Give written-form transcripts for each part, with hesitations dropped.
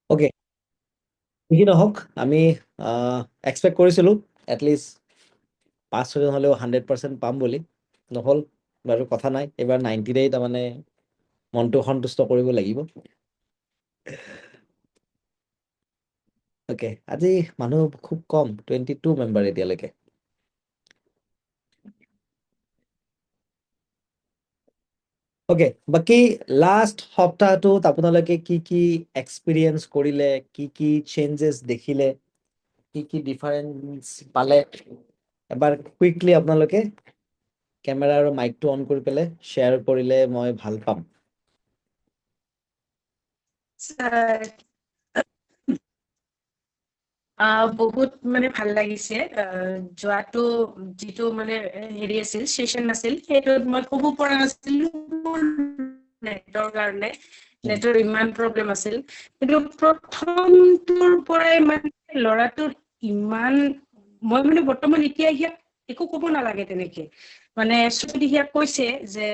Okay, কি নহওক আমি এক্সপেক্ট কৰিছিলো এটলিষ্ট 5-6জন হলেও 100% পাম বুলি। নহল বাৰু, কথা নাই, এইবাৰ 90তেই তাৰমানে মনটো সন্তুষ্ট কৰিব লাগিব। ওকে, আজি মানুহ খুব কম, 22 মেম্বাৰ এতিয়ালৈকে। ওকে, বাকী লাষ্ট সপ্তাহটোত আপোনালোকে কি কি এক্সপিৰিয়েঞ্চ কৰিলে, কি কি চেঞ্জেছ দেখিলে, কি কি ডিফাৰেঞ্চ পালে, এবাৰ কুইকলি আপোনালোকে কেমেৰা আৰু মাইকটো অন কৰি পেলাই শ্বেয়াৰ কৰিলে মই ভাল পাম। বহুত মানে ভাল লাগিছে। যোৱাটো যিটো মানে হেৰি আছিল, সেশন আছিল, সেইটোত মই ক'ব পৰা নাছিলো নেটৰ কাৰণে। নেটৰ ইমান প্ৰব্লেম আছিল, কিন্তু প্ৰথমটোৰ পৰাই মানে ল'ৰাটোৰ ইমান, মই মানে বৰ্তমান এতিয়া ইয়াক একো ক'ব নালাগে তেনেকে। মানে চবেই ইয়াক কৈছে যে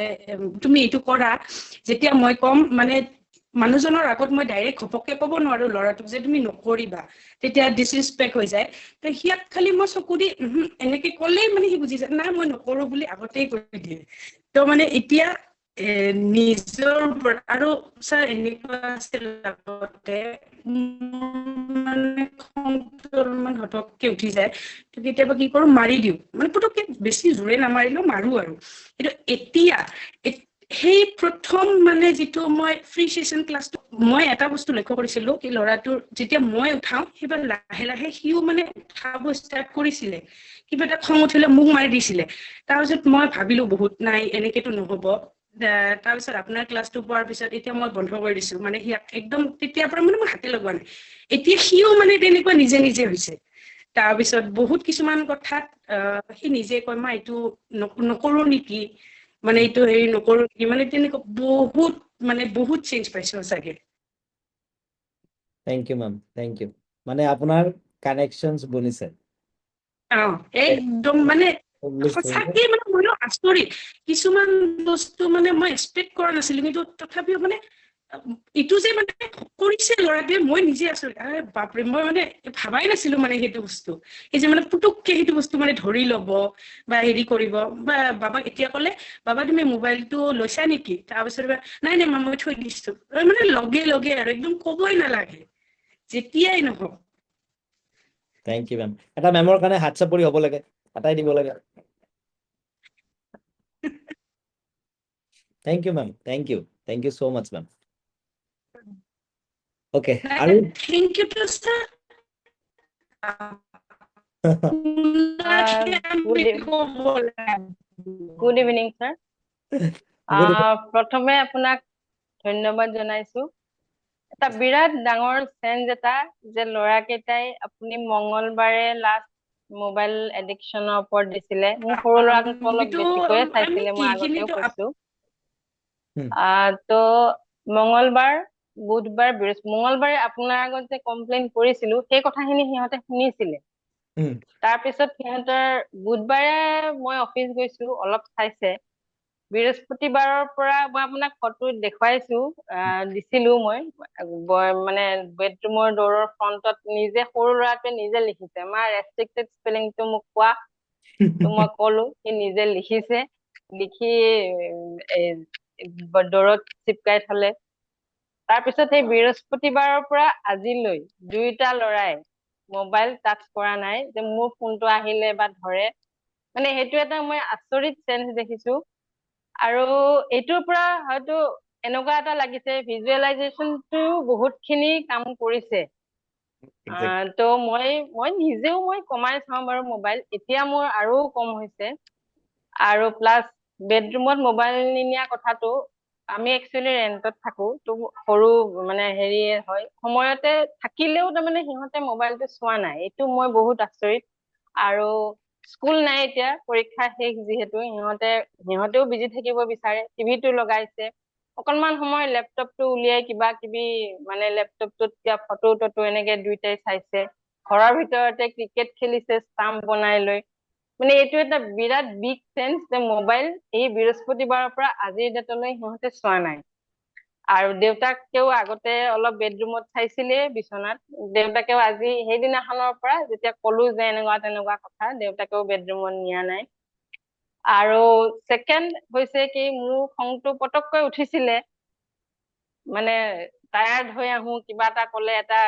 তুমি এইটো কৰা, যেতিয়া মই কম মানে মানুহজনৰ আগত মই ডাইৰেক্ট ঘপককে ক'ব নোৱাৰো ল'ৰাটোক যে তুমি নকৰিবা, তেতিয়া ডিছৰিছপেক্ট হৈ যায়। তো সিয়াক খালি মই চকু দি এনেকে ক'লেই মানে সি বুজি যায়, নাই মই নকৰো বুলি আগতেই কৈ দিয়ে। তো মানে এতিয়া নিজৰ ওপৰত, আৰু ছাৰ এনেকুৱা আছিল আগতে মানে খংটো অলপমান হঠকে উঠি যায়, তো কেতিয়াবা কি কৰো, মাৰি দিওঁ, মানে পুতুককে বেছি জোৰে নামাৰিলেও মাৰো আৰু। কিন্তু এতিয়া সেই প্ৰথম মানে যিটো মই ফ্ৰী সেশন ক্লাছটো, মই এটা বস্তু লক্ষ্য কৰিছিলো কি ল'ৰাটোৰ যেতিয়া মই উঠাও সেইবাৰ লাহে লাহে সিও মানে উঠাব ষ্টাৰ্ট কৰিছিলে। কিবা এটা খং উঠিলে মোক মাৰি দিছিলে। তাৰপিছত মই ভাবিলো বহুত, নাই এনেকেতো নহব। তাৰপিছত আপোনাৰ ক্লাছটো পোৱাৰ পিছত এতিয়া মই বন্ধ কৰি দিছো, মানে সিয়াক একদম তেতিয়াৰ পৰা মানে মই হাতে লগোৱা নাই। এতিয়া সিও মানে তেনেকুৱা নিজে নিজে হৈছে। তাৰপিছত বহুত কিছুমান কথাত সি নিজে কয় মা এইটো নকৰো নেকি, মানে এইটো হেৰি নকৰো নেকি, মানে তেনেকুৱা বহুত মানে বহুত চেঞ্জ পাইছো চাগে। Thank you ma'am, thank you. মানে আপোনাৰ কানেকশ্যনছ বনিছে। একদম মানে সঁচাকে মানে মইও আচৰিত, কিছুমান বস্তু মানে মই এক্সপেক্ট কৰা নাছিলো, কিন্তু তথাপিও মানে এইটো যে মানে কৰিছে ল'ৰাটোৱে, মই নিজে আচৰিত, বাপৰে, মই মানে ভাবাই নাছিলো মানে সেইটো বস্তু। এই যে মানে পুতুককে সেইটো বস্তু মানে ধৰি লব বা হেৰি কৰিব, বা বাবাক এতিয়া কলে বাবা তুমি মোবাইলটো লৈছা নেকি, তাৰপিছত নাই নাই মা মই থৈ দিছো, মানে লগে লগে আৰু একদম কবই নালাগে যেতিয়াই নহওক। Thank you ma'am. এটা মেমৰ কাৰণে হাত চাপৰি হ'ব লাগে, এটাই দিব লাগে। Thank you ma'am, thank you, thank you so' much ma'am. Okay, আৰু thank you to sir. Good evening sir. প্ৰথমে আপোনাক ধন্যবাদ জনাইছো। এটা বিৰাট ডাঙৰ চেঞ্জ এটা যে ল'ৰাকেইটাই আপুনি মংগলবাৰে লাষ্ট মোবাইল এডিকশ্যনৰ ওপৰত দিছিলে। মোৰ সৰু ল'ৰাটোক অলপ বেছিকৈয়ে চাইছিলে, মই আগতেও কৈছো। তো মংগলবাৰ, বুধবাৰ, মংগলবাৰে আপোনাৰ আগত যে কমপ্লেইন কৰিছিলো সেই কথাখিনি সিহঁতে শুনিছিলে। তাৰপিছত সিহঁতৰ বুধবাৰে মই অফিচ গৈছো, অলপ চাইছে। বৃহস্পতিবাৰৰ পৰা মই আপোনাক ফটো দেখুৱাইছো, দিছিলো মই, মানে বেডৰুমৰ ডোৰৰ ফ্ৰণ্টত নিজে সৰু ল'ৰাটোৱে নিজে লিখিছে, মা ৰেষ্ট্ৰিক্টেড স্পেলিংটো মোক কোৱা। তো মই কলো, সি নিজে লিখিছে, লিখি ডোৰত চিপকাই থলে। তাৰপিছত সেই বৃহস্পতিবাৰৰ পৰা আজিলৈ দুইটা ল'ৰাই মোবাইল টাচ কৰা নাই, যে মোৰ ফোনটো আহিলে বা ধৰে। মানে সেইটো এটা মই আচৰিত চেঞ্জ দেখিছো। আৰু এইটোৰ পৰা হয়তো এনেকুৱা এটা লাগিছে ভিজুৱেলাইজেশ্যনটো বহুত খিনি কাম কৰিছে। তো মই নিজেও মই কমাই চাওঁ বাৰু মোবাইল, এতিয়া মোৰ আৰু কম হৈছে। আৰু প্লাছ বেডৰুমত মোবাইল নিনিয়া কথাটো, আমি একচুৱেলি ৰেণ্টত থাকো, তো সৰু মানে হেৰি হয়, সময়তে থাকিলেও তাৰমানে সিহঁতে মোবাইলটো চোৱা নাই, এইটো মই বহুত আচৰিত। আৰু স্কুল নাই এতিয়া, পৰীক্ষা শেষ যিহেতু, সিহঁতেও বিজি থাকিব বিচাৰে, টিভিটো লগাইছে, অকনমান সময় লেপটপটো উলিয়াই কিবা কিবি মানে লেপটপটোত কিবা ফটো টটো এনেকে দুইটাই চাইছে, ঘৰৰ ভিতৰতে ক্ৰিকেট খেলিছে ষ্টাম্প বনাই লৈ। মানে এইটো এটা বিৰাট বিগ চেঞ্জ যে মোবাইল এই বৃহস্পতিবাৰৰ পৰা আজিৰ ডেটলৈ সিহঁতে চোৱা নাই। আৰু দেউতাকেও আগতে অলপ বেডৰুমত চাইছিলে বিচনাত, দেউতাকেও আজি সেইদিনাখনৰ পৰা যেতিয়া কলো যে এনেকুৱা তেনেকুৱা কথা, দেউতাকেও বেডৰুমত নিয়া নাই। আৰু ছেকেণ্ড হৈছে কি, মোৰ খংটো পটককৈ উঠিছিলে, মানে টায়াৰ্ড হৈ আহো, কিবা এটা কলে এটা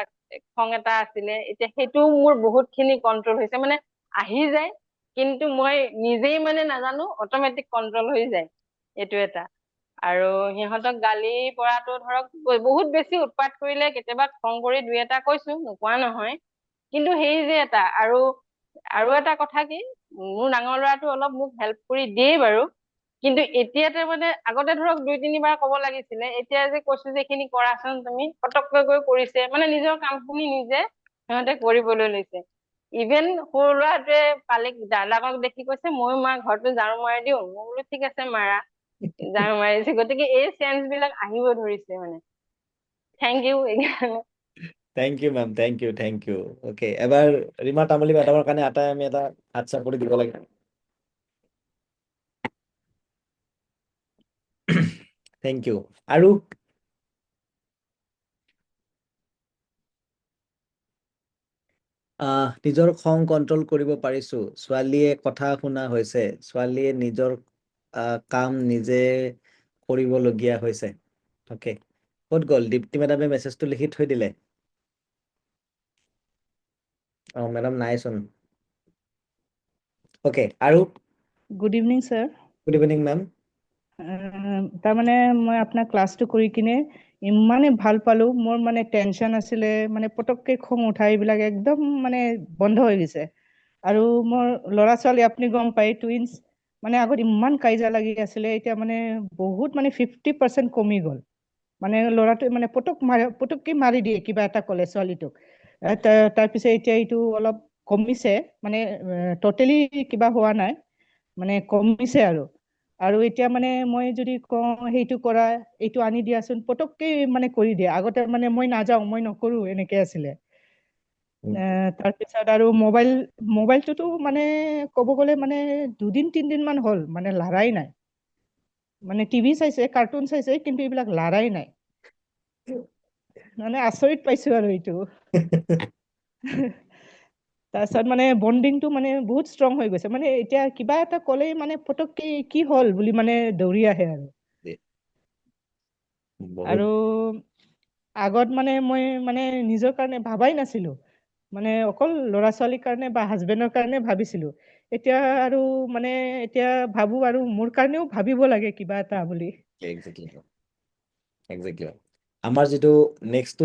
খং এটা আছিলে, এতিয়া সেইটো মোৰ বহুত খিনি কন্ট্ৰল হৈছে, মানে আহি যায় কিন্তু মই নিজেই মানে নাজানো, অটমেটিক কন্ট্ৰল হৈ যায়, এইটো এটা। আৰু সিহঁতক গালি পৰাটো ধৰক বহুত বেছি উৎপাত কৰিলে কেতিয়াবা খং কৰি দুই এটা কৈছো, নোকোৱা নহয়, কিন্তু সেই যে এটা আৰু এটা কথা কি, মোৰ ডাঙৰ ল'ৰাটো অলপ মোক হেল্প কৰি দিয়ে বাৰু, কিন্তু এতিয়াতে মানে আগতে ধৰক 2-3 বাৰ কব লাগিছিলে, এতিয়া যে কৈছো যে এইখিনি কৰাচোন তুমি, পটককৈ গৈ কৰিছে, মানে নিজৰ কামখিনি নিজে সিহঁতে কৰিবলৈ লৈছে। ইভেন সৰু ল'ৰাটোৱে পালিক দাদাকক দেখি কৈছে ময়ো মা ঘৰটো ঝাৰু মাৰি দিওঁ, মই বোলো ঠিক আছে মাৰা, ঝাৰু মাৰিছে। গতিকে এই চেঞ্জ বিলাক আহিব ধৰিছে মানে। Thank you. Thank you, ma'am. Thank you. Thank you. Okay. এবাৰ ৰীমা তামুলী মেডামৰ কাৰণে আটাই আমি এটা হাত চাপৰি দিব লাগে। Thank you. আৰু নিজৰ খং কন্ট্ৰল কৰিব পাৰিছো, ছোৱালীয়ে কথা শুনা হৈছে, ছোৱালীয়ে নিজৰ কাম নিজে কৰিবলগীয়া হৈছে। অকে, ক'ত গ'ল? দীপ্তি মেডামে মেছেজটো লিখি থৈ দিলে। মেডাম নাইচোন। অকে, আৰু good evening sir. Good evening ma'am. তাৰমানে মই আপোনাৰ ক্লাছটো কৰি কিনে ইমানেই ভাল পালোঁ, মোৰ মানে টেনশ্যন আছিলে, মানে পটককৈ খং উঠা এইবিলাক একদম মানে বন্ধ হৈ গৈছে। আৰু মোৰ ল'ৰা ছোৱালী আপুনি গম পায়, টুইনছ, মানে আগত ইমান কাজিয়া লাগি আছিলে, এতিয়া মানে বহুত মানে 50% কমি গ'ল। মানে ল'ৰাটোৱে মানে পটককৈ মাৰি দিয়ে কিবা এটা ক'লে ছোৱালীটোক। তাৰপিছত এতিয়া এইটো অলপ কমিছে, মানে ট'টেলি কিবা হোৱা নাই, মানে কমিছে আৰু এতিয়া মানে মই যদি কওঁ সেইটো কৰা, এইটো আনি দিয়াচোন, পটককৈ মানে কৰি দিয়ে। আগতে মানে মই নাযাওঁ, মই নকৰোঁ, এনেকৈ আছিলে। তাৰপিছত আৰু মোবাইলটোতো মানে ক'ব গ'লে মানে 2-3 দিন মান হ'ল, মানে লৰাই নাই। মানে টিভি চাইছে, কাৰ্টুন চাইছে, কিন্তু এইবিলাক লৰাই নাই। মানে আচৰিত পাইছো আৰু এইটো। তাৰপিছত মানে বণ্ডিংটো মানে বহুত ষ্ট্ৰং হৈ গৈছে, মানে এতিয়া কিবা এটা ক'লেই মানে পটককৈ কি হ'ল বুলি মানে দৌৰি আহে আৰু। আৰু আগত মানে মই মানে নিজৰ কাৰণে ভাবাই নাছিলো, মানে অকল ল'ৰা ছোৱালীৰ কাৰণে বা হাজবেণ্ডৰ কাৰণে ভাবিছিলো। এতিয়া আৰু মানে এতিয়া ভাবো আৰু মোৰ কাৰণেও ভাবিব লাগে কিবা এটা বুলি। একজেক্টলি। আমাৰ যিটো নেক্সট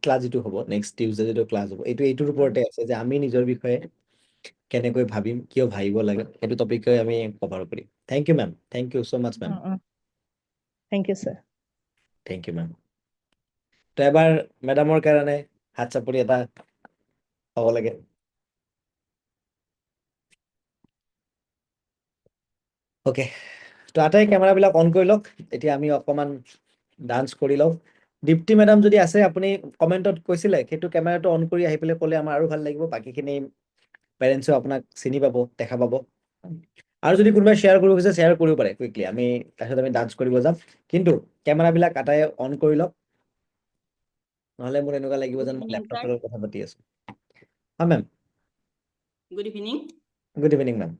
ক্লাছ যিটো হ'ব, নেক্সট টিউজডে যিটো ক্লাছ হ'ব, এইটোৰ ওপৰতে আছে যে আমি নিজৰ বিষয়ে কেনেকৈ ভাবিম, কিয় ভাবিব লাগে, সেইটো টপিকে আমি কভাৰ কৰিম। Thank you ma'am. Thank you so' much ma'am. Thank you sir. Thank you ma'am. তো এবাৰ মেডামৰ কাৰণে হাত চাপৰি এটা হ'ব লাগে। অ'কে, তো আটাই কেমেৰাবিলাক অন কৰি লওক। এতিয়া আমি অকণমান ডান্স কৰি লওঁ। দীপ্তি মেডাম যদি আছে, আপুনি কমেণ্টত কৈছিলে, সেইটো কেমেৰাটো অন কৰি আহি পেলাই ক'লে আমাৰ আৰু ভাল লাগিব, বাকীখিনি পেৰেণ্টছেও আপোনাক চিনি পাব, দেখা পাব। আৰু যদি কোনোবাই শ্বেয়াৰ কৰিব বিচাৰে, শ্বেয়াৰ কৰিব পাৰে কুইকলি, তাৰপিছত আমি ডান্স কৰিব যাম। কিন্তু কেমেৰাবিলাক আটাই অন কৰি লওক, নহ'লে মোৰ এনেকুৱা লাগিব যেন মই লেপটপৰ লগত কথা পাতি আছো। হা ma'am. Good evening. Good evening ma'am.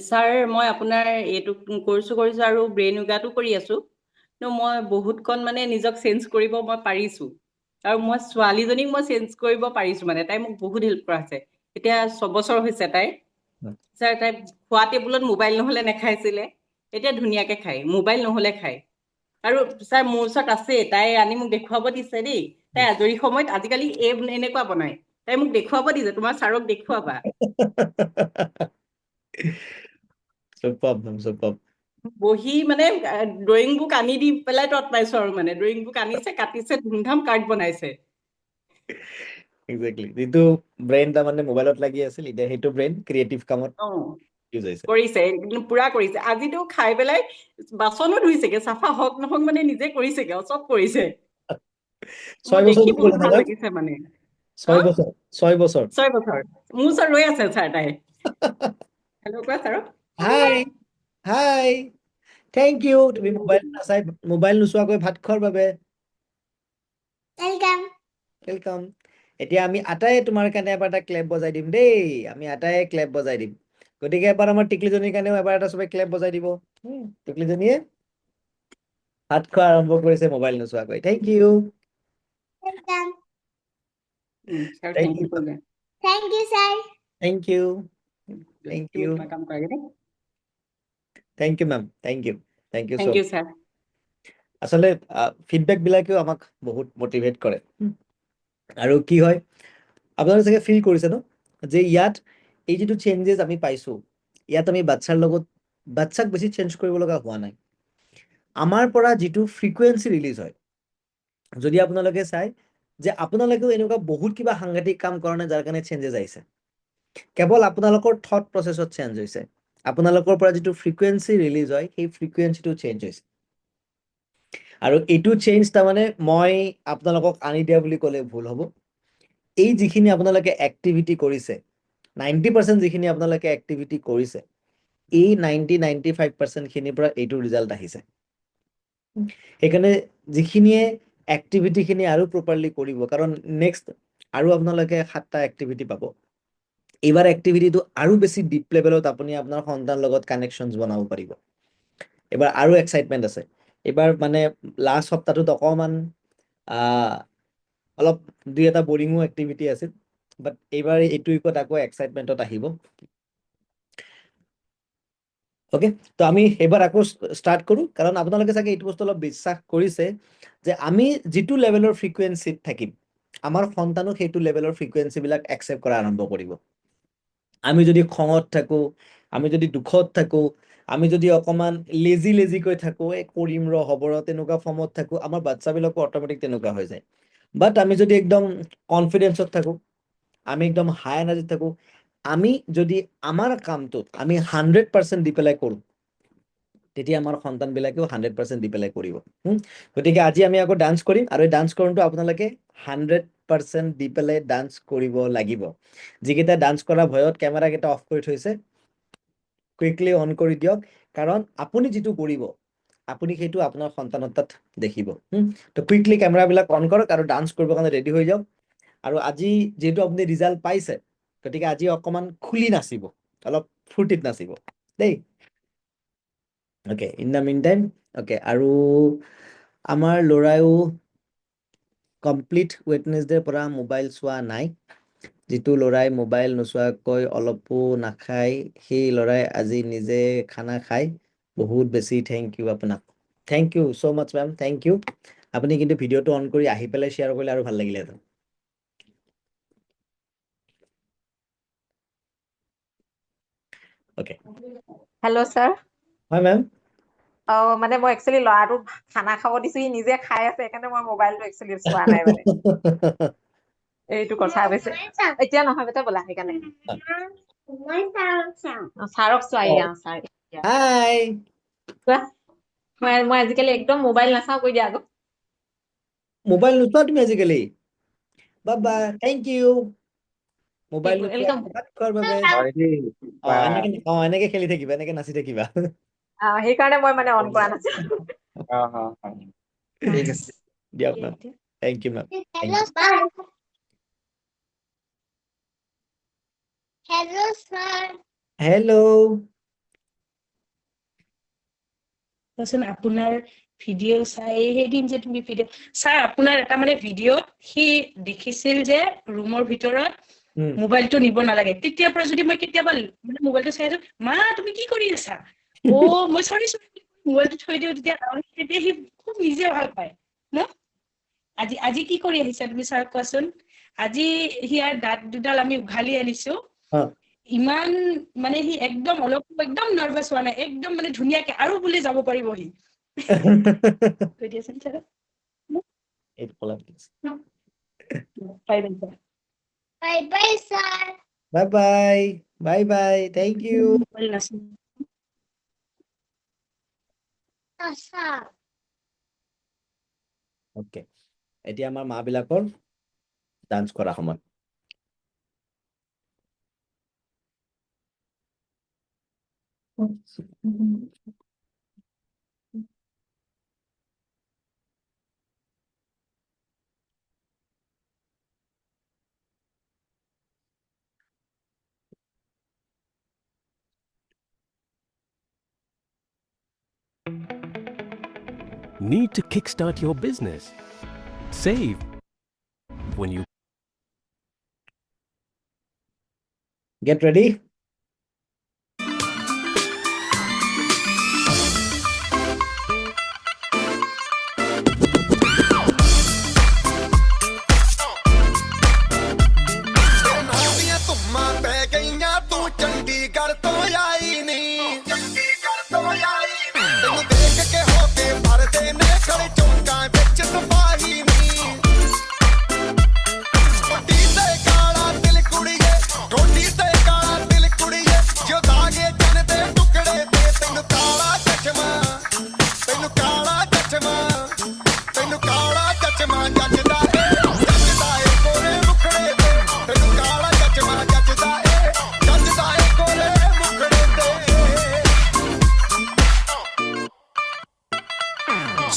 Sir, মই আপোনাৰ এইটো কৰ্চো কৰিছোঁ আৰু ব্ৰেইন য়োগাটো কৰি আছোঁ। মই বহুতকণ মানে নিজক চেঞ্জ কৰিব মই পাৰিছোঁ, আৰু মই ছোৱালীজনীক মই চেঞ্জ কৰিব পাৰিছোঁ, মানে তাই মোক বহুত হেল্প কৰা আছে। এতিয়া 6 বছৰ হৈছে তাইৰ। ছাৰ, তাই খোৱা টেবুলত মোবাইল নহ'লে নাখাইছিলে, এতিয়া ধুনীয়াকৈ খায়, মোবাইল নহ'লে খায়। আৰু ছাৰ, মোৰ ওচৰত আছে, তাই আনি মোক দেখুৱাব দিছে দেই। তাই আজৰি সময়ত আজিকালি এনেকুৱা বনায়, তাই মোক দেখুৱাব দিছে, তোমাৰ ছাৰক দেখুৱাবা। বহি মানে ড্ৰয়িং বুক আনি দি পেলাই তত পাইছো, আৰু মানে ড্ৰয়িং বুক আনিছে, কাটিছে, ধুমধাম কাৰ্ড বনাইছে। এক্সেক্টলি, যিটো ব্ৰেইন তাৰমানে মোবাইলত লাগি আছিল, এতিয়া সেইটো ব্ৰেইন ক্ৰিয়েটিভ কামত ইউজ হৈছে। কৰিছে, পুৰা কৰিছে। আজিতো খাই পেলাই বাচনো ধুইছেগে, চাফা হওক নহওক মানে নিজে কৰিছেগে, চব কৰিছে। 6 বছৰ দেখি বুলি বহুত ক'লে ভাল না? লাগিছে মানে। 6 বছৰ। 6 বছৰ। 6 বছৰ। মোৰ ওচৰত ৰৈ আছে ছাৰ তাই। হেল্ল' কোৱা ছাৰক। হাই হাই, থেংক ইউ তুমি মোবাইল নোচোৱাকৈ ভাত খোৱাৰ বাবে ৱেলকাম এতিয়া আমি আটাই তোমাৰ কাৰণে এবাৰ এটা ক্লেপ বজাই দিম দেই আমি আটাই ক্লেপ বজাই দিম গতিকে এবাৰ আমাৰ টিকলিজনীৰ কাৰণেও এবাৰ এটা চবে ক্লেপ বজাই দিব টিকলিজনীয়ে ভাত খোৱা আৰম্ভ কৰিছে মোবাইল নোচোৱাকৈ thank you sir Thank thank you you. কৰিলে থেংক ইউ Thank you. কিবা কাম কৰে দেই thank you ma'am thank you so' thank you sir আচলতে ফিডবেক বিলাকেও আমাক বহুত মটিভেট কৰে আৰু কি হয় আপোনালোকে চাগে ফিল কৰিছে ন যে ইয়াত এই যিটো চেঞ্জেছ আমি পাইছো ইয়াত আমি বাচ্ছাক বেছি চেঞ্জ কৰিব লগা হোৱা নাই আমাৰ পৰা যিটো ফ্ৰিকুৱেঞ্চি ৰিলিজ হয় যদি আপোনালোকে চাই যে আপোনালোকেও এনেকুৱা বহুত কিবা সাংঘাতিক কাম কৰা নাই যাৰ কাৰণে চেঞ্জেছ আহিছে কেৱল আপোনালোকৰ থট প্ৰচেছত চেঞ্জ হৈছে আপোনালোকৰ পৰা যিটো ফ্ৰিকুৱেঞ্চি ৰিলিজ হয় সেই ফ্ৰিকুৱেঞ্চিটো চেঞ্জ হৈছে আৰু এইটো চেঞ্জ তাৰমানে মই আপোনালোকক আনি দিয়া বুলি ক'লে ভুল হ'ব এই যিখিনি আপোনালোকে এক্টিভিটি কৰিছে 90% যিখিনি আপোনালোকে এক্টিভিটি কৰিছে এই 95% খিনিৰ পৰা এইটো ৰিজাল্ট আহিছে সেইকাৰণে যিখিনিয়ে এক্টিভিটিখিনি আৰু প্ৰপাৰলি কৰিব কাৰণ নেক্সট আৰু আপোনালোকে 7টা এক্টিভিটি পাব এইবাৰ এক্টিভিটিটো আৰু বেছি ডিপ লেভেলত আপুনি আপোনাৰ সন্তানৰ লগত কানেকশ্যনছ বনাব পাৰিব এবাৰ আৰু এক্সাইটমেণ্ট আছে এইবাৰ মানে লাষ্ট সপ্তাহটোত অকণমান অলপ দুই এটা বৰিঙো এক্টিভিটি আছিল বাট এইবাৰ এইটো উইকত আকৌ এক্সাইটমেণ্টত আহিব অ'কে তো আমি এইবাৰ আকৌ ষ্টাৰ্ট কৰোঁ কাৰণ আপোনালোকে চাগে এইটো বস্তু অলপ বিশ্বাস কৰিছে যে আমি যিটো লেভেলৰ ফ্ৰিকুৱেঞ্চিত থাকিম আমাৰ সন্তানো সেইটো লেভেলৰ ফ্ৰিকুৱেঞ্চিবিলাক একচেপ্ট কৰা আৰম্ভ কৰিব আমি যদি খঙত থাকোঁ আমি যদি দুখত থাকোঁ আমি যদি অকণমান লেজিকৈ থাকোঁ কৰিম হ'ব তেনেকুৱা ফৰ্মত থাকোঁ আমাৰ বাচ্ছাবিলাকো অট'মেটিক তেনেকুৱা হৈ যায় বাট আমি যদি একদম কনফিডেন্সত থাকোঁ আমি একদম হাই এনাৰ্জিত থাকোঁ আমি যদি আমাৰ কামটোত আমি 100% দি পেলাই কৰোঁ তেতিয়া আমাৰ সন্তানবিলাকেও 100% দি পেলাই কৰিব গতিকে আজি আমি আকৌ ডান্স কৰিম আৰু এই ডান্স কৰোঁতে আপোনালোকে 100% দি পেলাই ডান্স কৰিব লাগিব যিকেইটা ডান্স কৰা ভয়ত কেমেৰাকেইটা অফ কৰি থৈছে কুইকলি অন কৰি দিয়ক কাৰণ আপুনি যিটো কৰিব আপুনি সেইটো আপোনাৰ সন্তানৰ তাত দেখিব তো কুইকলি কেমেৰাবিলাক অন কৰক আৰু ডান্স কৰিবৰ কাৰণে ৰেডি হৈ যাওক আৰু আজি যেহেতু আপুনি ৰিজাল্ট পাইছে গতিকে আজি অকণমান খুলি নাচিব অলপ ফূৰ্তিত নাচিব দেই okay in the mean time okay আৰু আমাৰ ল'ৰায়ো কমপ্লিট ৱেডনেছডেৰ পৰা মোবাইল চোৱা নাই যিটো ল'ৰাই মোবাইল নোচোৱাকৈ অলপো নাখায় সেই ল'ৰাই আজি নিজে খানা খায় বহুত বেছি থেংক ইউ আপোনাক thank you so' much ma'am thank you আপুনি কিন্তু ভিডিঅ'টো অন কৰি আহি পেলাই শ্বেয়াৰ কৰিলে আৰু ভাল লাগিলেহেঁতেন অ'কে হেল্ল' ছাৰ হয় মেম মানে মই একচুৱেলি ল'ৰাটোক খানা খাব দিছো সি নিজে খাই আছে সেইকাৰণে মই মোবাইলটো একচুৱেলি চোৱা নাই মানে এইটো কথা হৈছে এতিয়া নহয় বেটা ব'লা সেইকাৰণে ছাৰক চোৱাই ছাৰ হাই মই আজিকালি একদম মোবাইল নাচাওঁ কৈ দিয়া আকৌ মোবাইল নোচোৱা তুমি আজিকালি বাবা থেংক ইউ মোবাইল ৱেলকাম খোৱাৰ বাবে এনেকে খেলি থাকিবা এনেকে নাচি থাকিবা সেইকাৰণে মই মানে অন কৰা নাছিলো ঠিক আছে দিয়ক ma'am thank you ma'am hello' আপোনাৰ ভিডিঅ' চাই সেইদিন যে তুমি ভিডিঅ' ছাৰ আপোনাৰ এটা মানে ভিডিঅ'ত সি দেখিছিল যে ৰুমৰ ভিতৰত মোবাইলটো নিব নালাগে তেতিয়াৰ পৰা যদি মই কেতিয়াবা মানে মোবাইলটো চাই আছো মা তুমি কি কৰি আছা মই চৰি মোবাইলটো থৈ দিওঁ তেতিয়া সি খুব নিজে ভাল পায় ন আজি কি কৰি আহিছা তুমি ছাৰক কোৱাচোন আজি সিয়াৰ দাঁত দুডাল আমি উঘালি আনিছো ইমান মানে সি একদম একদম নাৰ্ভাছ হোৱা নাই একদম মানে ধুনীয়াকে আৰু বুলি যাব পাৰিব সি কৈ দিয়াচোন sir bye bye thank you okay এতিয়া আমাৰ মা বিলাকৰ ডান্স কৰা সময় Need to kickstart your business? Save when you Get ready. ਨਾਲੀਆਂ ਧੁੰਮਾਂ ਪੈ ਗਈਆਂ ਤੂੰ ਚੰਡੀਗੜ੍ਹ ਤੋਂ ਆਈ ਨੀ ਤੈਨੂੰ ਦੇਖ ਕੇ ਹੋ ਕੇ ਭਰਦੇ ਨੇ ਖੜੇ ਚੌਂਕਾਂ ਵਿੱਚ ਸਫਾਈ ਨੀ ਟੋਟੀ ਤੇ ਕਾਲਾ ਦਿਲ ਕੁੜੀਏ ਟੋਟੀ ਤੇ ਕਾਲਾ ਦਿਲ ਕੁੜੀਏ ਜੋ ਦਾਗੇ ਜਨ ਦੇ ਟੁਕੜੇ ਤੇ ਤੈਨੂੰ ਕਾਲਾ ਚਸ਼ਮਾ ਤੈਨੂੰ ਕਾਲਾ ਚਸ਼ਮਾ ਤੈਨੂੰ ਕਾਲਾ ਚਸ਼ਮਾ ਜੱਜਦਾ ਏ ਕੋਰੇ ਮੁਖੜੇ ਤੇ ਤੈਨੂੰ ਕਾਲਾ ਚਸ਼ਮਾ ਜੱਜਦਾ ਏ ਕੋਰੇ ਮੁਖੜੇ ਤੇ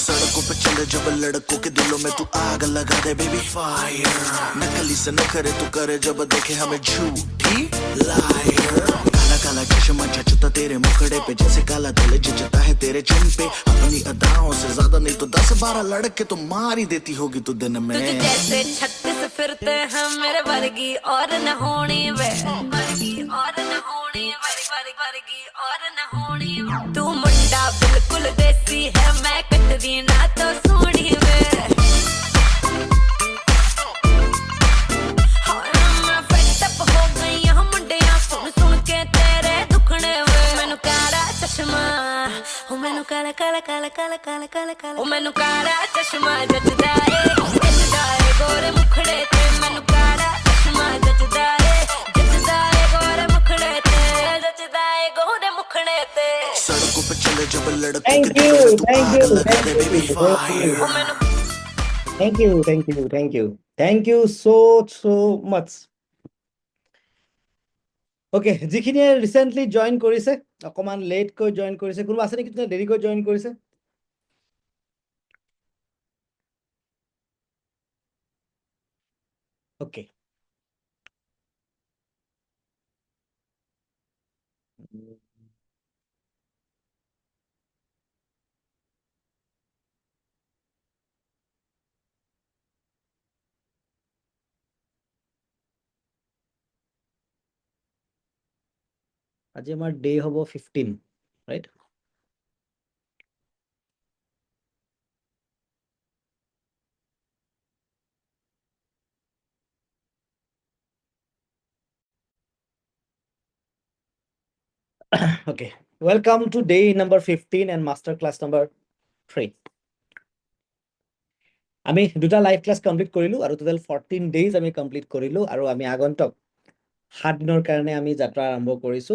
सड़कों पे चले जब लड़कों के दिलों में तू आग लगा दे बेबी फायर नकली से न करे तू करे जब देखे हमें झूठी लायर काला काला चश्मा जचता तेरे मुखड़े पे जैसे काला दिल जचता है तेरे चिन पे अपनी अदाओं से ज्यादा नहीं तो 10-12 लड़के तो मार ही देती होगी तू दिन में तुझे जैसे 36 फिरते हैं मेरे वर्गी और न होनी वे वर्गी और न होनी वर्गी और न होनी तू मुंडा बिल्कुल देसी है मैं कटदी ना तो सोनी वे मैं fed up हो गई हूं मुंडिया सुन सुन के तेरे दुखने वे मैनू काला चश्मा ओ मैनू काला काला काला काला काला काला काला ओ मैनू काला चश्मा जचदा ਏ ਗੋਰੇ ਮੁਖੜੇ ਤੇ ਮੈਨੂੰ ਕਾਲਾ ਚਸ਼ਮਾ ਜਚਦਾ ਏ ਗੋਰੇ ਮੁਖੜੇ ਤੇ ਜਚਦਾ ਏ ਗੋਰੇ ਮੁਖੜੇ ਤੇ सड़कों पे चले जब लड़कों Thank के you, दिलों में तू thank आग you, लगा thank they you, baby thank fire you, ਉਹ ਮੈਨੂੰ thank you, thank you, thank you, thank you so much. Okay, যিখিনিয়ে ৰিচেণ্টলি জইন কৰিছে অকমান লেট কৈ জইন কৰিছে কোনোবা আছে নেকি যোনে দেৰিকৈ জইন কৰিছে অ'কে আজি আমাৰ ডে হ'ব 15 right Okay, welcome to day number 15 and master class number 3. আমি দুটা লাইভ ক্লাস কমপ্লিট কৰিলো আৰু টোটাল 14 ডেজ আমি কমপ্লিট কৰিলো আৰু আমি আগন্তুক 7 দিনৰ কাৰণে আমি যাত্ৰা আৰম্ভ কৰিছো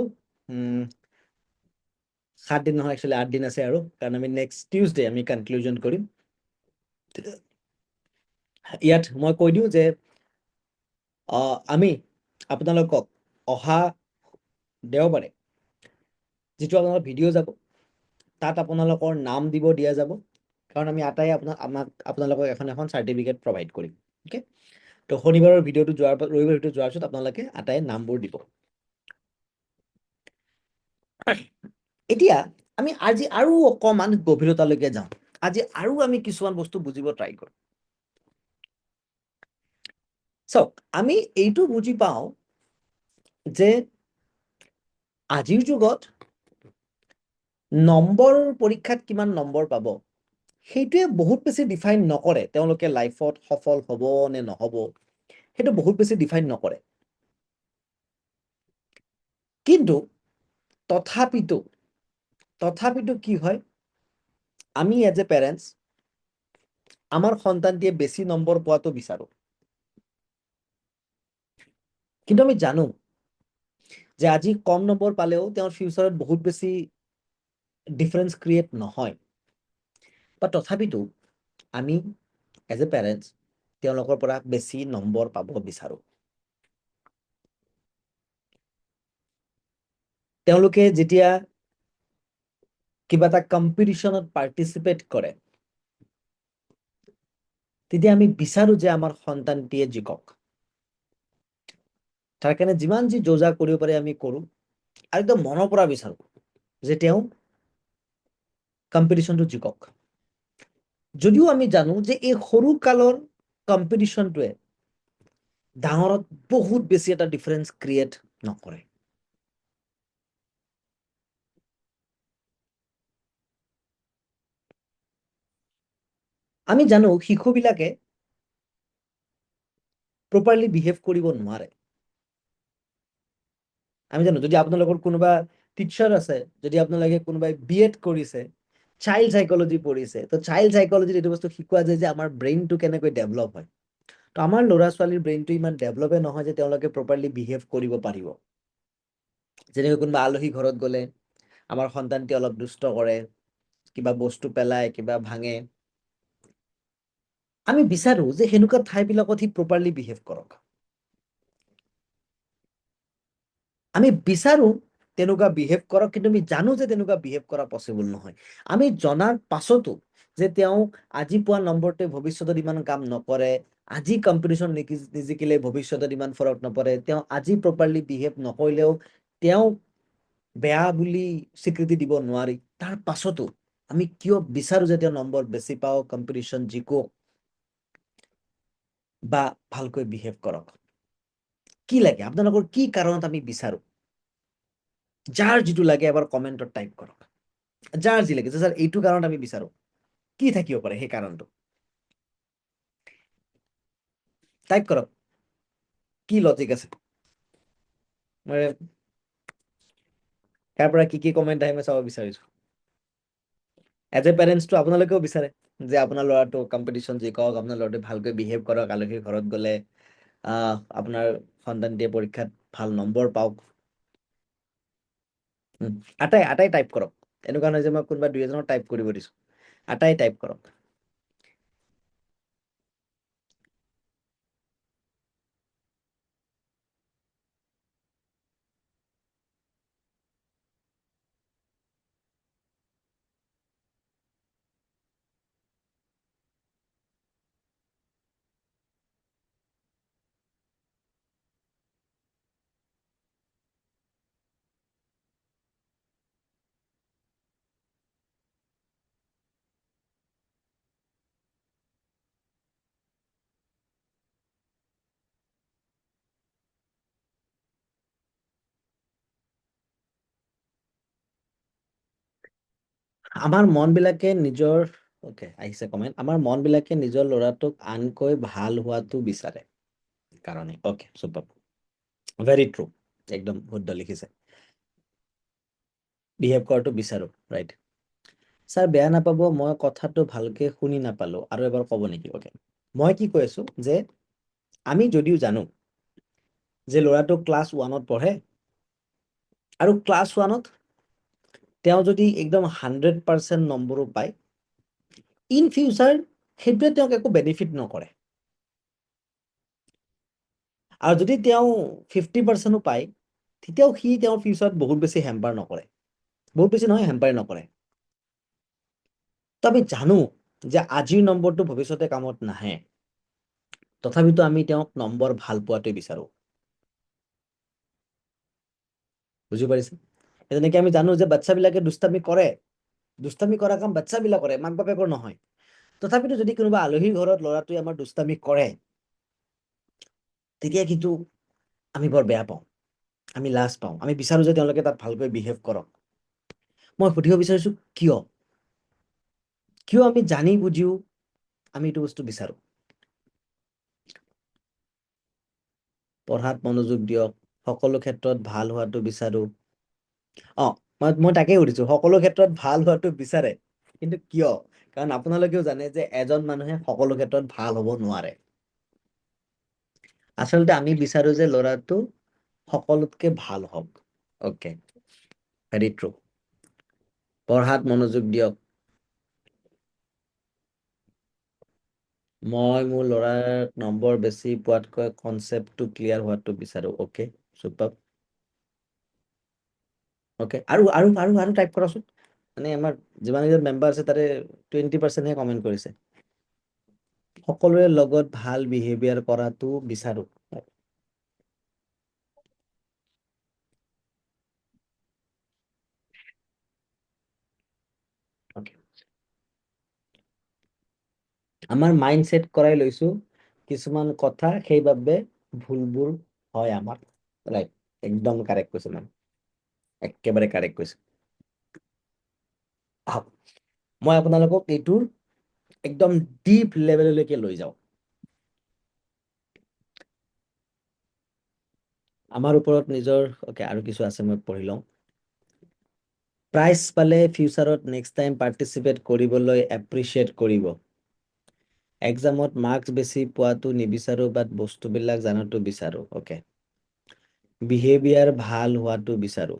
7 দিন নহয় একচুয়ালি 8 দিন আছে আৰু কাৰণ আমি নেক্সট টিউজডে আমি কনক্লুজন কৰিম ইয়াত মই কৈ দিও যে আমি আপোনালোকক অহা দেওবাৰে যেটো আপোনালোকৰ ভিডিও যাব তাত আপোনালোকৰ নাম দিব দিয়া যাব কাৰণ আমি আটাই আপোনালোকক এখন সাৰ্টিফিকেট প্ৰভাইড কৰিম ওকে তো শনিবাৰৰ ভিডিওটো যোৱাৰ ৰবিবাৰৰ ভিডিও যোৱাৰ পিছত আপোনালোকে আটাই নামবোৰ দিব এতিয়া আমি আজি আৰু অকমান গভীৰতালৈকে যাম আজি আৰু আমি কিছুমান বস্তু বুজিব ট্ৰাই কৰিম সো আমি এইটো বুজি পাওঁ যে আজিৰ যুগত নম্বৰ পৰীক্ষাত কিমান নম্বৰ পাব সেইটোৱে বহুত বেছি ডিফাইন নকৰে তেওঁলোকে লাইফত সফল হ'ব নে নহব সেইটো বহুত বেছি ডিফাইন নকৰে কিন্তু তথাপিতো কি হয় আমি এজ এ পেৰেন্টস আমাৰ সন্তানটিয়ে বেছি নম্বৰ পোৱাটো বিচাৰো কিন্তু আমি জানো যে আজি কম নম্বৰ পালেও তেওঁৰ ফিউচাৰত বহুত বেছি ডিফাৰেন্স ক্ৰিয়েট নহয় বা তথাপিতো আমি এজ এ পেৰেন্টস তেওঁলোকৰ পৰা বেছি নম্বৰ পাব বিচাৰো তেওঁলোকে যেতিয়া কিবা এটা কম্পিটিশনত পাৰ্টিসিপেট কৰে তেতিয়া আমি বিচাৰো যে আমাৰ সন্তানটিয়ে জিকক তাৰ কাৰণে যিমান যি যোজা কৰিব পাৰে আমি কৰো আৰু একদম মনৰ পৰা বিচাৰো যে তেওঁ কম্পিটিশনটো জিকক যদিও আমি জানো যে এই সৰু কালৰ কম্পিটিশ্যনটোৱে ডাঙৰত বহুত বেছি এটা ডিফাৰেঞ্চ ক্ৰিয়েট নকৰে। আমি জানো শিশুবিলাকে প্ৰপাৰলি বিহেভ কৰিব নোৱাৰে। আমি জানো যদি আপোনালোকৰ কোনোবা টিচাৰ আছে, যদি আপোনালোকে কোনোবাই BEd কৰিছে, চাইল্ড সাইকোলজি পঢ়িছে, তো চাইল্ড সাইকোলজিত এইটো বস্তু শিকোৱা যায় যে আমাৰ ব্ৰেইনটো কেনেকৈ ডেভেলপ হয়। তো আমাৰ ল'ৰা ছোৱালীৰ ব্ৰেইনটো ইমান ডেভেলপে নহয় যে তেওঁলোকে প্ৰপাৰলি বিহেভ কৰিব পাৰিব। যেনেকৈ কোনোবা আলহী ঘৰত গ'লে আমাৰ সন্তানটি অলপ দুষ্ট কৰে, কিবা বস্তু পেলায়, কিবা ভাঙে, আমি বিচাৰো যে সেনেকুৱা ঠাইবিলাকত সি প্ৰপাৰলি বিহেভ কৰক। আমি বিচাৰো তেনেকুৱা বিহেভ কৰক, কিন্তু আমি জানো যে তেনেকুৱা বিহেভ কৰা পচিবল নহয়। আমি জনাৰ পাছতো যে তেওঁ আজি পোৱা নম্বৰটোৱে ভৱিষ্যতত ইমান কাম নকৰে, আজি কম্পিটিশ্যন নিজিকিলে ভৱিষ্যতত ইমান ফৰক নপৰে, তেওঁ আজি প্ৰপাৰলি বিহেভ নকৰিলেও তেওঁ বেয়া বুলি স্বীকৃতি দিব নোৱাৰি, তাৰ পাছতো আমি কিয় বিচাৰো যে তেওঁ নম্বৰ বেছি পাওক, কম্পিটিশ্যন জিকক বা ভালকৈ বিহেভ কৰক? কি লাগে আপোনালোকৰ, কি কাৰণত আমি বিচাৰো? যাৰ যিটো লাগে এবাৰ কমেন্টত টাইপ কৰক, যাৰ যি লাগে যে স্যাৰ এইটো কাৰণত আমি বিচাৰো, কি থাকিব পাৰে সেই কাৰণটো টাইপ কৰক। কি লজিক আছে? মই তাৰ পৰা কি কমেন্ট আহে মই চাব বিচাৰিছো। এজ এ পেৰেণ্টছটো আপোনালোকেও বিচাৰে যে আপোনাৰ ল'ৰাটো কম্পিটিশ্যন জিকক, আপোনাৰ ল'ৰাটোৱে ভালকৈ বিহেভ কৰক, আলহীৰ ঘৰত গ'লে আপোনাৰ সন্তানটিয়ে পৰীক্ষাত ভাল নম্বৰ পাওক। আটাই টাইপ কৰক, এনেকুৱা নহয় যে মই কোনোবা দুই এজনক টাইপ কৰিব দিছো, আটাই টাইপ কৰক। আমাৰ মনবিলাকে নিজৰ আহিছে কমেণ্ট, আমাৰ মনবিলাকে নিজৰ ল'ৰাটোক আনকৈ ভাল হোৱাটো বিচাৰে কাৰণে। চুপাৰ, ভেৰি ট্ৰু, একদম শুদ্ধ লিখিছে। বিহেভ কৰাটো বিচাৰো, ৰাইট। ছাৰ বেয়া নাপাব, মই কথাটো ভালকে শুনি নাপালো, আৰু এবাৰ ক'ব নেকি? মই কি কৈ আছো যে আমি যদিও জানো যে ল'ৰাটো ক্লাছ 1ত পঢ়ে আৰু ক্লাছ 1ত তেওঁ যদি একদম 100% নম্বৰো পায়, ইন ফিউচাৰ সেইটোৱে তেওঁক একো বেনিফিট নকৰে। আৰু যদি তেওঁ 50%ও পায়, তেতিয়াও সি তেওঁৰ ফিউচাৰত বহুত বেছি হেম্পাৰ নকৰে, বহুত বেছি নহয়, হেম্পাৰ নকৰে। তো আমি জানো যে আজিৰ নম্বৰটো ভৱিষ্যতে কামত নাহে, তথাপিতো আমি তেওঁক নম্বৰ ভাল পোৱাটোৱে বিচাৰো। বুজি পাৰিছে? যেনেকে আমি জানো যে বাচ্চাবিলাকে দুষ্টামি কৰে, দুষ্টামি কৰা কাম বাচ্চাবিলাকৰে, মাক বাপেকৰ নহয়। তথাপিতো যদি কোনোবা আলহীৰ ঘৰত ল'ৰাটোৱে আমাৰ দুষ্টামি কৰে, তেতিয়া কিন্তু আমি বৰ বেয়া পাওঁ, আমি লাজ পাওঁ, আমি বিচাৰো যে তেওঁলোকে তাত ভালকৈ বিহেভ কৰক। মই সুধিব বিচাৰিছো কিয়? কিয় আমি জানি বুজিও আমি এইটো বস্তু বিচাৰো? পঢ়াত মনোযোগ দিয়ক, সকলো ক্ষেত্ৰত ভাল হোৱাটো বিচাৰো। মই তাকেই সুধিছো, সকলো ক্ষেত্ৰত ভাল হোৱাটো বিচাৰে, কিন্তু কিয়? কাৰণ আপোনালোকেও জানে যে এজন মানুহে সকলো ক্ষেত্ৰত ভাল হ'ব নোৱাৰে। আচলতে আমি বিচাৰো যে ল'ৰাটো সকলোতকে ভাল হওক। Very true. পঢ়াত মনোযোগ দিয়ক, মই মোৰ ল'ৰাৰ নম্বৰ বেছি পোৱাতকৈ কনচেপ্টটো ক্লিয়াৰ হোৱাটো বিচাৰো। চুপাৰ। আৰু আৰু আৰু আৰু টাইপ কৰাচোন, মানে আমাৰ যিমান কেইজন মেম্বাৰ আছে তাৰে 20%হে কমেণ্ট কৰিছে। সকলোৰে লগত ভাল বিহেভিয়াৰ কৰাটো বিচাৰো। আমাৰ মাইণ্ড ছেট কৰাই লৈছো কিছুমান কথা সেইবাবে ভুলবোৰ হয় আমাৰ ৰাইট একদম কাৰেক্ট কৈছে মেম একেবাৰে কাৰেক্ট কৈছে আহক মই আপোনালোকক এইটোৰ একদম ডিপ লেভেললৈকে লৈ যাওঁ আমাৰ ওপৰত নিজৰ ওকে আৰু কিছু আছে মই পঢ়ি লওঁ প্ৰাইজ পালে ফিউচাৰত নেক্সট টাইম পাৰ্টিচিপেট কৰিবলৈ এপ্ৰিচিয়েট কৰিব এক্সামত মাৰ্কছ বেছি পোৱাটো নিবিচাৰো বাট বস্তুবিলাক জানাটো বিচাৰো ওকে বিহেভিয়াৰ ভাল হোৱাটো বিচাৰো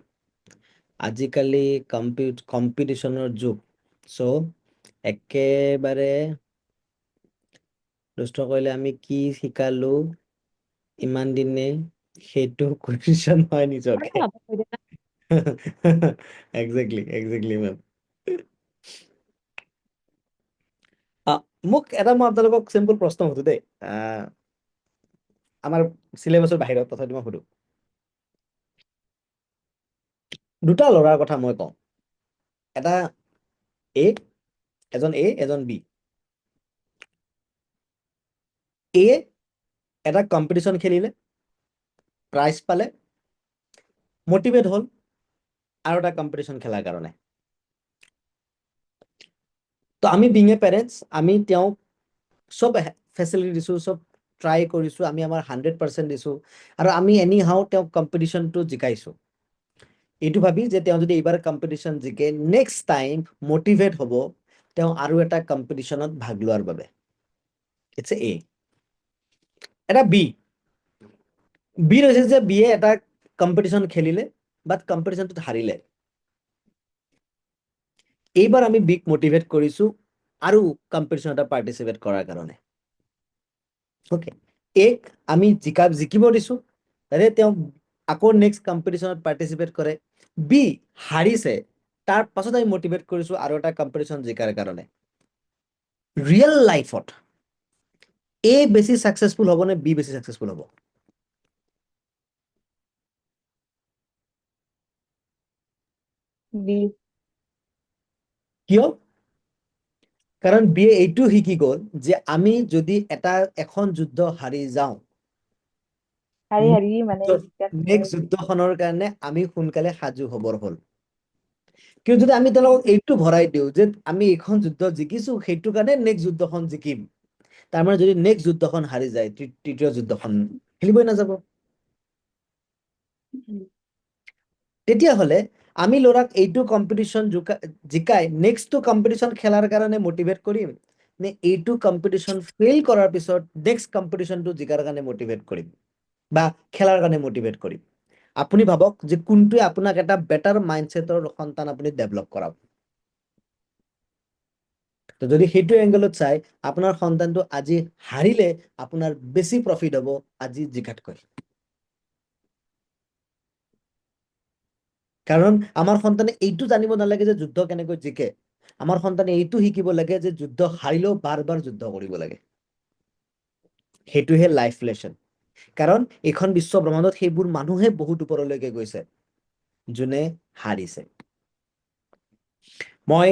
আজিকালি কম্পিটিশ্যনৰ যুগ চ' একেবাৰে দুষ্ট কৰিলে আমি কি শিকালো ইমান দিনে সেইটো কুৱেশ্যন হয় নিজকে একজেক্টলি মেম মোক এটা মই আপোনালোকক চিম্পল প্ৰশ্ন সুধো দেই আমাৰ চিলেবাছৰ বাহিৰত তথাপি মই সুধো দুটা ল'ৰাৰ কথা মই কওঁ এটা এজন এ এজন বি এ এটা কম্পিটিশ্যন খেলিলে প্ৰাইজ পালে মটিভেট হ'ল আৰু এটা কম্পিটিশ্যন খেলাৰ কাৰণে তো আমি বিং এ পেৰেণ্টছ আমি তেওঁক চব ফেচিলিটি দিছোঁ চব ট্ৰাই কৰিছোঁ আমি আমাৰ 100% দিছোঁ আৰু আমি এনি হাও তেওঁক কম্পিটিশ্যনটো জিকাইছোঁ এইটো ভাবি যে তেওঁ যদি এইবাৰ কম্পিটিশ্যন জিকে নেক্সট টাইম মটিভেট হ'ব তেওঁ আৰু এটা কম্পিটিশ্যনত ভাগ লোৱাৰ বাবে ইটছ এ এটা বি হৈছে যে বিয়ে এটা কম্পিটিশ্যন খেলিলে বাট কম্পিটিশ্যনটোত হাৰিলে এইবাৰ আমি বিক মটিভেট কৰিছো আৰু কম্পিটিশ্যন এটা পাৰ্টিচিপেট কৰাৰ কাৰণে ওকে এক আমি জিকিব দিছো তাতে তেওঁ আকৌ নেক্সট কম্পিটিশ্যনত পাৰ্টিচিপেট কৰে বি হাৰিছে তাৰ পাছত আমি মটিভেট কৰিছো আৰু এটা কম্পিটিশ্যন জিকাৰ কাৰণে ৰিয়েল লাইফত এ বেছি সাকসেসফুল হ'ব নে বি বেছি সাকসেসফুল হ'ব বি কিয় কাৰণ বিয়ে এইটো শিকি গ'ল যে আমি যদি এখন যুদ্ধ হাৰি যাওঁ হাৰি মানে নেক্সট যুদ্ধখনৰ কাৰণে আমি সোনকালে সাজু হবৰ হ'ল কিন্তু যদি আমি তেওঁলোকক এইটো ভৰাই দিওঁ যে আমি এইখন যুদ্ধ জিকিছো সেইটো কাৰণে নেক্সট যুদ্ধখন জিকিম তাৰমানে যদি নেক্সট যুদ্ধখন হাৰি যায় তৃতীয় যুদ্ধখন খেলিবই নাযাব তেতিয়াহ'লে আমি ল'ৰাক এইটো কম্পিটিশ্যন জিকাই নেক্সটটো কম্পিটিশ্যন খেলাৰ কাৰণে মটিভেট কৰিম নে এইটো কম্পিটিশ্যন ফেইল কৰাৰ পিছত নেক্সট কম্পিটিশ্যনটো জিকাৰ কাৰণে মটিভেট কৰিম বা খেলাৰ কাৰণে মটিভেট কৰিম আপুনি ভাবক যে কোনটোৱে আপোনাক এটা বেটাৰ মাইণ্ডছেটৰ সন্তান আপুনি ডেভেলপ কৰাব তো যদি সেইটো এংগলত চাই আপোনাৰ সন্তানটো আজি হাৰিলে আপোনাৰ বেছি প্ৰফিট হ'ব আজি জিকাতকৈ কাৰণ আমাৰ সন্তানে এইটো জানিব নালাগে যে যুদ্ধ কেনেকৈ জিকে আমাৰ সন্তানে এইটো শিকিব লাগে যে যুদ্ধ হাৰিলেও বাৰ যুদ্ধ কৰিব লাগে সেইটোহে লাইফ লেসন কাৰণ এইখন বিশ্ব ব্ৰহ্মাণ্ডত সেইবোৰ মানুহে বহুত ওপৰলৈকে গৈছে যোনে হাৰিছে মই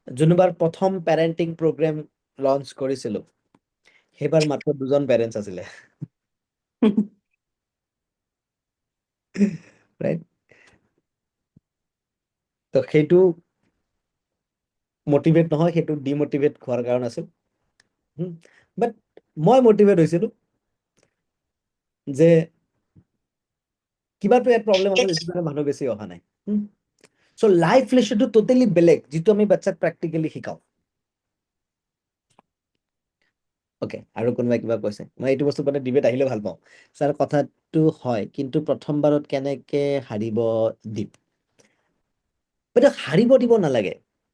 যোনবাৰ প্ৰথম পেৰেন্টিং প্ৰগ্ৰাম লঞ্চ কৰিছিলো সেইবাৰ মাত্ৰ দুজন পেৰেন্টছ আছিলে ৰাইট তো সেইটো মটিভেট নহয় সেইটো ডিমোটিভেট হোৱাৰ কাৰণ আছিল বাট মই মটিভেট হৈছিলো যে কিবাটো এক প্ৰব্লেম আছে যিটো কাৰণে মানুহ বেছি অহা নাই সো লাইফ লেসনটো টোটালি বেলেগ যিটো আমি বাচ্চাক প্ৰেক্টিকেলি শিকাও ওকে আৰু কোনোবাই কিবা কৈছে মই এইটো বস্তু মানে ডিবেট আহিলে ভাল পাওঁ স্যাৰ কথাটো হয় কিন্তু প্ৰথমবাৰত কেনেকে হাৰিব দিম এটা হাৰিব দিব নালাগে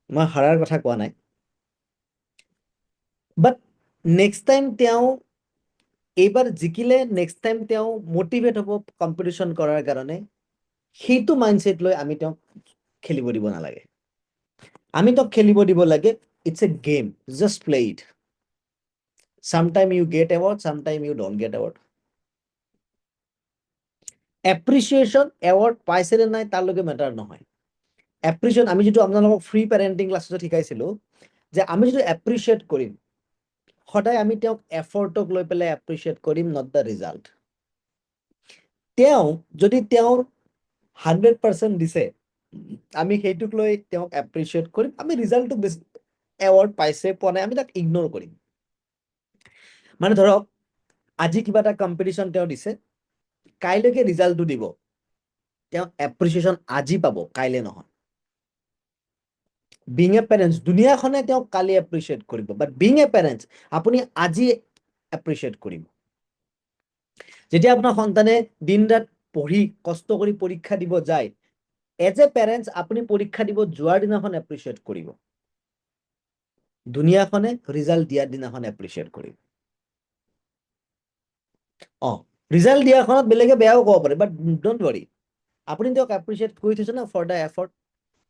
মই হাৰাৰ কথা কোৱা নাই বাট নেক্সট টাইম তেওঁ এইবাৰ জিকিলে নেক্সট টাইম তেওঁ মটিভেট হ'ব কম্পিটিশ্যন কৰাৰ কাৰণে সেইটো মাইণ্ডছেট লৈ আমি তেওঁক খেলিব দিব নালাগে আমি তেওঁক খেলিব দিব লাগে it's a game just play it sometime you get award sometime you don't get award appreciation award পাইছে নে নাই তাৰ লগে মেটাৰ নহয় appreciation আমি যেটো আপোনালোকক ফ্ৰী পেৰেন্টিং ক্লাছত শিকাইছিলো যে আমি যেটো এপ্ৰিচিয়েট কৰিম সদায় আমি তেওঁক এফৰ্টক লৈ পেলাই এপ্ৰিচিয়েট কৰিম, নট দ্য ৰিজাল্ট। তেওঁ যদি তেওঁৰ 100% দিছে, আমি সেইটোক লৈ তেওঁক এপ্ৰিচিয়েট কৰিম। আমি ৰিজাল্টটো বেছি এৱাৰ্ড পাইছে পোৱা নাই আমি তাক ইগনোৰ কৰিম। মানে ধৰক আজি কিবা এটা কম্পিটিশ্যন তেওঁ দিছে, কাইলৈকে ৰিজাল্টটো দিব, তেওঁ এপ্ৰিচিয়েশ্যন আজি পাব, কাইলৈ নহয়। বিং এ পেৰেণ্টছ, দুনিয়াখনে তেওঁক কালি এপ্ৰিচিয়েট কৰিব, বাট বিং এ পেৰেণ্টছ আপুনি আজি এপ্ৰিচিয়েট কৰিব। যেতিয়া আপোনাৰ সন্তানে দিন ৰাত পঢ়ি কষ্ট কৰি পৰীক্ষা দিব যায়, এজ এ পেৰেণ্টছ আপুনি পৰীক্ষা দিব যোৱাৰ দিনাখন এপ্ৰিচিয়েট কৰিব, দুনিয়াখনে ৰিজাল্ট দিয়াৰ দিনাখন এপ্ৰিচিয়েট কৰিব। ৰিজাল্ট দিয়াখনত বেলেগে বেয়াও ক'ব পাৰে, বাট ডোন্ট ৱৰি, আপুনি তেওঁক এপ্ৰিচিয়েট কৰি থৈছে না ফৰ দ্য এফৰ্ট,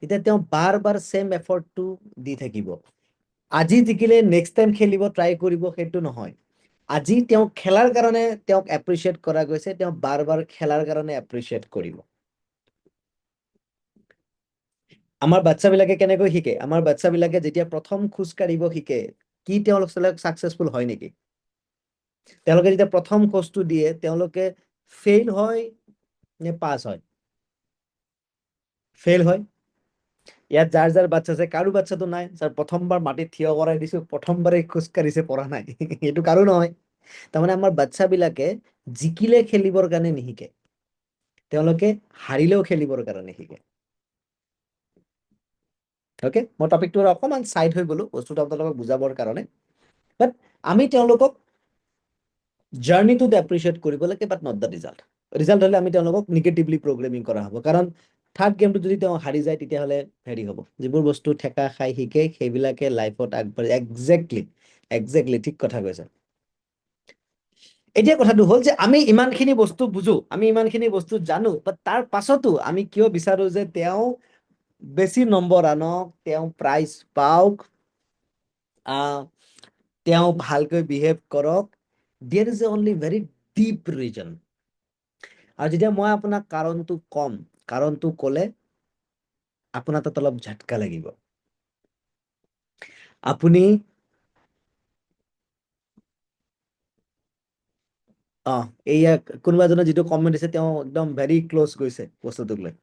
তেতিয়া তেওঁ বাৰ বাৰ ছেম এফৰ্টটো দি থাকিব। আজি জিকিলে নেক্সট টাইম খেলিব ট্ৰাই কৰিব, সেইটো নহয়। আজি তেওঁ খেলাৰ কাৰণে তেওঁক এপ্ৰিচিয়েট কৰা গৈছে, তেওঁ বাৰ বাৰ খেলাৰ কাৰণে এপ্ৰিচিয়েট কৰিব। আমাৰ বাচ্চাবিলাকে কেনেকৈ শিকে? আমাৰ বাচ্চাবিলাকে যেতিয়া প্ৰথম খোজ কাঢ়িব শিকে, কি তেওঁলোক ছাকচেছফুল হয় নেকি? তেওঁলোকে যেতিয়া প্ৰথম খোজটো দিয়ে, তেওঁলোকে ফেইল হয় নে পাছ হয়? ফেইল হয়। ইয়াত যাৰ যাৰ বাচ্চা আছে, কাৰো বাচ্চাটো নাই যাৰ প্ৰথমবাৰ মাটিত থিয় কৰাই দিছো, প্ৰথমবাৰে খোজ কাঢ়িছে, পঢ়া নাই, এইটো কাৰো নহয়। তাৰমানে আমাৰ বাচ্চাবিলাকে জিকিলে খেলিবৰ কাৰণে নিশিকে, তেওঁলোকে হাৰিলেও খেলিবৰ কাৰণে শিকে। অ'কে, মই টপিকটো অকণমান চাইড হৈ গ'লো বস্তুটো আপোনালোকক বুজাবৰ কাৰণে, বাট আমি তেওঁলোকক জাৰ্ণিটোত এপ্ৰিচিয়েট কৰিব লাগে, বাট নট দ্য ৰিজাল্ট। ৰিজাল্ট হ'লে আমি তেওঁলোকক নিগেটিভলি প্ৰগ্ৰেমিং কৰা হ'ব, কাৰণ থাৰ্ড গেমটো যদি তেওঁ হাৰি যায়, তেতিয়াহ'লে হেৰি হ'ব, যিবোৰ বস্তু ঠেকা খাই শিকে সেইবিলাকে লাইফত আগবাঢ়ি। একজেক্টলি ঠিক কথা কৈছে। এতিয়া কথাটো হ'ল যে আমি ইমানখিনি বস্তু বুজো, আমি ইমানখিনি বস্তু জানো, বাট তাৰ পাছতো আমি কিয় বিচাৰো যে তেওঁ বেছি নম্বৰ আনক, তেওঁ প্ৰাইজ পাওক, তেওঁ ভালকৈ বিহেভ কৰক। There is a only very deep reason. আৰু যেতিয়া মই আপোনাক কাৰণটো কম, কাৰণটো ক'লে আপোনাৰ তাত অলপ ঝাটকা লাগিব। আপুনি এইয়া কোনোবা এজনে যিটো কমেণ্ট দিছে, তেওঁ একদম ভেৰি ক্ল'জ গৈছে বস্তুটোক লৈ।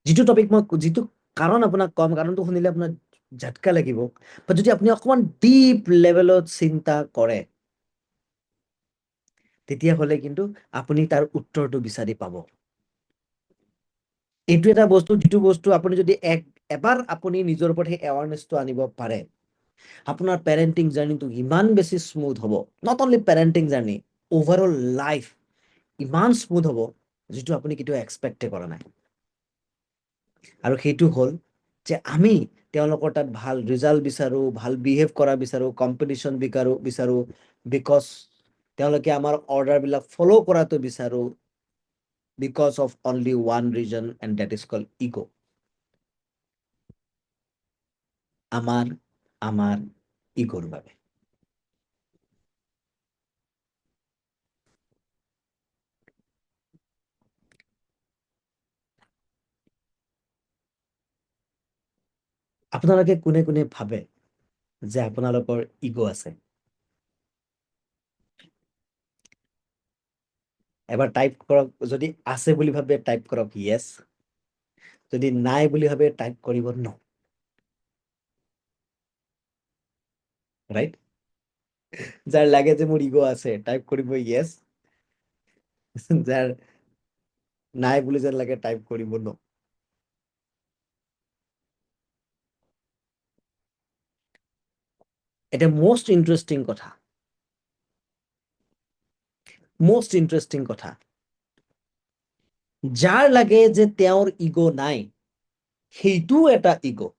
যিটো টপিক মই যিটো কাৰণ আপোনাক কম, কাৰণটো শুনিলে আপোনাৰ ঝাটকা লাগিব, বাট যদি আপুনি অকণমান ডিপ লেভেলত চিন্তা কৰে, তেতিয়াহ'লে কিন্তু আপুনি তাৰ উত্তৰটো বিচাৰি পাব। এইটো এটা বস্তু, যিটো বস্তু আপুনি যদি এবাৰ আপুনি নিজৰ ওপৰত সেই এৱাৰনেছটো আনিব পাৰে, আপোনাৰ পেৰেণ্টিং জাৰ্ণিটো ইমান বেছি স্মুথ হ'ব। Not only parenting journey, overall life ইমান স্মুথ হ'ব, যিটো আপুনি কেতিয়াও এক্সপেক্টে কৰা নাই। আৰু সেইটো হ'ল যে আমি তেওঁলোকৰ তাত ভাল ৰিজাল্ট বিচাৰো, ভাল বিহেভ কৰা বিচাৰো, কম্পিটিশ্যন বিচাৰো, বিকজ তেওঁলোকে আমাৰ অৰ্ডাৰবিলাক ফ'ল' কৰাটো বিচাৰো, because of only one reason, and that is called ego'. আমাৰ ইগ'ৰ বাবে। আপোনালোকে কোনে কোনে ভাবে যে আপোনালোকৰ ইগ' আছে? এবাৰ টাইপ কৰক, যদি আছে বুলি ভাবে টাইপ কৰক য়েছ, যদি নাই বুলি ভাবে টাইপ কৰিব ন। ৰাইট? যাৰ লাগে যে মোৰ ইগ' আছে টাইপ কৰিব য়েছ, যাৰ নাই বুলি যেন লাগে টাইপ কৰিব ন। এটা মষ্ট ইণ্টাৰেষ্টিং কথা, যাৰ লাগে যে তেওঁৰ ইগ' নাই, সেইটোও এটা ইগ'।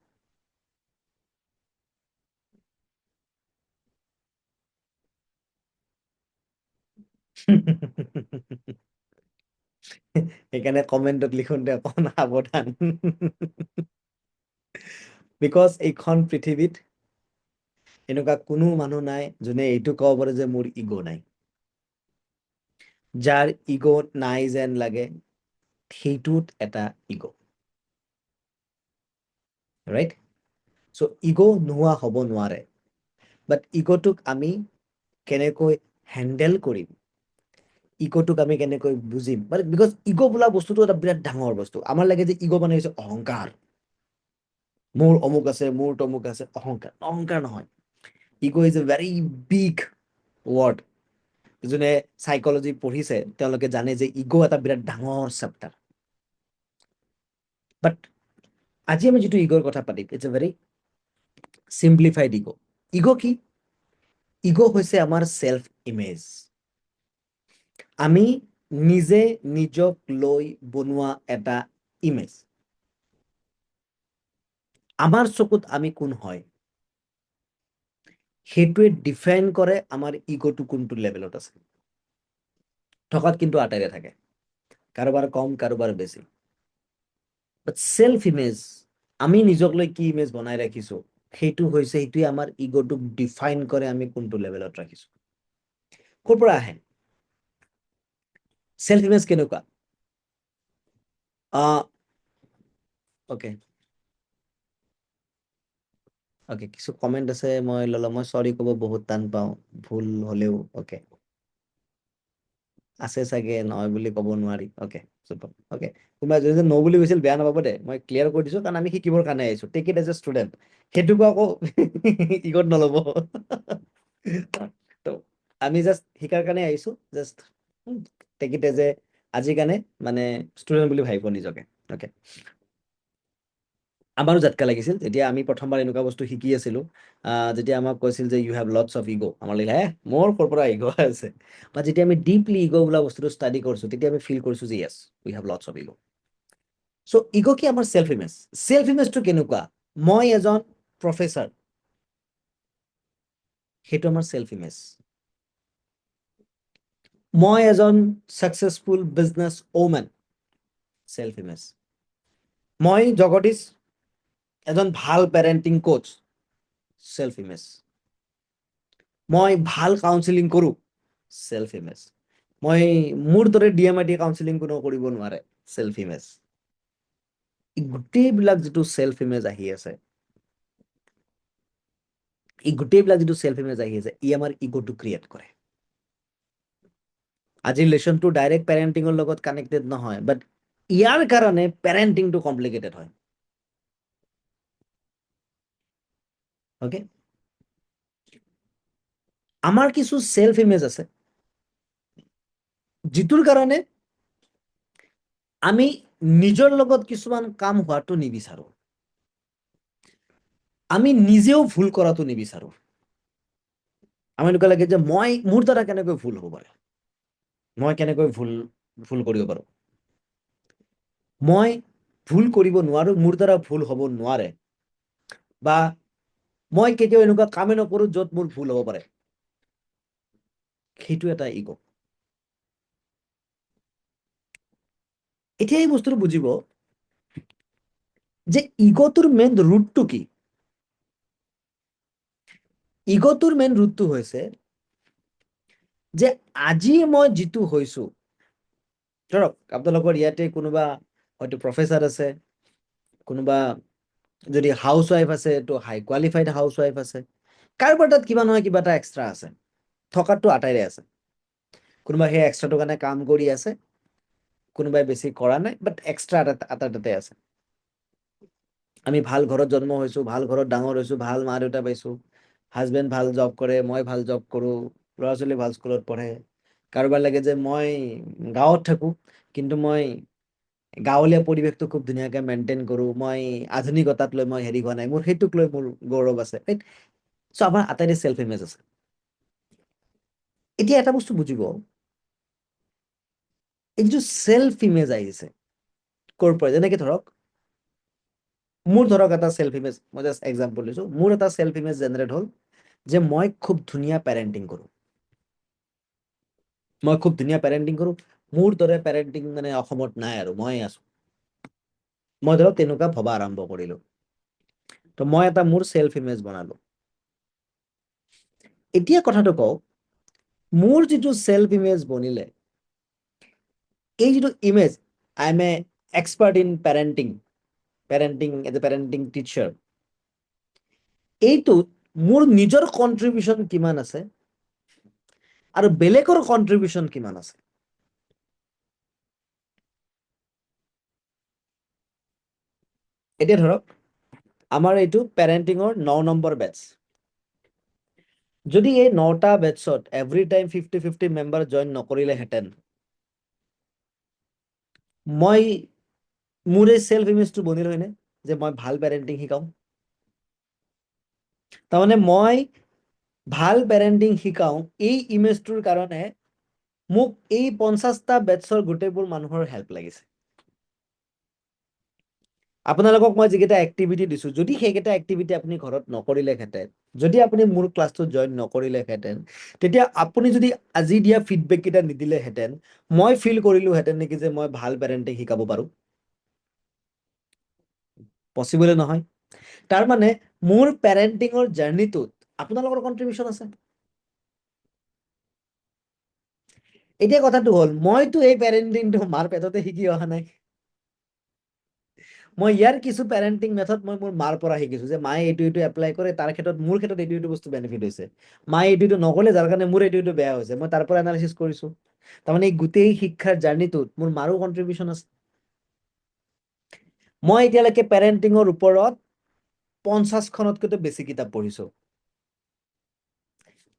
সেইকাৰণে কমেণ্টত লিখোঁতে অকণ সাৱধান। বিকজ এইখন পৃথিৱীত এনেকুৱা কোনো মানুহ নাই যোনে এইটো ক'ব পাৰে যে মোৰ ইগ' নাই। যাৰ ইগ' নাই যেন লাগে, সেইটোত এটা ইগ'। ৰাইট? চ' ইগ' নোহোৱা হ'ব নোৱাৰে, বাট ইগ'টোক আমি কেনেকৈ হেণ্ডেল কৰিম, ইগ'টোক আমি কেনেকৈ বুজিম, মানে বিকজ ইগ' বোলা বস্তুটো এটা বিৰাট ডাঙৰ বস্তু। আমাৰ লাগে যে ইগ' মানে হৈছে অহংকাৰ, মোৰ অমুক আছে, মোৰ তমুক আছে, অহংকাৰ। অহংকাৰ নহয়, ইগ' is a very big word. যোনে চাইকলজি পঢ়িছে তেওঁলোকে জানে যে ইগ' এটা বিৰাট ডাঙৰ চেপ্টাৰ। বাট আজি আমি যিটো ইগ'ৰ কথা পাতিম, ইটছ এ ভেৰি চিম্পলিফাইড ইগ'। ইগ' কি? ইগ' হৈছে আমাৰ চেল্ফ ইমেজ। আমি নিজে নিজক লৈ বনোৱা এটা ইমেজ। আমাৰ চকুত আমি কোন হয় সেইটোৱে ডিফাইন কৰে আমাৰ ইগ'টো কোনটো লেভেলত আছে। থকাত কিন্তু আটাইৰে থাকে, কাৰোবাৰ কম কাৰোবাৰ বেছি। বাট চেল্ফ ইমেজ, আমি নিজক লৈ কি ইমেজ বনাই ৰাখিছো, সেইটোৱে আমাৰ ইগ'টোক ডিফাইন কৰে আমি কোনটো লেভেলত ৰাখিছো। ক'ৰ পৰা আহে চেল্ফ ইমেজ? কেনেকুৱা? অ'কে অ'কে, কিছু কমেণ্ট আছে, মই চৰি ক'ব বহুত টান পাওঁ, ভুল হ'লেও। অ'কে, আছে চাগে, নহয় বুলি ক'ব নোৱাৰি। অ'কে, অ'কে, কোনোবা যদি ন বুলি কৈছিল বেয়া নাপাব দে, মই ক্লিয়াৰ কৰি দিছো, কাৰণ আমি শিকিবৰ কাৰণে আহিছো। Take it as a student, সেইটোকো আকৌ ইগত নল'ব। তো আমি জাষ্ট শিকাৰ কাৰণে আহিছো, just take it as a আজিৰ কাৰণে মানে ষ্টুডেণ্ট বুলি ভাবিব নিজকে। অ'কে, আমাৰো জাতকা লাগিছিল যেতিয়া আমি প্ৰথমবাৰ এনেকুৱা বস্তু শিকি আছিলো। যেতিয়া আমাক কৈছিল যে you have lots of ego', আমাৰ লাগিলে মোৰ ক'ৰ পৰা ইগ' আছে। বা যেতিয়া আমি ডিপলি ইগ' বোলা বস্তুটো ষ্টাডি কৰিছো, তেতিয়া আমি ফিল কৰিছো যে yes, we have lots of ego'. So' ego' কি? আমাৰ চেল্ফ ইমেজ। চেল্ফ ইমেজটো কেনেকুৱা? মই এজন প্ৰফেচাৰ, সেইটো আমাৰ চেল্ফ ইমেজ। মই এজন successful business women, self image. মই জগদীশ এজন ভাল পেৰেণ্টিং কোচ, চেল্ফ ইমেজ। মই ভাল কাউন্সিলিং কৰো, চেল্ফ ইমেজ। মই মোৰ দৰে DMIT কাউন্সিলিং কোনো কৰিব নোৱাৰে, চেল্ফ ইমেজ। গোটেইবিলাক যিটো চেল্ফ ইমেজ আহি আছে, ই আমাৰ ইগ'টো ক্ৰিয়েট কৰে। আজিৰ লেচনটো ডাইৰেক্ট পেৰেণ্টিঙৰ লগত কানেক্টেড নহয়, বাট ইয়াৰ কাৰণে পেৰেণ্টিংটো কমপ্লিকেটেড হয়। অ'কে, আমাৰ কিছু চেল্ফ ইমেজ আছে যিটোৰ কাৰণে আমি নিজৰ লগত কিছুমান কাম হোৱাটো নিবিচাৰো, আমি নিজেও ভুল কৰাটো নিবিচাৰো। আমাৰ এনেকুৱা লাগে যে মোৰ দ্বাৰা কেনেকৈ ভুল হ'ব পাৰে, মই কেনেকৈ ভুল কৰিব পাৰো। মই ভুল কৰিব নোৱাৰো, মোৰ দ্বাৰা ভুল হ'ব নোৱাৰে, বা মই কেতিয়াও এনেকুৱা কামে নকৰো য'ত মোৰ ভুল হ'ব পাৰে, সেইটো এটা ইগ'। এতিয়া এই বস্তুটো বুজিব যে ইগ'টোৰ মেইন ৰুটটো কি। ইগ'টোৰ মেইন ৰুটটো হৈছে যে আজি মই যিটো হৈছো, ধৰক আপোনালোকৰ ইয়াতে কোনোবা হয়তো প্ৰফেচাৰ আছে, কোনোবা যদি হাউচ ৱাইফ আছে তো হাই কোৱালিফাইড হাউচ ৱাইফ আছে, কাৰোবাৰ তাত কিবা নহয় কিবা এটা এক্সট্ৰা আছে, থকাটো আটাইৰে আছে। কোনোবা সেই এক্সট্ৰাটোৰ কাৰণে কাম কৰি আছে, কোনোবাই বেছি কৰা নাই, বাট এক্সট্ৰা এটা তাতে আছে। আমি ভাল ঘৰত জন্ম হৈছো, ভাল ঘৰত ডাঙৰ হৈছো, ভাল মা দেউতা পাইছো, হাজবেণ্ড ভাল জব কৰে, মই ভাল জব কৰো, ল'ৰা ছোৱালী ভাল স্কুলত পঢ়ে। কাৰোবাৰ লাগে যে মই গাঁৱত থাকো, কিন্তু মই গাঁৱলীয়া পৰিৱেশটো খুব ধুনীয়াকে মেইনটেইন কৰো, মই আধুনিকতাক লৈ মই হেৰি হোৱা নাই, মোৰ সেইটোক লৈ মোৰ গৌৰৱ আছে। চ' আমাৰ আটাইৰে চেল্ফ ইমেজ আছে। এতিয়া এটা বস্তু বুজিব, এই যিটো চেল্ফ ইমেজ আহিছে ক'ৰ পৰা, যেনেকে ধৰক মোৰ এটা চেল্ফ ইমেজ, মই জাষ্ট এক্সাম্পল দিছো, মোৰ এটা চেল্ফ ইমেজ জেনেৰেট হ'ল যে মই খুব ধুনীয়া পেৰেণ্টিং কৰো, মোৰ দৰে পেৰেণ্টিং মানে অসমত নাই আৰু মই আছো। মই ধৰক তেনেকুৱা ভবা আৰম্ভ কৰিলো, তো মই এটা মোৰ চেল্ফ ইমেজ বনালো। এতিয়া কথাটো কওঁ, মোৰ যিটো চেল্ফ ইমেজ বনিলে, এই যিটো image, I am a expert in parenting as a parenting teacher, এইটোত মোৰ নিজৰ কন্ট্ৰিবিউশন কিমান আছে আৰু বেলেগৰ কন্ট্ৰিবিউশন কিমান আছে। এতিয়া ধৰক আমাৰ এইটো পেৰেণ্টিঙৰ 9 নম্বৰ বেটছ। যদি এই 9টা বেটছত এভৰি টাইম 50-50 মেম্বাৰ জইন নকৰিলেহেঁতেন, মই মোৰ এই সেলফ ইমেজটো বনিল হয়নে যে মই ভাল পেৰেণ্টিং শিকাও। তাৰমানে মই ভাল পেৰেণ্টিং শিকাও এই ইমেজটোৰ কাৰণে মোক এই 50টা বেটছৰ গোটেইবোৰ মানুহৰ হেল্প লাগিছে। আপোনালোকক মই যিকেইটা এক্টিভিটি দিছো, যদি সেইকেইটা এক্টিভিটি আপুনি ঘৰত নকৰিলেহেঁতেন, যদি আপুনি মোৰ ক্লাছটোত জইন নকৰিলেহেঁতেন, তেতিয়া আপুনি যদি আজি দিয়া ফিডবেক কেইটা নিদিলেহেঁতেন, মই ফিল কৰিলোহেঁতেন নেকি যে মই ভাল পেৰেণ্টিং শিকাব পাৰো? পচিবলে নহয়। তাৰ মানে মোৰ পেৰেণ্টিঙৰ জাৰ্নিটোত আপোনালোকৰ কন্ট্ৰিবিউশন আছে। এতিয়া কথাটো হ'ল, মইতো এই পেৰেণ্টিংটো মাৰ পেটতে শিকি অহা নাই। মই ইয়াৰ কিছু পেৰেণ্টিং মেথড মই মোৰ মাৰ পৰা শিকিছো, যে মায়ে এইটো এইটো এপ্লাই কৰে, তাৰ ক্ষেত্ৰত মোৰ ক্ষেত্ৰত এইটো এইটো বস্তু বেনিফিট হৈছে। মায়ে এইটো এইটো নকলে, যাৰ কাৰণে মোৰ এইটো এইটো বেয়া হৈছে, মই তাৰ পৰা এনালিচিছ কৰিছো। তাৰমানে এই গোটেই শিক্ষাৰ জাৰ্নিটোত মোৰ মাৰো কন্ট্ৰিবিউশন আছে। মই এতিয়ালৈকে পেৰেণ্টিঙৰ ওপৰত 50খনতকৈতো বেছি কিতাপ পঢ়িছো।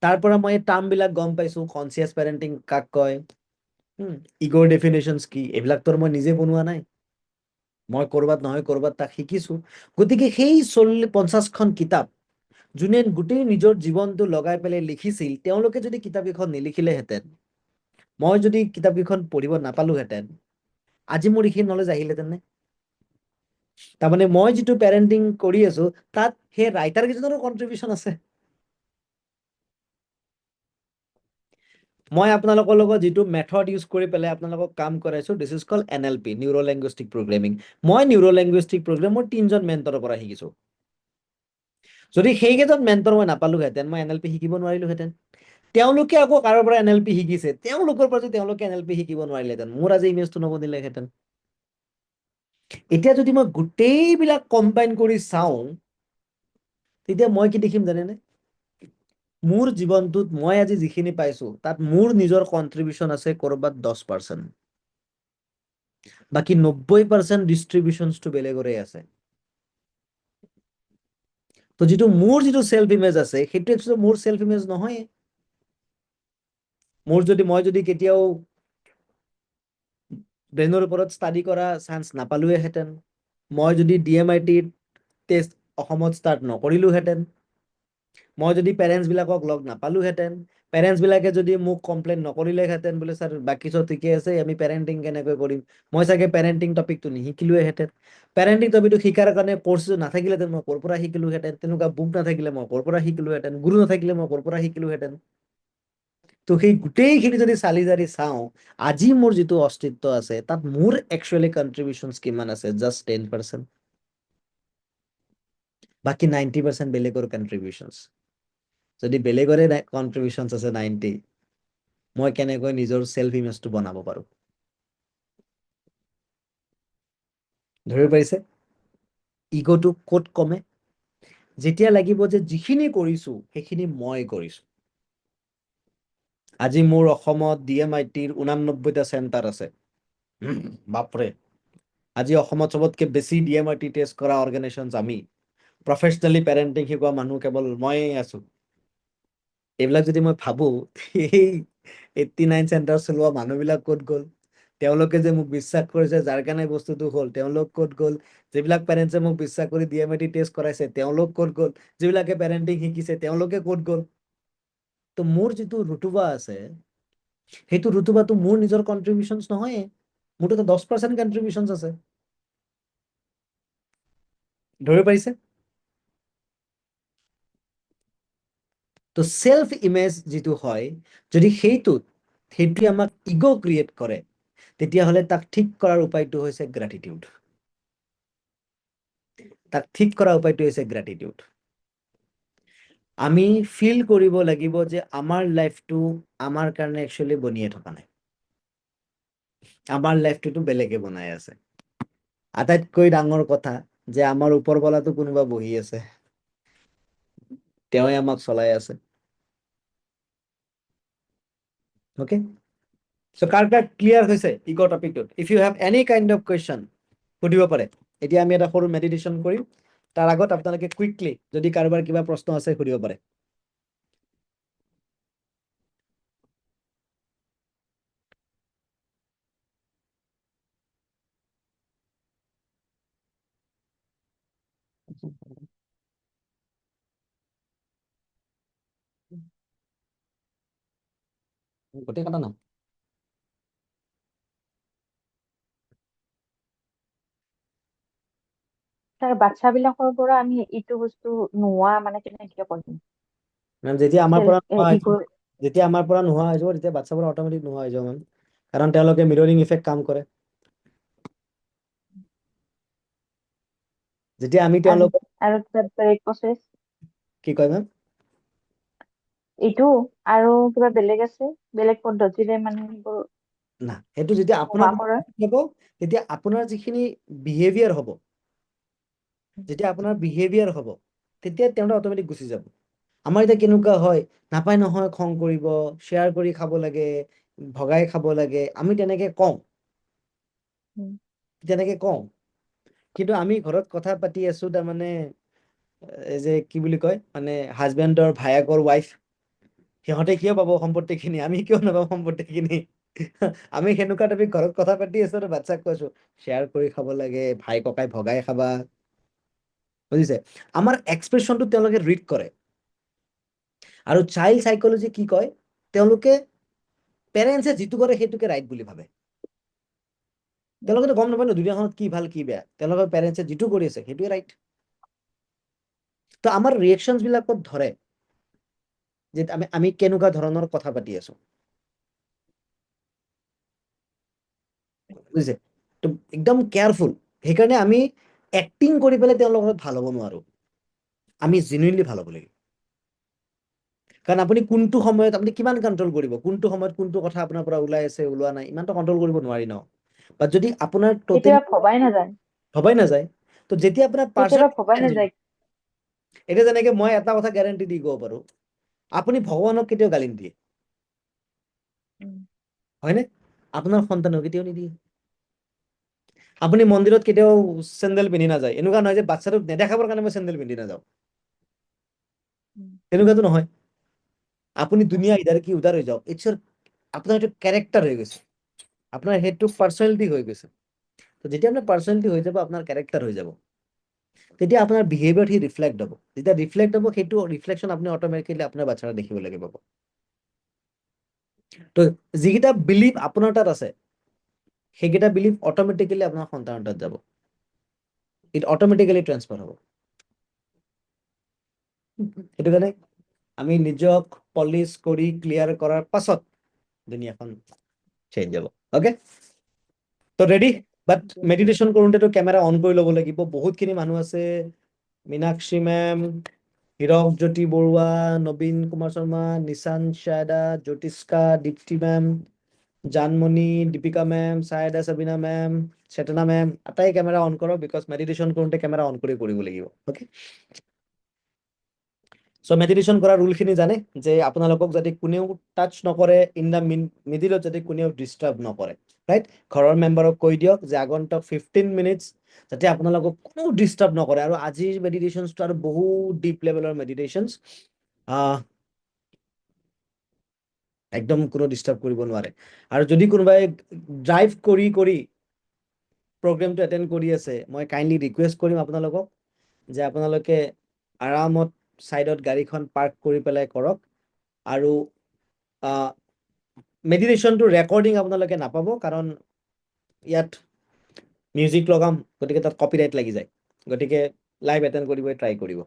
তাৰ পৰা মই টাৰ্ম বিলাক গম পাইছো, কনচিয়াছ পেৰেণ্টিং কাক কয়, ইগৰ ডেফিনেশনছ কি, এইবিলাকতো মই নিজে বনোৱা নাই, মই কৰবাত নহয় কৰবাত তাক শিকিছো। গতিকে সেই 50খন কিতাপ যোনে গোটেই নিজৰ জীৱনটো লগাই পেলাই লিখিছিল, তেওঁলোকে যদি কিতাপকেইখন নিলিখিলেহেঁতেন, মই যদি কিতাপকেইখন পঢ়িব নাপালোহেঁতেন, আজি মোৰ এইখিনি নলেজ আহিলেহেঁতেন নে? তাৰমানে মই যিটো পেৰেণ্টিং কৰি আছো, তাত সেই ৰাইটাৰ কেইজনৰো কন্ট্ৰিবিউশন আছে। মই আপোনালোকৰ লগত যিটো মেথড ইউজ কৰি পেলাই আপোনালোকক কাম কৰাইছো, this is called NLP, neuro linguistic programming. মই নিউৰো লিংগুইষ্টিক প্ৰগ্ৰেমৰ 3জন মেণ্টৰৰ পৰা শিকিছো। যদি সেইকেইজন মেণ্টৰ মই নাপালোহেঁতেন, মই NLP শিকিব নোৱাৰিলোহেঁতেন। তেওঁলোকে আকৌ কাৰোৰ পৰা NLP শিকিছে, তেওঁলোকৰ পৰা যদি তেওঁলোকে NLP শিকিব নোৱাৰিলেহেঁতেন, মোৰ আজি ইমেজটো নবনিলেহেঁতেন। এতিয়া যদি মই গোটেইবিলাক কম্বাইন কৰি চাওঁ, তেতিয়া মই কি দেখিম জানেনে? মোৰ জীৱনটোত মই আজি যিখিনি পাইছো, তাত মোৰ নিজৰ কন্ট্ৰিবিউশন আছে কৰবাত 10%। বাকী 90% ডিষ্ট্ৰিবিউশনটো বেলেগৰে আছে। তো যিটো মোৰ যিটো সেলফ ইমেজ আছে, সেইটো একচুৱেলি মোৰ সেলফ ইমেজ নহয়। মই যদি কেতিয়াও ব্ৰেইনৰ ওপৰত ষ্টাডি কৰা চান্স নাপালোহেঁতেন, মই যদি DMIT টেষ্ট অসমত ষ্টাৰ্ট নকৰিলোহেঁতেন, মই যদি পেৰেণ্টছ বিলাকক লগ নাপালোহেঁতেন, পেৰেণ্টছ বিলাকে যদি মোক কমপ্লেইন নকৰিলেহেঁতেন, বোলে ছাৰ বাকী চব ঠিকে আছে, আমি পেৰেণ্টিং কেনেকৈ কৰিম, মই চাগে পেৰেণ্টিং টপিকটো নিশিকিলোহেঁতেন। পেৰেণ্টিং টপিকটো শিকাৰ কাৰণে কোৰ্চ নাথাকিলেহেঁতেন, মই ক'ৰ পৰা শিকিলোহেঁতেন, তেনেকুৱা বুক নাথাকিলে মই ক'ৰ পৰা শিকিলোহেঁতেন, গুৰু নাথাকিলে মই ক'ৰ পৰা শিকিলোহেঁতেন। তো সেই গোটেইখিনি যদি চালি জাৰি চাওঁ, আজি মোৰ যিটো অস্তিত্ব আছে, তাত মোৰ একচুৱেলি কন্ট্ৰিবিউশন কিমান আছে? জাষ্ট 10%। বাকী 90% বেলেগৰ কন্ট্ৰিবিউশন। যদি বেলেগৰে কন্ট্ৰিবিউশন আছে 90, মই কেনেকৈ নিজৰ সেলফ ইমেজটো বনাব পাৰো? ধৰিব পাৰিছে? ইগোটো ক'ত কমে? যেতিয়া লাগিব যে যিখিনি কৰিছো সেইখিনি মই কৰিছো। আজি মোৰ অসমত DMITৰ 89টা চেণ্টাৰ আছে। বাপৰে, আজি অসমত চবতকে বেছি DMIT টেষ্ট কৰা অৰ্গেনাইজেশ্যন আমি। প্ৰফেচনেলি পেৰেণ্টিং শিকোৱা মানুহ কেৱল ময়ে আছো। এইবিলাক যদি মই ভাবো, এই 89 চেণ্টাৰ চলোৱা মানুহবিলাক ক'ত গ'ল? তেওঁলোকে যে মোক বিশ্বাস কৰিছে, যাৰ কাৰণে বস্তুটো হ'ল, তেওঁলোক ক'ত গ'ল? যিবিলাক পেৰেণ্টছে মোক বিশ্বাস কৰি DMIT টেষ্ট কৰাইছে, তেওঁলোক ক'ত গ'ল? যিবিলাকে পেৰেণ্টিং শিকিছে, তেওঁলোকে ক'ত গ'ল? তো মোৰ যিটো ৰুতুবা আছে, সেইটো ৰুতুবাটো মোৰ নিজৰ কন্ট্ৰিবিউশন নহয়, মোৰতো 10% কন্ট্ৰিবিউশন আছে। ধৰিব পাৰিছে? তো সেলফ ইমেজ যিটো হয়, যদি সেইটোৱে আমাক ইগো ক্ৰিয়েট কৰে, তেতিয়াহ'লে তাক ঠিক কৰাৰ উপায়টো হৈছে গ্ৰেটিটিউড। তাক ঠিক কৰাৰ উপায়টো হৈছে গ্ৰেটিটিউড। আমি ফিল কৰিব লাগিব যে আমাৰ লাইফটো আমাৰ কাৰণে একচুৱেলি বনিয়ে থকা নাই, আমাৰ লাইফটোতো বেলেগে বনাই আছে। আটাইতকৈ ডাঙৰ কথা যে আমাৰ ওপৰৱালাটো কোনোবা বহি আছে। তেওঁৱে আমাক চলাই আছে। ওকে, সো কাৰ ক্লিয়াৰ হৈছে ইগ' টপিকটোত? If you have any kind of question সুধিব পাৰে। এতিয়া আমি এটা সৰু মেডিটেশ্যন কৰিম, তাৰ আগত আপোনালোকে কুইকলি যদি কাৰোবাৰ কিবা প্ৰশ্ন আছে সুধিব পাৰে। গোটেই কথা না তাৰ বাচ্ছাবিলাকৰ পৰা আমি এইটো বস্তু নোহোৱা মানে কেনেকে কৰিম? মেম, যেতিয়া আমাৰ পৰা নোহোৱা হৈ যাব, ইগ' যেতিয়া আমাৰ পৰা নোহোৱা হৈ যাব, তেতিয়া বাচ্ছাবোৰ অট'মেটিক নোহোৱা হৈ যাব মেম, কাৰণ তেওঁলোকে মিৰৰিং ইফেক্ট কাম কৰে। যেতিয়া আমি আৰু তেওঁলোকক আৰু কিবা বেলেগ প্ৰচেছ কি কয় মেম? এইটো আৰু কিবা বেলেগ আছে, বেলেগ পদ্ধতিৰে মানে সেইবোৰ না, সেইটো যেতিয়া আপোনাৰ নোহোৱা কৰা? হ'ব, তেতিয়া আপোনাৰ যিখিনি বিহেভিয়াৰ হ'ব, যেতিয়া আপোনাৰ বিহেভিয়াৰ হ'ব, তেতিয়া তেওঁলোকে অট'মেটিক গুচি যাব। আমাৰ এতিয়া কেনেকুৱা হয়, নাপায় নহয়, খং কৰিব, শ্বেয়াৰ কৰি খাব লাগে, ভগাই খাব লাগে, আমি তেনেকে কওঁ, কিন্তু আমি ঘৰত কথা পাতি আছো, তাৰমানে এই যে কি বুলি কয়, মানে হাজবেণ্ডৰ ভায়েকৰ ৱাইফ, সিহঁতে কিয় পাব সম্পত্তিখিনি, আমি কিয় নাপাম সম্পত্তিখিনি? আমি সেনেকুৱা টাইপ ঘৰত কথা পাতি আছো আৰু বাচ্ছাক কৈছো শ্বেয়াৰ কৰি খাব লাগে, ভাই ককাই ভগাই খাবা, বুজিছে? আমাৰ এক্সপ্ৰেছনটো তেওঁলোকে ৰিড কৰে। আৰু চাইল্ড সাইকোলজি কি কয়, তেওঁলোকে পেৰেণ্টছে যিটো কৰে সেইটোকে ৰাইট বুলি ভাবে। তেওঁলোকেতো গম নাপায় ন দুনিয়াখনত কি ভাল কি বেয়া, তেওঁলোকৰ পেৰেণ্টছে যিটো কৰি আছে সেইটোৱে ৰাইট। তো আমাৰ ৰিয়েকশ্যনছ বিলাকত ধৰে যে আমি কেনেকুৱা ধৰণৰ কথা পাতি আছো, বুজিছে? তো একদম কেয়াৰফুল। সেইকাৰণে আমি এক্টিং কৰি পেলাই তেওঁলোকৰ লগত ভাল হ'ব নোৱাৰো, আমি জেনুইনলি ভাল হ'ব লাগিব। কাৰণ আপুনি কোনটো সময়ত আপুনি কিমান কণ্ট্ৰল কৰিব, কোনটো সময়ত কোনটো কথা আপোনাৰ পৰা ওলাই আছে ওলোৱা নাই, ইমানটো কণ্ট্ৰল কৰিব নোৱাৰি ন। বাট যদি আপোনাৰ টোটেলি কেতিয়াবা ভবাই নাযায়, ভবাই নাযায়, তো যেতিয়া আপোনাৰ কেতিয়াবা ভবাই নাযায়। এতিয়া যেনেকে মই এটা কথা গ্যাৰান্টি দি ক'ব পাৰো, আপুনি ভগৱানক কেতিয়াও গালি নিদিয়ে, হয়নে? আপোনাৰ সন্তানক কেতিয়াও নিদিয়ে। আপুনি মন্দিৰত কেতিয়াও চেন্দেল পিন্ধি নাযায়, এনেকুৱা নহয় যে বাচ্ছাটোক নেদেখাবৰ কাৰণে মই চেন্দেল পিন্ধি নাযাওঁ, এনেকুৱাতো নহয়। আপুনি দুনিয়া ইধাৰ কি উধাৰ হৈ যাওক, ইটছ আপোনাৰ এইটো কেৰেক্টাৰ হৈ গৈছে, আপোনাৰ সেইটো পাৰ্চনেলিটি হৈ গৈছে। তো যেতিয়া আপোনাৰ পাৰ্চনেলিটি হৈ যাব, আপোনাৰ কেৰেক্টাৰ হৈ যাব, তেতিয়া আপোনাৰ বিহেভিয়াৰ সি ৰিফ্লেক্ট হ'ব। যেতিয়া ৰিফ্লেক্ট হ'ব, সেইটো ৰিফ্লেকশ্যন আপুনি অট'মেটিকেলি আপোনাৰ বাচ্ছাৰ দেখিবলৈ পাব। তো যিকেইটা বিলিভ আপোনাৰ তাত আছে, সেইকেইটা বিলিভ অট'মেটিকেলি আপোনাৰ সন্তানৰ তাত যাব, ইট অট'মেটিকেলি ট্ৰান্সফাৰ হ'ব। সেইটো কাৰণে আমি নিজক পলিচ কৰি ক্লিয়াৰ কৰাৰ পাছত দুনিয়াখন চেঞ্জ যাব। অ'কে, তো ৰেডি? বাট মেডিটেশ্যন কৰোঁতেতো কেমেৰা অন কৰি ল'ব লাগিব। বহুতখিনি মানুহ আছে, Meenakshi ma'am, Hirak Jyoti Baruah, Nabin Kumar Sharma, Nishan Shayda, Jyotishka, Dipti ma'am, Janmoni, Dipika ma'am, Sayeda Sabina ma'am, Chetna ma'am, আটাই কেমেৰা অন কৰক, বিকজ মেডিটেশ্যন কৰোঁতে কেমেৰা অন কৰি কৰিব লাগিব। অ'কে, সো মেডিটেশ্যন কৰাৰ ৰুলখিনি জানে, যে আপোনালোকক যাতে কোনেও টাচ নকৰে, ইন দ্য মিডিলত যাতে কোনেও ডিষ্টাৰ্ব নকৰে, ৰাইট? ঘৰৰ মেম্বাৰক কৈ দিয়ক যে আগন্তুক 15 মিনিটছ যাতে আপোনালোকক কোনো ডিষ্টাৰ্ব নকৰে। আৰু আজিৰ মেডিটেশ্যনছটো আৰু বহুত ডিপ লেভেলৰ মেডিটেশ্যনছ, একদম কোনো ডিষ্টাৰ্ব কৰিব নোৱাৰে। আৰু যদি কোনোবাই ড্ৰাইভ কৰি কৰি প্ৰগ্ৰেমটো এটেণ্ড কৰি আছে, মই কাইণ্ডলি ৰিকুৱেষ্ট কৰিম আপোনালোকক যে আপোনালোকে আৰামত ছাইডত গাড়ীখন পাৰ্ক কৰি পেলাই কৰক। আৰু মেডিটেশ্যনটো ৰেকৰ্ডিং আপোনালোকে নাপাব, কাৰণ ইয়াত মিউজিক লগাম, গতিকে তাত কপিৰাইট লাগি যায়, গতিকে লাইভ এটেণ্ড কৰিব ট্ৰাই কৰিব।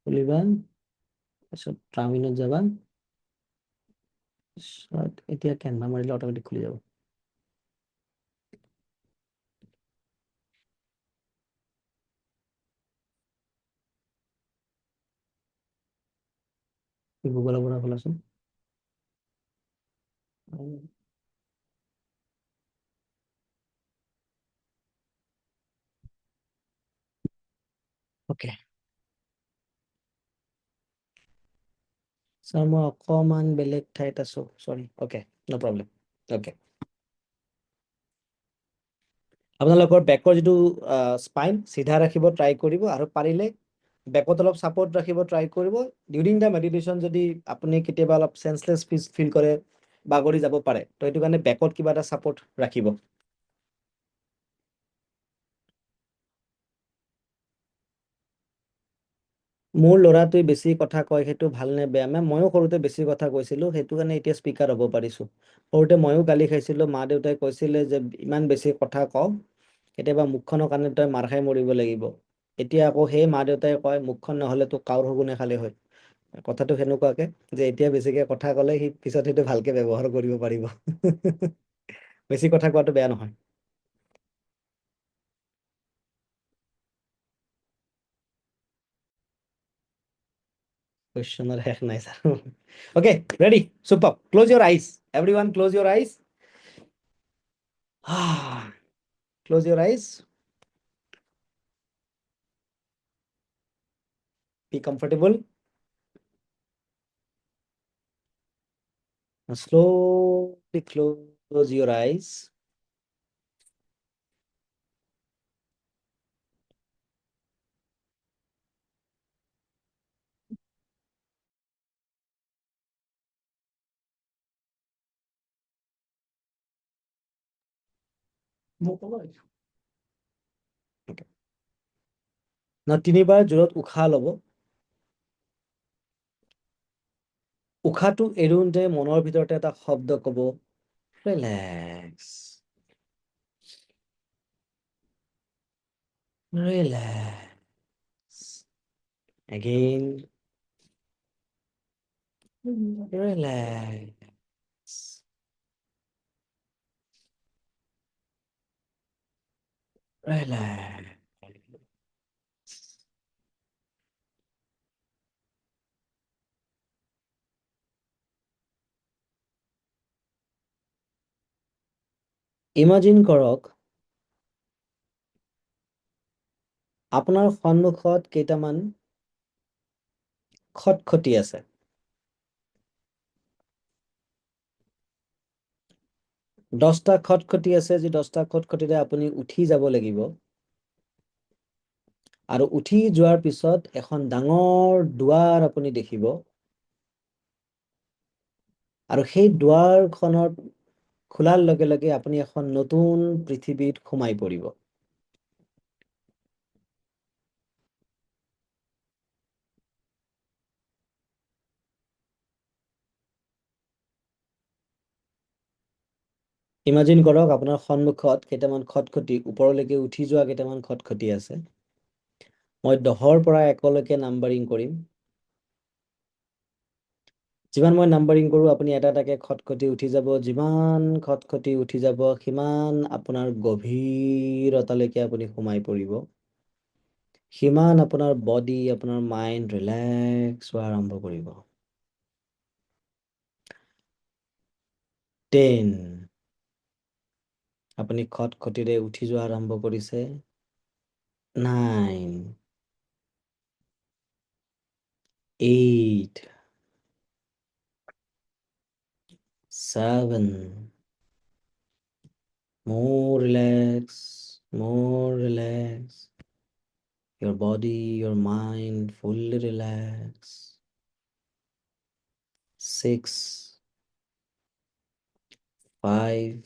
খুলিবা, তাৰপিছত ট্ৰামিনত যাবা, এতিয়া কেনভা মাৰিলে অট'মেটিক খুলি যাব। গুগলৰ পৰা খোলাচোন। অ'কে ছাৰ মই অকণমান বেলেগ ঠাইত আছো চৰি অ'কে ন' প্ৰব্লেম অ'কে আপোনালোকৰ বেকৰ যিটো স্পাইন চিধা ৰাখিব ট্ৰাই কৰিব আৰু পাৰিলে বেকত অলপ ছাপৰ্ট ৰাখিব ট্ৰাই কৰিব ডিউৰিং দ্য মেডিটেশ্যন যদি আপুনি কেতিয়াবা অলপ চেন্সলেছ ফিল কৰে বাগৰি যাব পাৰে তো সেইটো কাৰণে বেকত কিবা এটা ছাপৰ্ট ৰাখিব মোৰ ল'ৰাটোৱে বেছি কথা কয় সেইটো ভাল নে বেয়া ময়ো সৰুতে বেছি কথা কৈছিলোঁ সেইটো কাৰণে এতিয়া স্পীকাৰ হ'ব পাৰিছোঁ সৰুতে ময়ো গালি খাইছিলোঁ মা দেউতাই কৈছিলে যে ইমান বেছি কথা কওঁ কেতিয়াবা মুখখনৰ কাৰণে তই মাৰ খাই মৰিব লাগিব এতিয়া আকৌ সেই মা দেউতাই কয় মুখখন নহ'লে তোক কাউৰ শগুনে খালে হয় কথাটো সেনেকুৱাকে যে এতিয়া বেছিকে কথা ক'লে সি পিছত সেইটো ভালকে ব্যৱহাৰ কৰিব পাৰিব বেছি কথা কোৱাটো বেয়া নহয় কুৱেশ্যনৰ শেষ নাই sir okay ready super close your eyes everyone close your eyes close your eyes be comfortable now slowly close your eyes okay. now তিনিবাৰ জোৰত উশাহ ল'ব উশাহটো এৰোঁতে মনৰ ভিতৰতে এটা শব্দ ক'ব relax relax again relax relax imagine কৰক আপোনাৰ সন্মুখত কেইটামান খটখটি আছে 10টা খটখটি আছে যে 10টা খটখটিৰে আপুনি উঠি যাব লাগিব আৰু উঠি যোৱাৰ পিছত এখন ডাঙৰ দুৱাৰ আপুনি দেখিব আৰু সেই দুৱাৰখনৰ খোলাৰ লগে লগে আপুনি এখন নতুন পৃথিৱীত সোমাই পৰিব ইমাজিন কৰক আপোনাৰ সন্মুখত কেইটামান খটখটি ওপৰলৈকে উঠি যোৱা কেইটামান খটখটি আছে মই 10ৰ পৰা 1লৈকে নাম্বাৰিং কৰিম যিমান মই নাম্বাৰিং কৰোঁ আপুনি এটা এটাকে খটখটি উঠি যাব যিমান খটখটি উঠি যাব সিমান আপোনাৰ গভীৰতালৈকে আপুনি সোমাই পৰিব সিমান আপোনাৰ বডি আপোনাৰ মাইণ্ড ৰিলেক্স হোৱা আৰম্ভ কৰিব 10 আপুনি খটখটিৰে উঠি যোৱা আৰম্ভ কৰিছে 9 8 7 more relax your body your mind fully relax 6 5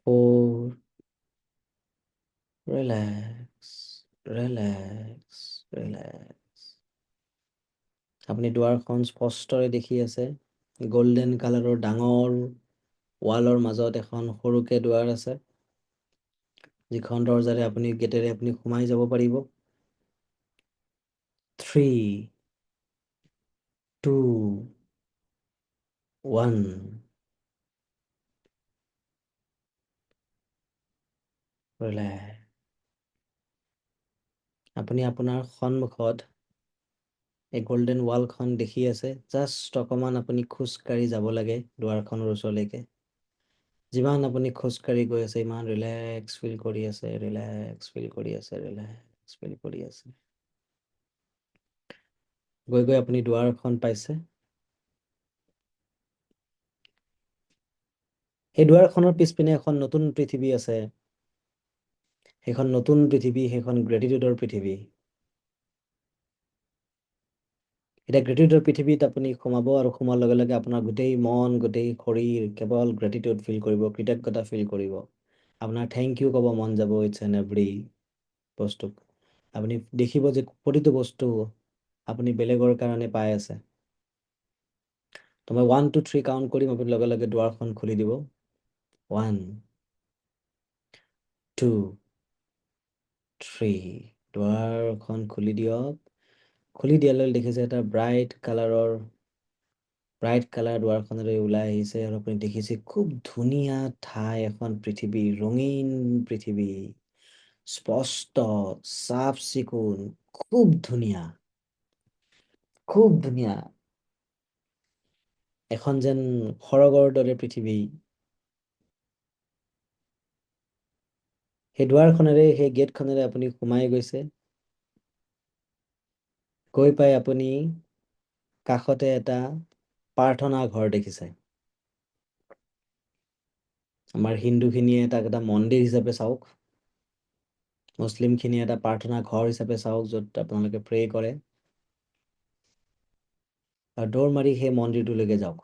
4 relax আপুনি দুৱাৰখন স্পষ্টৰে দেখি আছে গোল্ডেন কালাৰৰ ডাঙৰ ৱালৰ মাজত এখন সৰুকে দুৱাৰ আছে যিখন দৰজাৰে আপুনি গেটেৰে আপুনি সোমাই যাব পাৰিব 3 2 1 ৰিলেক্স আপুনি আপোনাৰ সন্মুখত এই গোল্ডেন ৱালখন দেখি আছে, জাষ্ট অকণমান আপুনি খোজকাঢ়ি যাব লাগে দুৱাৰখনৰ ওচৰলৈকে। যিমান আপুনি খোজকাঢ়ি গৈ আছে, ইমান ৰিলেক্স ফিল কৰি আছে, ৰিলেক্স ফিল কৰি আছে, ৰিলেক্স ফিল কৰি আছে। গৈ গৈ আপুনি দুৱাৰখন পাইছে। সেই দুৱাৰখনৰ পিছপিনে এখন নতুন পৃথিৱী আছে। সেইখন নতুন পৃথিৱী, সেইখন গ্ৰেটিটিউডৰ পৃথিৱী। এতিয়া গ্ৰেটিটিউডৰ পৃথিৱীত আপুনি সোমাব, আৰু সোমোৱাৰ লগে লগে আপোনাৰ গোটেই মন, গোটেই শৰীৰ কেৱল গ্ৰেটিটিউড ফিল কৰিব, কৃতজ্ঞতা ফিল কৰিব। আপোনাৰ থেংক ইউ ক'ব মন যাব ইটছ এণ্ড এভৰি বস্তুক। আপুনি দেখিব যে প্ৰতিটো বস্তু আপুনি বেলেগৰ কাৰণে পাই আছে। তো মই 1 2 3 কাউণ্ট কৰিম, আপুনি লগে লগে দুৱাৰখন খুলি দিব। 1 2 3। দুৱাৰখন খুলি দিয়ক। খুলি দিয়ালৈ দেখিছে এটা ব্ৰাইট কালাৰ দুৱাৰখনেৰে ওলাই আহিছে, আৰু আপুনি দেখিছে খুব ধুনীয়া ঠাই এখন, পৃথিৱী, ৰঙীন পৃথিৱী, স্পষ্ট, চাফ চিকুণ, খুব ধুনীয়া, খুব ধুনীয়া। এখন যেন সৰগৰ দৰে পৃথিৱী। সেই দুৱাৰখনেৰে, সেই গেটখনেৰে আপুনি সোমাই গৈছে। গৈ পাই আপুনি কাষতে এটা প্ৰাৰ্থনা ঘৰ দেখিছে। আমাৰ হিন্দুখিনিয়ে তাক এটা মন্দিৰ হিচাপে চাওক, মুছলিমখিনিয়ে এটা প্ৰাৰ্থনা ঘৰ হিচাপে চাওক, য'ত আপোনালোকে প্ৰে কৰে। আৰু দৌৰ মাৰি সেই মন্দিৰটোলৈকে যাওক।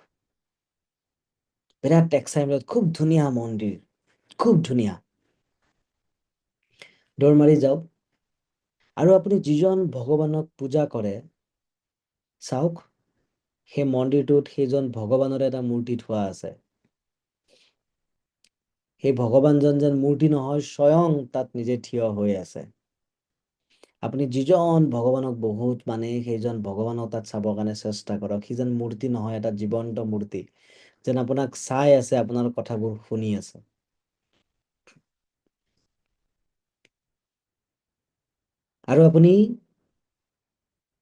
বিৰাট এক্সাইটমেণ্ট, খুব ধুনীয়া মন্দিৰ, খুব ধুনীয়া। দৌৰ মাৰি যাওক, আৰু আপুনি যিজন ভগৱানক পূজা কৰে, চাওক সেই মন্দিৰটোত সেইজন ভগৱানৰে এটা মূৰ্তি থোৱা আছে। সেই ভগৱানজন যেন মূৰ্তি নহয়, স্বয়ং তাত নিজে থিয় হৈ আছে। আপুনি যিজন ভগৱানক বহুত মানে, সেইজন ভগৱানক তাত চাবৰ কাৰণে চেষ্টা কৰক। সি যেন মূৰ্তি নহয়, এটা জীৱন্ত মূৰ্তি, যেন আপোনাক চাই আছে, আপোনাৰ কথাবোৰ শুনি আছে। আৰু আপুনি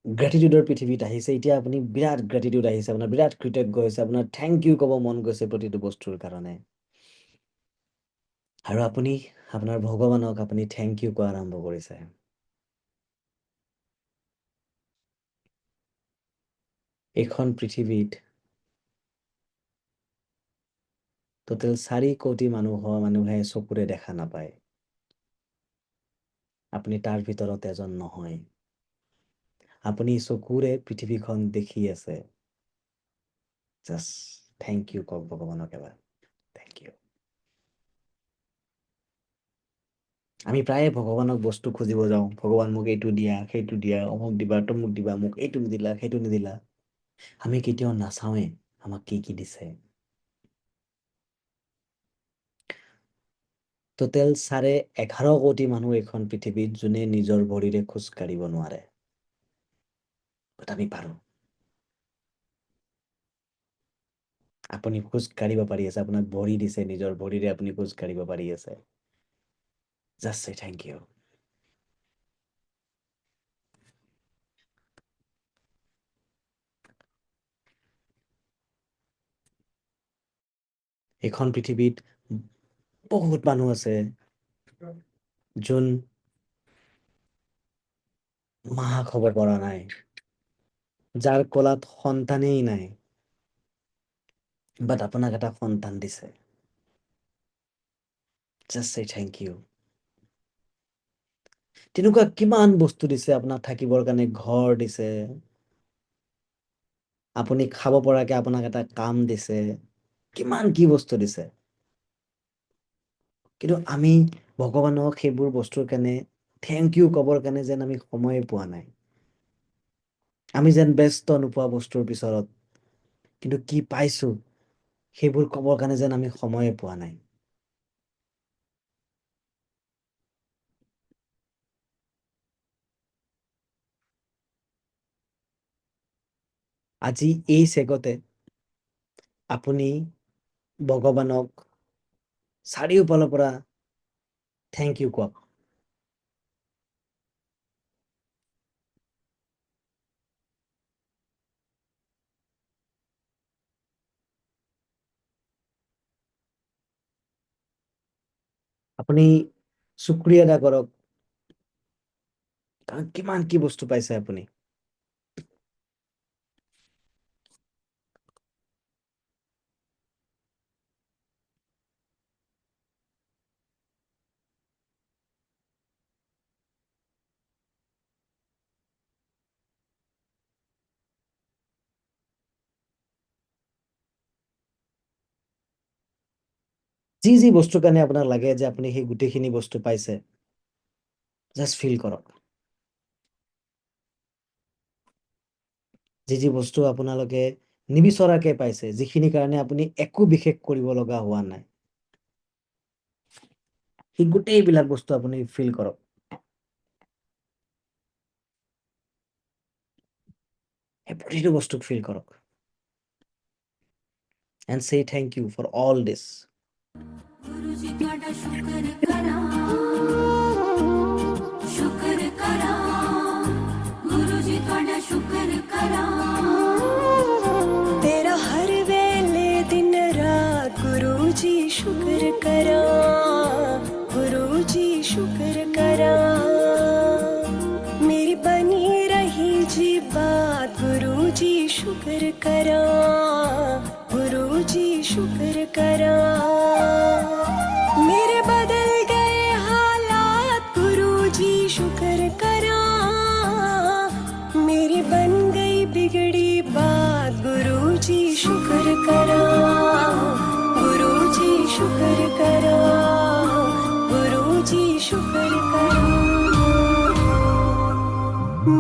গ্ৰেটিটিউডৰ পৃথিৱীত আহিছে। এতিয়া আপুনি বিৰাট গ্ৰেটিটিউড আহিছে, আপোনাৰ বিৰাট কৃতজ্ঞ হৈছে, আপোনাৰ থেংক ইউ ক'ব মন গৈছে প্ৰতিটো বস্তুৰ কাৰণে। আৰু আপুনি আপোনাৰ ভগৱানক আপুনি থেংক ইউ কোৱা আৰম্ভ কৰিছে। এইখন পৃথিৱীত টোটেল 4 কোটি মানুহে চকুৰে দেখা নাপায়। আপুনি তাৰ ভিতৰত এজন নহয়। আপুনি চকুৰে পৃথিৱীখন দেখি আছে। জাষ্ট থেংক ইউ কওক ভগৱানক এবাৰ, থেংক ইউ। আমি প্ৰায়ে ভগৱানক বস্তু খুজিব যাওঁ, ভগৱান মোক এইটো দিয়া, সেইটো দিয়া, অমুক দিবা, তমুক দিবা, মোক এইটো নিদিলা, সেইটো নিদিলা। আমি কেতিয়াও নাচাওঁৱে আমাক কি কি দিছে। টোটেল 11.5 কোটি মানুহ এইখন পৃথিৱীত, যোনে নিজৰ ভৰিৰে খোজ কাঢ়িব নোৱাৰে। বাট আমি পাৰো। আপুনি খোজ কাঢ়িব পাৰি আছে, আপোনাক ভৰি দিছে, নিজৰ ভৰিৰে আপুনি খোজ কাঢ়িব পাৰি আছে। জাষ্ট চে থেংক ইউ। এইখন পৃথিৱীত বহুত মানুহ আছে, যোন মাক হ'ব পৰা নাই, যাৰ কোলাত সন্তানেই নাই, বাট আপোনাক এটা সন্তান দিছে। জাষ্ট চে থেংক ইউ। তেনেকুৱা কিমান বস্তু দিছে আপোনাক, থাকিবৰ কাৰণে ঘৰ দিছে, আপুনি খাব পৰাকে আপোনাক এটা কাম দিছে, কিমান কি বস্তু দিছে। কিন্তু আমি ভগৱানক সেইবোৰ বস্তুৰ কাৰণে থেংক ইউ ক'বৰ কাৰণে যেন আমি সময়ে পোৱা নাই। আমি যেন ব্যস্ত নোপোৱা বস্তুৰ পিছত, কিন্তু কি পাইছো সেইবোৰ ক'বৰ কাৰণে যেন আমি সময়ে পোৱা নাই। আজি এই চেগতে আপুনি ভগৱানক চাৰিওফালৰ পৰা থেংক ইউ কওক। আপুনি আপুনি শুক্ৰিয়া আদা কৰক, কাৰণ কিমান কি বস্তু পাইছে আপুনি। যি যি বস্তুৰ কাৰণে আপোনাক লাগে যে আপুনি সেই গোটেইখিনি বস্তু পাইছে, জাষ্ট ফিল কৰক। যি যি বস্তু আপোনালোকে নিবিচৰাকে পাইছে, যিখিনি কাৰণে আপুনি একো বিশেষ কৰিব লগা হোৱা নাই, সেই গোটেইবিলাক বস্তু আপুনি ফিল কৰক। সেই প্ৰতিটো বস্তুক ফিল কৰক। And say thank you for all this. गुरुजी ਤੁਹਾਡਾ ਸ਼ੁਕਰ ਕਰਾਂ ਸ਼ੁਕਰ ਕਰਾਂ ਗੁरुजी ਤੁਹਾਡਾ ਸ਼ੁਕਰ ਕਰਾਂ ਤੇਰਾ ਹਰ ਵੇਲੇ ਦਿਨ ਰਾਤ ਗੁरुजी ਸ਼ੁਕਰ ਕਰਾਂ गुरुजी ਸ਼ੁਕਰ ਕਰਾਂ ਮੇਰੀ ਬਣੀ ਰਹੀ ਜੀ ਬਾਤ गुरुजी ਸ਼ੁਕਰ ਕਰਾਂ गुरुजी शुक्र करा मेरे बदल गए हालात गुरुजी शुक्र करा मेरी बन गई बिगड़ी बात गुरुजी शुक्र करा गुरुजी शुक्र करा गुरुजी शुक्र करा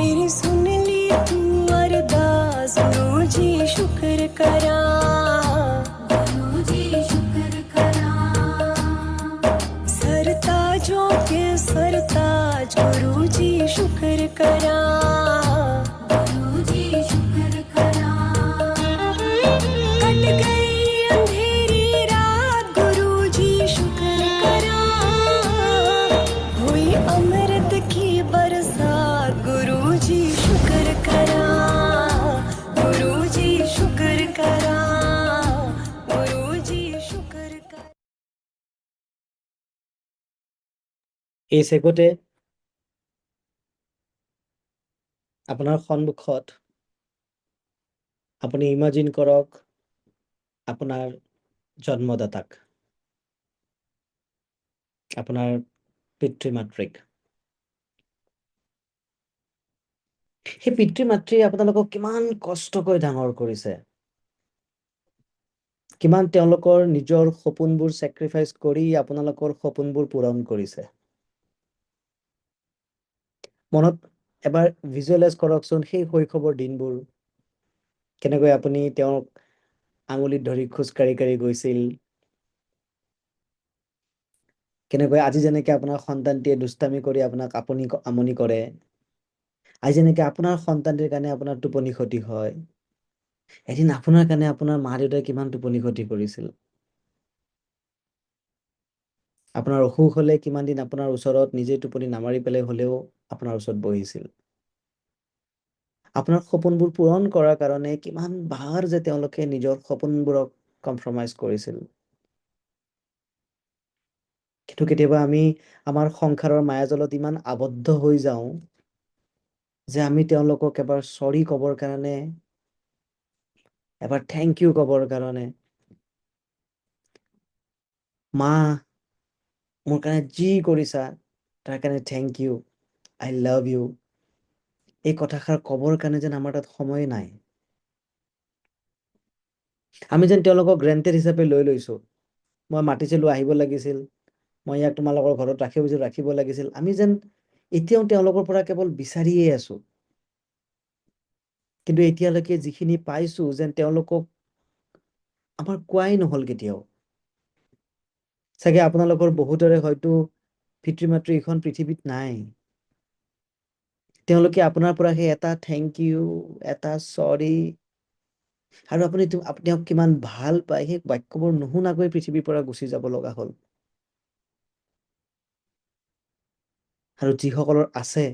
मेरी सुन ली तू अरदास गुरुजी शुक्र करा सरताजों के सरताज गुरुजी शुक्र करा गुरुजी शुक्र करा कट गई अंधेरी रात गुरुजी शुक्र करा हुई अमृत की बरसात गुरुजी शुक्र करा गुरुजी शुक्र करा गुरुजी शुक्र करा এই চেগতে আপোনাৰ সন্মুখত আপুনি ইমাজিন কৰক আপোনাৰ জন্মদাতাক, আপোনাৰ পিতৃ মাতৃক। সেই পিতৃ মাতৃয়ে আপোনালোকক কিমান কষ্টকৈ ডাঙৰ কৰিছে, কিমান তেওঁলোকৰ নিজৰ সপোনবোৰ চেক্ৰিফাইচ কৰি আপোনালোকৰ সপোনবোৰ পূৰণ কৰিছে। মনত এবাৰ ভিজুৱেলাইজ কৰকচোন সেই শৈশৱৰ দিনবোৰ, কেনেকৈ আপুনি তেওঁক আঙুলিত ধৰি খোজকাঢ়ি কাঢ়ি গৈছিল, কেনেকৈ আজি যেনেকৈ আপোনাৰ সন্তানটিয়ে দুষ্টামি কৰি আপোনাক আমনি কৰে, আজি যেনেকৈ আপোনাৰ সন্তানটিৰ কাৰণে আপোনাৰ টোপনি ক্ষতি হয়, এদিন আপোনাৰ কাৰণে আপোনাৰ মা দেউতাই কিমান টোপনি ক্ষতি কৰিছিল। আপোনাৰ অসুখ হলে কিমান দিন আপোনাৰ ওচৰত নিজে টোপনি নামাৰি পেলাই হলেও আপোনাৰ ওচৰত বহিছিল। আপোনাৰ সপোনবোৰ পূৰণ কৰাৰ কাৰণে কিমান বাৰ যে তেওঁলোকে নিজৰ সপোনবোৰক কম্প্ৰমাইজ কৰিছিল। কিন্তু কেতিয়াবা আমি আমাৰ সংসাৰৰ মায়াজালত ইমান আবদ্ধ হৈ যাওঁ যে আমি তেওঁলোকক এবাৰ চৰি ক'বৰ কাৰণে, এবাৰ থেংক ইউ ক'বৰ কাৰণে, মা মোৰ কাৰণে যি কৰিছা তাৰ কাৰণে thank you, I love you, এই কথাষাৰ ক'বৰ কাৰণে যেন আমাৰ তাত সময় নাই। আমি যেন তেওঁলোকক গ্ৰেণ্টেড হিচাপে লৈ লৈছো, মই মাতিছিলো আহিব লাগিছিল, মই ইয়াক তোমালোকৰ ঘৰত ৰাখিব লাগিছিল। আমি যেন এতিয়াও তেওঁলোকৰ পৰা কেৱল বিচাৰিয়ে আছো, কিন্তু এতিয়ালৈকে যিখিনি পাইছো যেন তেওঁলোকক আমাৰ কোৱাই নহল কেতিয়াও। চাগে আপোনালোকৰ বহুতৰে হয়তো পিতৃ মাতৃ এইখন পৃথিৱীত নাই। তেওঁলোকে আপোনাৰ পৰা সেই এটা থেংক ইউ, এটা চৰি, আৰু আপুনি তেওঁক কিমান ভাল পায় সেই বাক্যবোৰ নুশুনাকৈ পৃথিৱীৰ পৰা গুচি যাব লগা হ'ল। আৰু যিসকলৰ আছে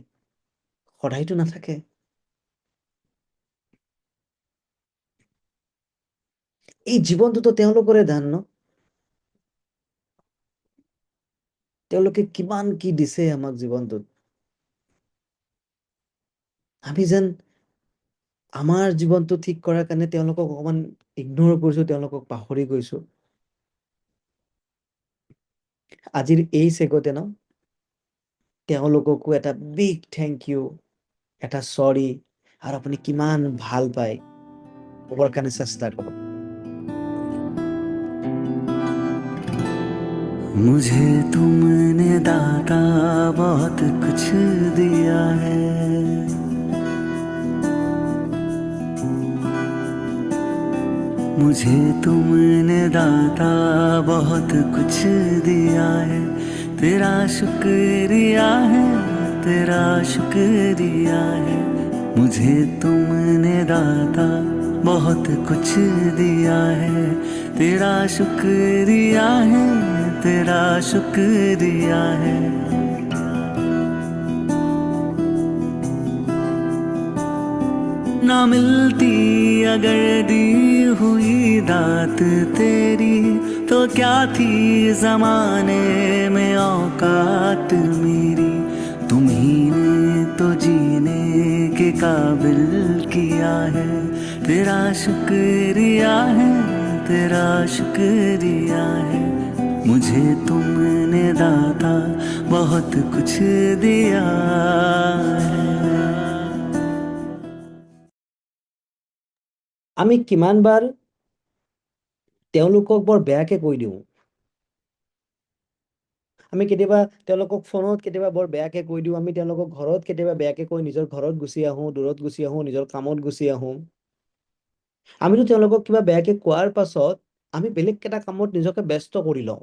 সদায়তো নাথাকে। এই জীৱনটোতো তেওঁলোকৰে দান ন। তেওঁলোকে কিমান কি দিছে আমাক জীৱনটোত। আমি যেন আমাৰ জীৱনটো ঠিক কৰাৰ কাৰণে তেওঁলোকক অকমান ইগনোৰ কৰিছো, তেওঁলোকক পাহৰি গৈছো। আজিৰ এই চেগতে ন তেওঁলোককো এটা বিগ থেংক ইউ, এটা সৰি, আৰু আপুনি কিমান ভাল পায় ক'বৰ কাৰণে চেষ্টা কৰক। मुझे तुमने दाता बहुत कुछ दिया है, मुझे तुमने दाता बहुत कुछ दिया है, तेरा शुक्रिया है, तेरा शुक्रिया है। मुझे तुमने दाता बहुत कुछ दिया है, तेरा शुक्रिया है, तेरा शुक्रिया है। ना मिलती अगर दी हुई दात तेरी, तो क्या थी जमाने में औकात मेरी। तुम्ही ने तो जीने के काबिल किया है, तेरा शुक्रिया है, तेरा शुक्रिया है। मुझे तुमने दाता बहुत कुछ दिया है। আমি কিমানবাৰ তেওঁলোকক বৰ বেয়াকে কৈ দিওঁ। আমি কেতিয়াবা তেওঁলোকক ফোনত কেতিয়াবা বৰ বেয়াকে কৈ দিওঁ, আমি তেওঁলোকক ঘৰত কেতিয়াবা বেয়াকে কৈ নিজৰ ঘৰত গুচি আহোঁ, দূৰত গুচি আহোঁ, নিজৰ কামত গুচি আহোঁ। আমিতো তেওঁলোকক কিবা বেয়াকে কোৱাৰ পাছত আমি বেলেগ এটা কামত নিজকে ব্যস্ত কৰি লওঁ,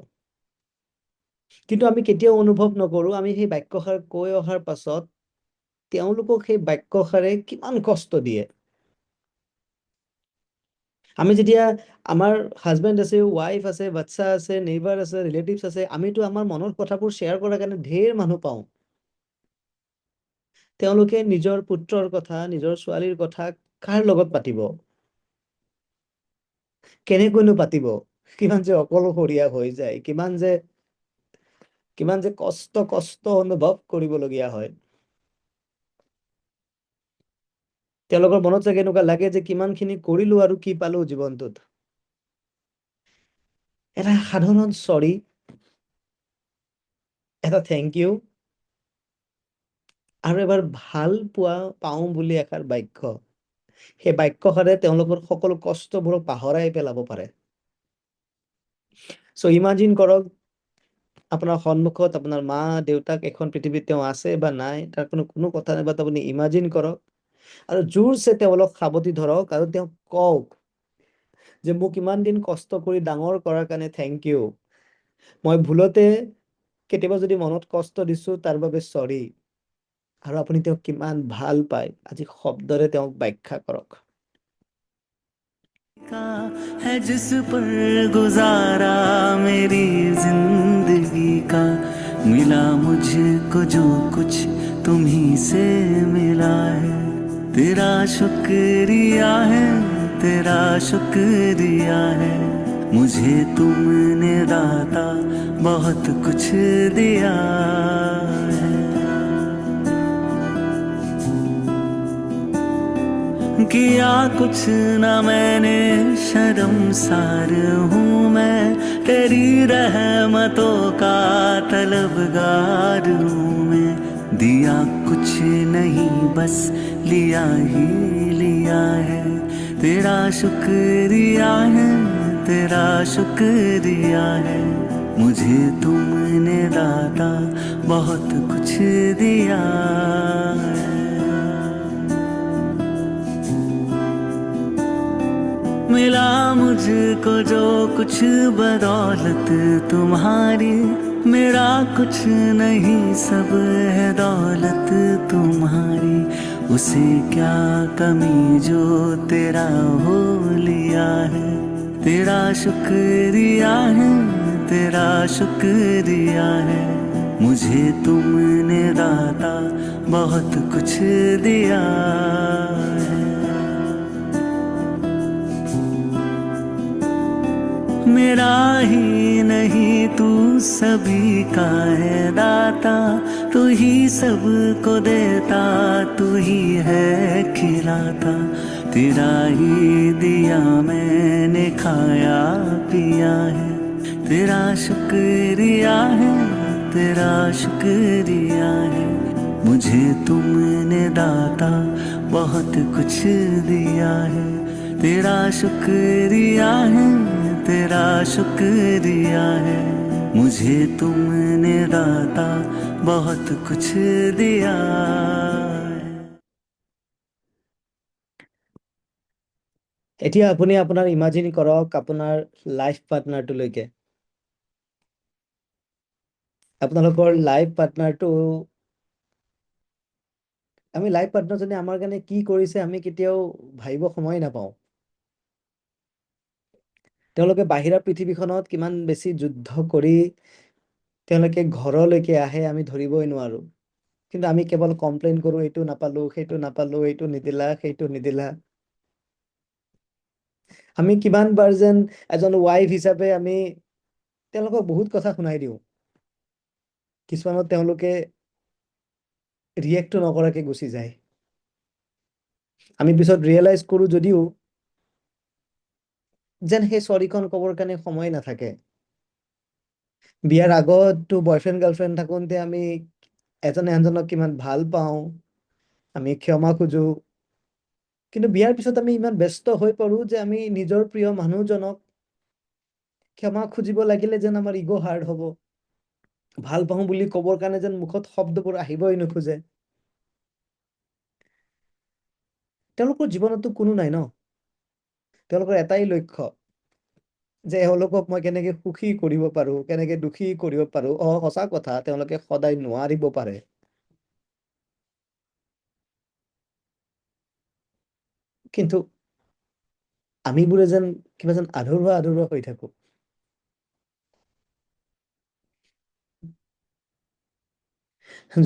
কিন্তু আমি কেতিয়াও অনুভৱ নকৰোঁ আমি সেই বাক্যষাৰ কৈ অহাৰ পাছত তেওঁলোকক সেই বাক্যষাৰে কিমান কষ্ট দিয়ে। আমি যেতিয়া আমাৰ হাজবেণ্ড আছে, ৱাইফ আছে, বাচ্চা আছে, নেইবাৰ আছে, ৰিলেটিভছ আছে, আমিতো আমাৰ মনৰ কথাবোৰ শ্বেয়াৰ কৰাৰ কাৰণে ঢেৰ মানুহ পাওঁ। তেওঁলোকে নিজৰ পুত্ৰৰ কথা, নিজৰ ছোৱালীৰ কথা কাৰ লগত পাতিব, কেনেকৈনো পাতিব, কিমান যে অকলশৰীয়া হৈ যায়, কিমান যে কষ্ট অনুভৱ কৰিবলগীয়া হয়। তেওঁলোকৰ মনত চাগে এনেকুৱা লাগে যে কিমানখিনি কৰিলো আৰু কি পালো জীৱনটোত। এটা সাধাৰণ সৰি, এটা থেংক ইউ, আৰু এবাৰ ভাল পাওঁ বুলি এষাৰ বাক্য, সেই বাক্যষাৰে তেওঁলোকৰ সকলো কষ্টবোৰক পাহৰাই পেলাব পাৰে। চ' ইমাজিন কৰক আপোনাৰ সন্মুখত আপোনাৰ মা দেউতাক এখন পৃথিৱীত তেওঁ আছে বা নাই তাৰ কোনো কথা নাই, বাট আপুনি ইমাজিন কৰক আৰু জোৰছে তেওঁলোক সাৱটি ধৰক আৰু তেওঁক কওক যে মোক ইমান দিন কষ্ট কৰি ডাঙৰ কৰাৰ কাৰণে থেংক ইউ। মই ভুলতে কেতিয়াবা যদি মনত কষ্ট দিছো তাৰ বাবে সৰি। আৰু আপুনি তেওঁক কিমান ভাল পায় আজি শব্দৰে তেওঁক ব্যাখ্যা কৰক। है जिस पर गुजारा मेरी जिंदगी का, मिला मुझको जो कुछ तुम्ही से मिला है, तेरा शुक्रिया है, तेरा शुक्रिया है। मुझे तुमने दाता बहुत कुछ दिया है। किया कुछ न मैंने, शर्मसार हूँ मैं, तेरी रहमतों का तलबगार हूँ मैं। दिया कुछ नहीं बस लिया ही लिया है, तेरा शुक्रिया है, तेरा शुक्रिया है। मुझे तुमने दाता बहुत कुछ दिया है। मिला मुझको जो कुछ बदौलत तुम्हारी, मेरा कुछ नहीं सब है दौलत तुम्हारी। उसे क्या कमी जो तेरा हो लिया है, तेरा शुक्रिया है, तेरा शुक्रिया है। मुझे तुमने दाता बहुत कुछ दिया है। मेरा ही नहीं तू सभी का है दाता, तू ही सबको देता, तू ही है खिलाता, तेरा ही दिया मैंने खाया पिया है, तेरा शुक्रिया है, तेरा शुक्रिया है, मुझे तुमने दाता बहुत कुछ दिया है, तेरा शुक्रिया है, तेरा शुक्रिया है, मुझे तुमने दाता बहुत कुछ दिया है। এতিয়া আপুনি আপোনাৰ ইমাজিন কৰক আপোনাৰ লাইফ পাৰ্টনাৰটোলৈকে। আপোনালোকৰ লাইফ পাৰ্টনাৰটো, আমি লাইফ পাৰ্টনাৰজনে আমাৰ কাৰণে কি কৰিছে আমি কেতিয়াও ভাবিব সময় নাপাওঁ। তেওঁলোকে বাহিৰা পৃথিৱীখনত কিমান বেছি যুদ্ধ কৰি তেওঁলোকে ঘৰলৈকে আহে আমি ধৰিবই নোৱাৰো। কিন্তু আমি কেৱল কমপ্লেইন কৰো, এইটো নাপালো, সেইটো নাপালো, এইটো নিদিলা, সেইটো নিদিলা। আমি কিমানবাৰ যেন এজন ৱাইফ হিচাপে আমি তেওঁলোকক বহুত কথা শুনাই দিওঁ। কিছুমানত তেওঁলোকে ৰিয়েক্টটো নকৰাকে গুচি যায়। আমি পিছত ৰিয়েলাইজ কৰো যদিও যেন সেই চৰিখন ক'বৰ কাৰণে সময় নাথাকে। বিয়াৰ আগততো বয়ফ্ৰেণ্ড গাৰ্লফ্ৰেণ্ড থাকোঁতে আমি এজনে আনজনক কিমান ভাল পাওঁ, আমি ক্ষমা খোজো। কিন্তু বিয়াৰ পিছত আমি ইমান ব্যস্ত হৈ পৰো যে আমি নিজৰ প্ৰিয় মানুহজনক ক্ষমা খুজিব লাগিলে যেন আমাৰ ইগ' হাৰ্ট হ'ব। ভাল পাওঁ বুলি ক'বৰ কাৰণে যেন মুখত শব্দবোৰ আহিবই নোখোজে। তেওঁলোকৰ জীৱনতো কোনো নাই ন, তেওঁলোকৰ এটাই লক্ষ্য যে এওঁলোকক মই কেনেকে সুখী কৰিব পাৰো, কেনেকে দুখী কৰিব পাৰো। সঁচা কথা, তেওঁলোকে সদায় নোৱাৰিব পাৰে। কিন্তু আমিবোৰে যেন কিবা যেন আধৰুৱা আধৰুৱা হৈ থাকো।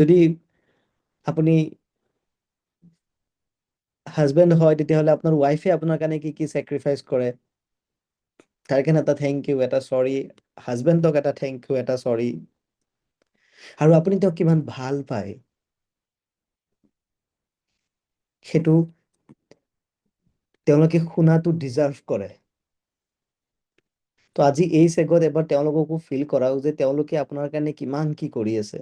যদি আপুনি হাজবেণ্ড হয় তেতিয়াহ'লে আপোনাৰ ৱাইফে আপোনাৰ কাৰণে কি কি চেক্ৰিফাইচ কৰে তাৰ কাৰণে এটা থেংক ইউ, এটা চৰি। হাজবেণ্ডক এটা থেংক ইউ, এটা চৰি। আৰু আপুনি তেওঁক কিমান ভাল পায় সেইটো তেওঁলোকে শুনাটো ডিজাৰ্ভ কৰে। তো আজি এই চেগত এবাৰ তেওঁলোককো ফিল কৰাও যে তেওঁলোকে আপোনাৰ কাৰণে কিমান কি কৰি আছে।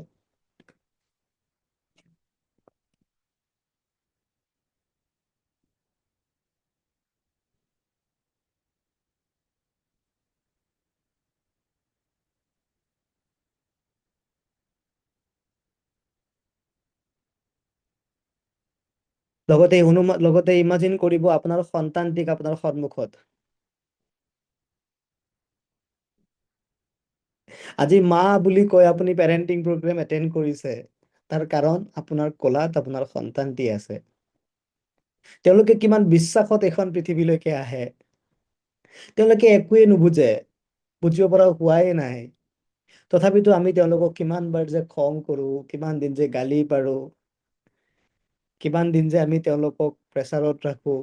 লগতে ইমাজিন কৰিব আপোনাৰ সন্তানটিক আপোনাৰ সন্মুখত। আজি মা বুলি কৈ আপুনি পেৰেণ্টিং প্ৰগ্ৰেম এটেণ্ড কৰিছে, তাৰ কাৰণ আপোনাৰ কোলাত আপোনাৰ সন্তানটি আছে। তেওঁলোকে কিমান বিশ্বাসত এখন পৃথিৱীলৈকে আহে। তেওঁলোকে একোৱে নুবুজে, বুজিব পৰা হোৱাই নাই। তথাপিতো আমি তেওঁলোকক কিমানবাৰ যে খং কৰো, কিমান দিন যে গালি পাৰো, কিমান দিন যে আমি তেওঁলোকক প্ৰেছাৰত ৰাখো।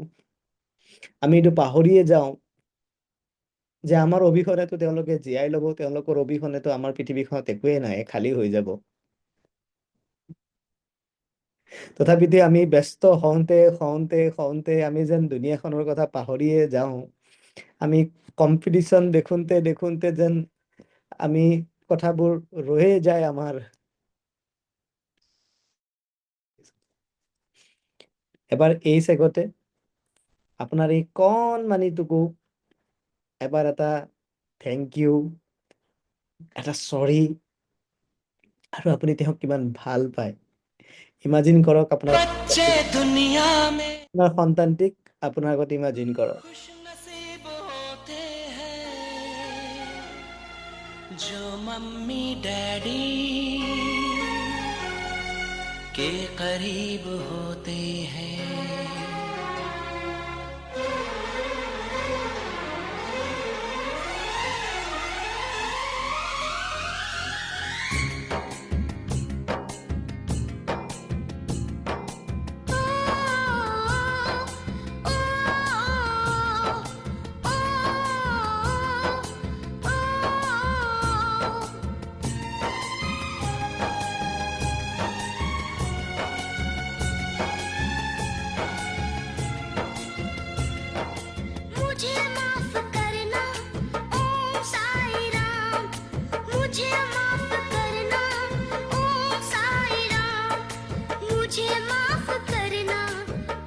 আমি এইটো পাহৰিয়ে যাওঁ যে আমাৰ অবিহনেতো তেওঁলোকে জীয়াই ল'ব, তেওঁলোকৰ অবিহনেতো আমাৰ পৃথিৱীখনত একোৱেই নাই, খালী হৈ যাব। তথাপিতো আমি ব্যস্ত হওঁতে আমি যেন দুনিয়াখনৰ কথা পাহৰিয়ে যাওঁ। আমি কম্পিটিশ্যন দেখোঁতে যেন আমি কথাবোৰ ৰৈয়ে যায় আমাৰ। এবাৰ এই চেগতে আপোনাৰ এই কণমানিটোকো এবাৰ এটা থেংক ইউ, এটা চৰি, আৰু আপুনি তেওঁক কিমান ভাল পায় ইমাজিন কৰক। আপোনাৰ সন্তানটিক আপোনাৰ আগত ইমাজিন কৰক। जो मम्मी डैडी के करीब होते हैं, मुझे माफ करना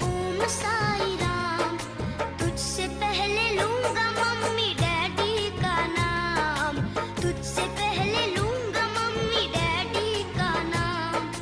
ओम साई राम तुझसे पहले लूंगा मम्मी डैडी का नाम तुझसे पहले लूंगा मम्मी डैडी का नाम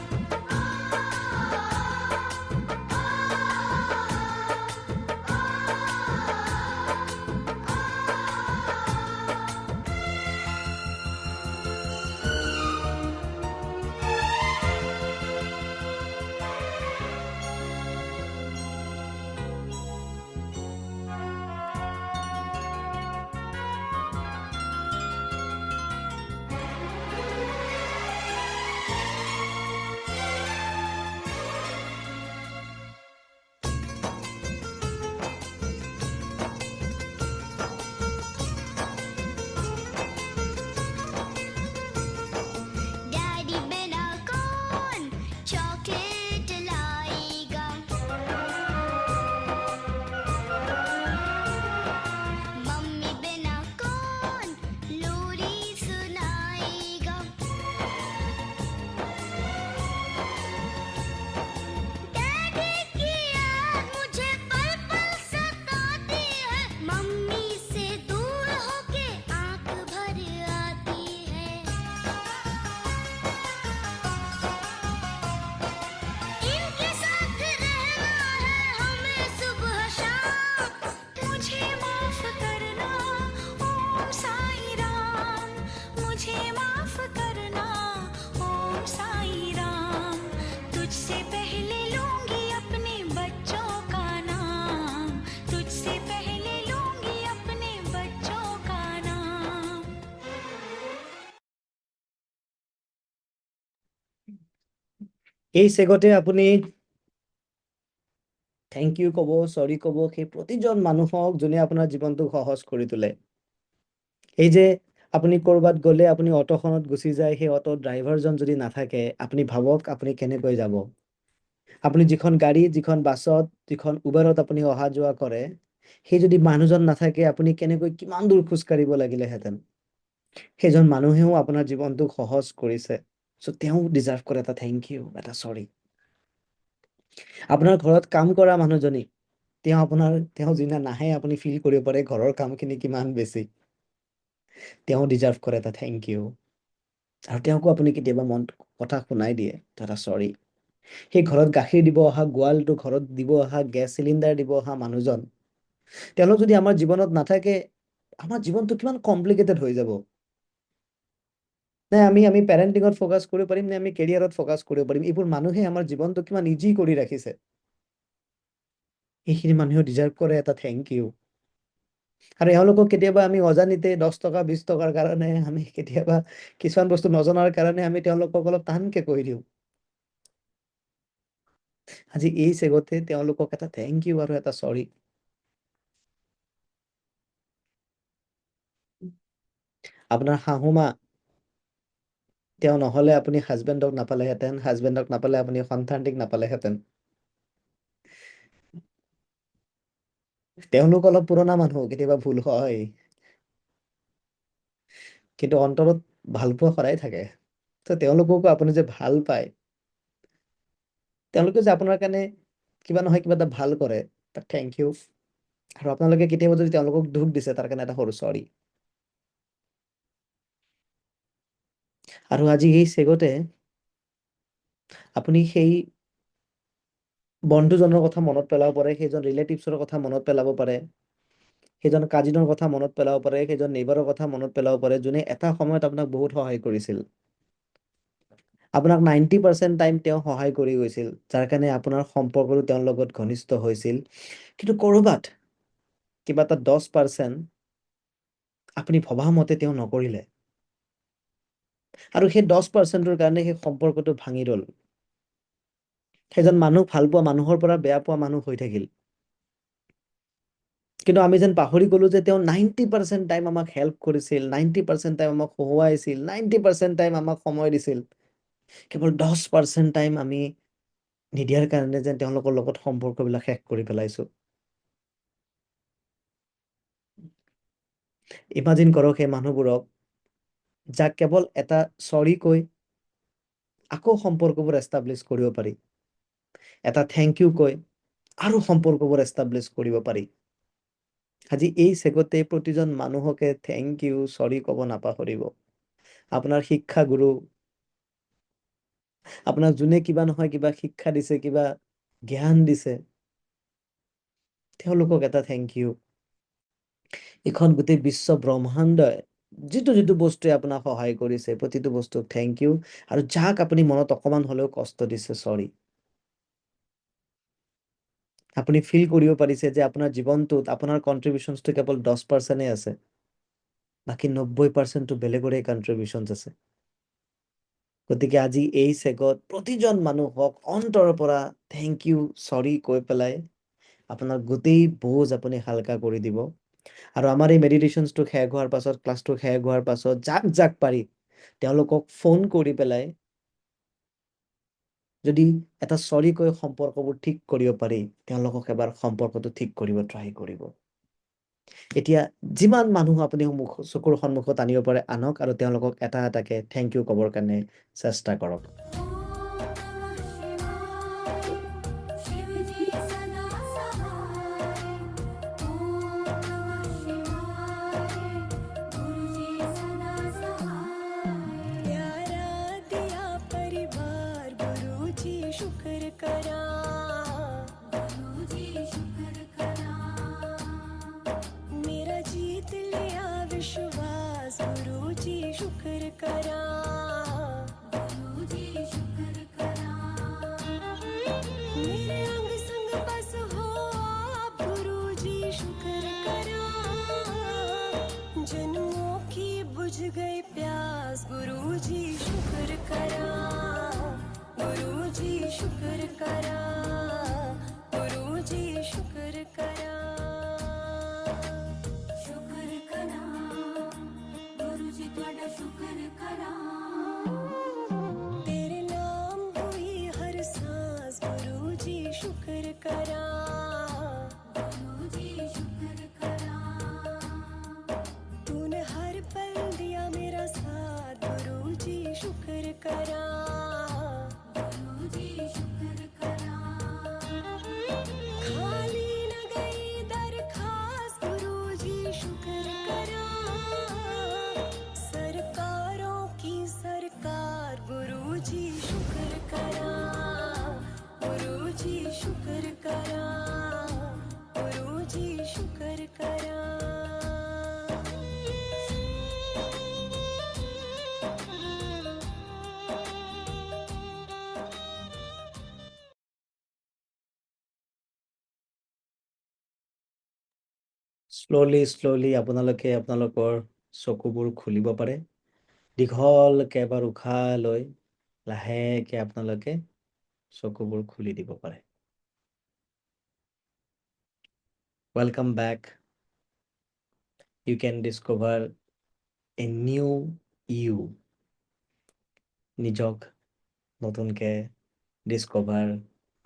डैडी बिना कौन चॉकलेट लाएगा मम्मी बिना कौन लोरी सुनाएगा डैडी की याद मुझे पल पल सताती है मम्मी से दूर होके आंख भर आती है इनके साथ रहना है हमें सुबह शाम मुझे माफ करना ओम साई राम मुझे माफ करना ओम साई राम तुझसे पहले लूंगी अपने बच्चों का नाम तुझसे पहले लूंगी अपने बच्चों का नाम এই চেগতে আপুনি থেংক ইউ ক'ব চৰি ক'ব সেই প্ৰতিজন মানুহক যোনে আপোনাৰ জীৱনটো সহজ কৰি তোলে এই যে আপুনি ক'ৰবাত গ'লে আপুনি অটোখনত গুচি যায় সেই অটো ড্ৰাইভাৰজন যদি নাথাকে আপুনি ভাবক আপুনি কেনেকৈ যাব আপুনি যিখন গাড়ী যিখন বাছত যিখন উবেৰত আপুনি অহা যোৱা কৰে সেই যদি মানুহজন নাথাকে আপুনি কেনেকৈ কিমান দূৰ খোজ কাঢ়িব লাগিলেহেঁতেন সেইজন মানুহেও আপোনাৰ জীৱনটোক সহজ কৰিছে চ' তেওঁ ডিজাৰ্ভ কৰে এটা থেংক ইউ এটা চৰি আপোনাৰ ঘৰত কাম কৰা মানুহজনী তেওঁ যিদিনা নাহে আপুনি ফিল কৰিব পাৰে ঘৰৰ কামখিনি কিমান বেছি তেওঁ ডিজাৰ্ভ কৰে এটা থেংক ইউ আৰু তেওঁকো আপুনি কেতিয়াবা মন কথা শুনাই দিয়ে তো এটা চৰি সেই ঘৰত গাখীৰ দিব অহা গোৱালটো ঘৰত দিব অহা গেছ চিলিণ্ডাৰ দিব অহা মানুহজন তেওঁলোক যদি আমাৰ জীৱনত নাথাকে আমাৰ জীৱনটো কিমান কমপ্লিকেটেড হৈ যাব নে আমি পেৰেণ্টিঙত ফ'কাছ কৰিব পাৰিম নে আমি কেৰিয়াৰত ফ'কাছ কৰিব পাৰিম এইবোৰ মানুহে আমাৰ জীৱনটো কিমান ইজি কৰি ৰাখিছে এইখিনি মানুহেও ডিজাৰ্ভ কৰে এটা থেংক ইউ আৰু এওঁলোকক কেতিয়াবা আমি অজানিতে 10 টকা 20 টকাৰ কাৰণে আমি কেতিয়াবা কিছুমান বস্তু নজনাৰ কাৰণে আমি তেওঁলোকক অলপ টানকে কৈ দিওঁ আজি এই চেগতে তেওঁলোকক এটা থেংক ইউ আৰু এটা চৰি আপোনাৰ শাহুমা তেওঁ নহ'লে আপুনি হাজবেণ্ডক নাপালেহেঁতেন হাজবেণ্ডক নাপালে আপুনি সন্তানটিক নাপালেহেঁতেন তেওঁলোক অলপ পুৰণা মানুহ কেতিয়াবা ভুল হয় কিন্তু অন্তৰত ভালপোৱা সদায় থাকে তো তেওঁলোককো আপুনি যে ভাল পায় তেওঁলোকে যে আপোনাৰ কাৰণে কিবা নহয় কিবা এটা ভাল কৰে তাক থেংক ইউ আৰু আপোনালোকে কেতিয়াবা যদি তেওঁলোকক দুখ দিছে তাৰ কাৰণে এটা সৰু চৰি আৰু আজি এই চেগতে আপুনি সেই বন্ধুজনৰ কথা মনত পেলাব পাৰে সেইজন ৰিলেটিভছৰ কথা মনত পেলাব পাৰে সেইজন কাজিনৰ কথা মনত পেলাব পাৰে সেইজন নেইবাৰৰ কথা মনত পেলাব পাৰে যোনে এটা সময়ত আপোনাক বহুত সহায় কৰিছিল আপোনাক 90% টাইম তেওঁ সহায় কৰি গৈছিল যাৰ কাৰণে আপোনাৰ সম্পৰ্কটো তেওঁৰ লগত ঘনিষ্ঠ হৈছিল কিন্তু ক'ৰবাত কিবা এটা 10% আপুনি ভবা মতে তেওঁ নকৰিলে আৰু সেই 10%ৰ কাৰণে সেই সম্পৰ্কটো ভাঙি গ'ল সেইজন মানুহ ভাল পোৱা মানুহৰ পৰা বেয়া পোৱা মানুহ হৈ থাকিল কিন্তু আমি যেন পাহৰি গ'লো যে তেওঁ 90% টাইম আমাক হেল্প কৰিছিল 90% টাইম আমাক সহায়ছিল 90% টাইম আমাক সময় দিছিল কেৱল 10% টাইম আমি নিদিয়াৰ কাৰণে যেন তেওঁলোকৰ লগত সম্পৰ্কবিলাক শেষ কৰি পেলাইছো ইমাজিন কৰক সেই মানুহবোৰক যাক কেৱল এটা চৰি কৈ আকৌ সম্পৰ্কবোৰ এষ্টাব্লিছ কৰিব পাৰি এটা থেংক ইউ কৈ আৰু সম্পৰ্কবোৰ এষ্টাব্লিছ কৰিব পাৰি। আজি এই চেগতে প্ৰতিজন মানুহকে থেংক ইউ চৰি ক'ব নাপাহৰিব। আপোনাৰ শিক্ষাগুৰু, আপোনাক যোনে কিবা নহয় কিবা শিক্ষা দিছে, কিবা জ্ঞান দিছে, তেওঁলোকক এটা থেংক ইউ। এখন গোটেই বিশ্ব ব্ৰহ্মাণ্ডই যিটো যিটো বস্তুৱে আপোনাক সহায় কৰিছে, প্ৰতিটো বস্তুক থেংক ইউ। আৰু যাক আপুনি মনত অকমান হ'লেও কষ্ট দিছে, চৰি। আপুনি ফিল কৰিব পাৰিছে যে আপোনাৰ জীৱনটোত আপোনাৰ কন্ট্ৰিবিউশনছটো কেৱল 10% আছে, বাকী 90%টো বেলেগৰে কন্ট্ৰিবিউশনছ আছে। গতিকে আজি এই চেগত প্ৰতিজন মানুহক অন্তৰৰ পৰা থেংক ইউ চৰি কৈ পেলাই আপোনাৰ গোটেই বোজ আপুনি হালকা কৰি দিব। আৰু আমাৰ এই মেডিটেশ্যনছটো শেষ হোৱাৰ পাছত, ক্লাছটো শেষ হোৱাৰ পাছত যাক যাক পাৰি তেওঁলোকক ফোন কৰি পেলাই যদি এটা চৰি কৈ সম্পৰ্কবোৰ ঠিক কৰিব পাৰি, তেওঁলোকক এবাৰ সম্পৰ্কটো ঠিক কৰিব ট্ৰাই কৰিব। এতিয়া যিমান মানুহ আপুনি চকুৰ সন্মুখত আনিব পাৰে আনক, আৰু তেওঁলোকক এটা এটাকে থেংক ইউ ক'বৰ কাৰণে চেষ্টা কৰক। जन्मों की बुझ गई प्यास गुरुजी शुक्र करा, गुरुजी शुक्र करा, गुरुजी शुक्र करा, शुक्र करा, गुरुजी तुहाडा शुक्र करा, तेरे नाम हुई हर सांस गुरुजी शुक्र करा, गुरुजी शुक्र करा, तूने हर पल दिया मेरा साथ गुरुजी शुक्र करा, गुरुजी शुक्र करा, खाली न गई दरखास्त गुरुजी शुक्र करा, सरकारों की सरकार गुरुजी शुक्र करा, गुरुजी शुक्र करा, गुरुजी शुक्र करा। শ্ল'লি আপোনালোকে আপোনালোকৰ চকুবোৰ খুলিব পাৰে। দীঘলকে এবাৰ উশাহ লৈ লাহেকে আপোনালোকে চকুবোৰ খুলি দিব পাৰে। Welcome back. You can discover a new you. নিজক নতুনকে ডিস্কভাৰ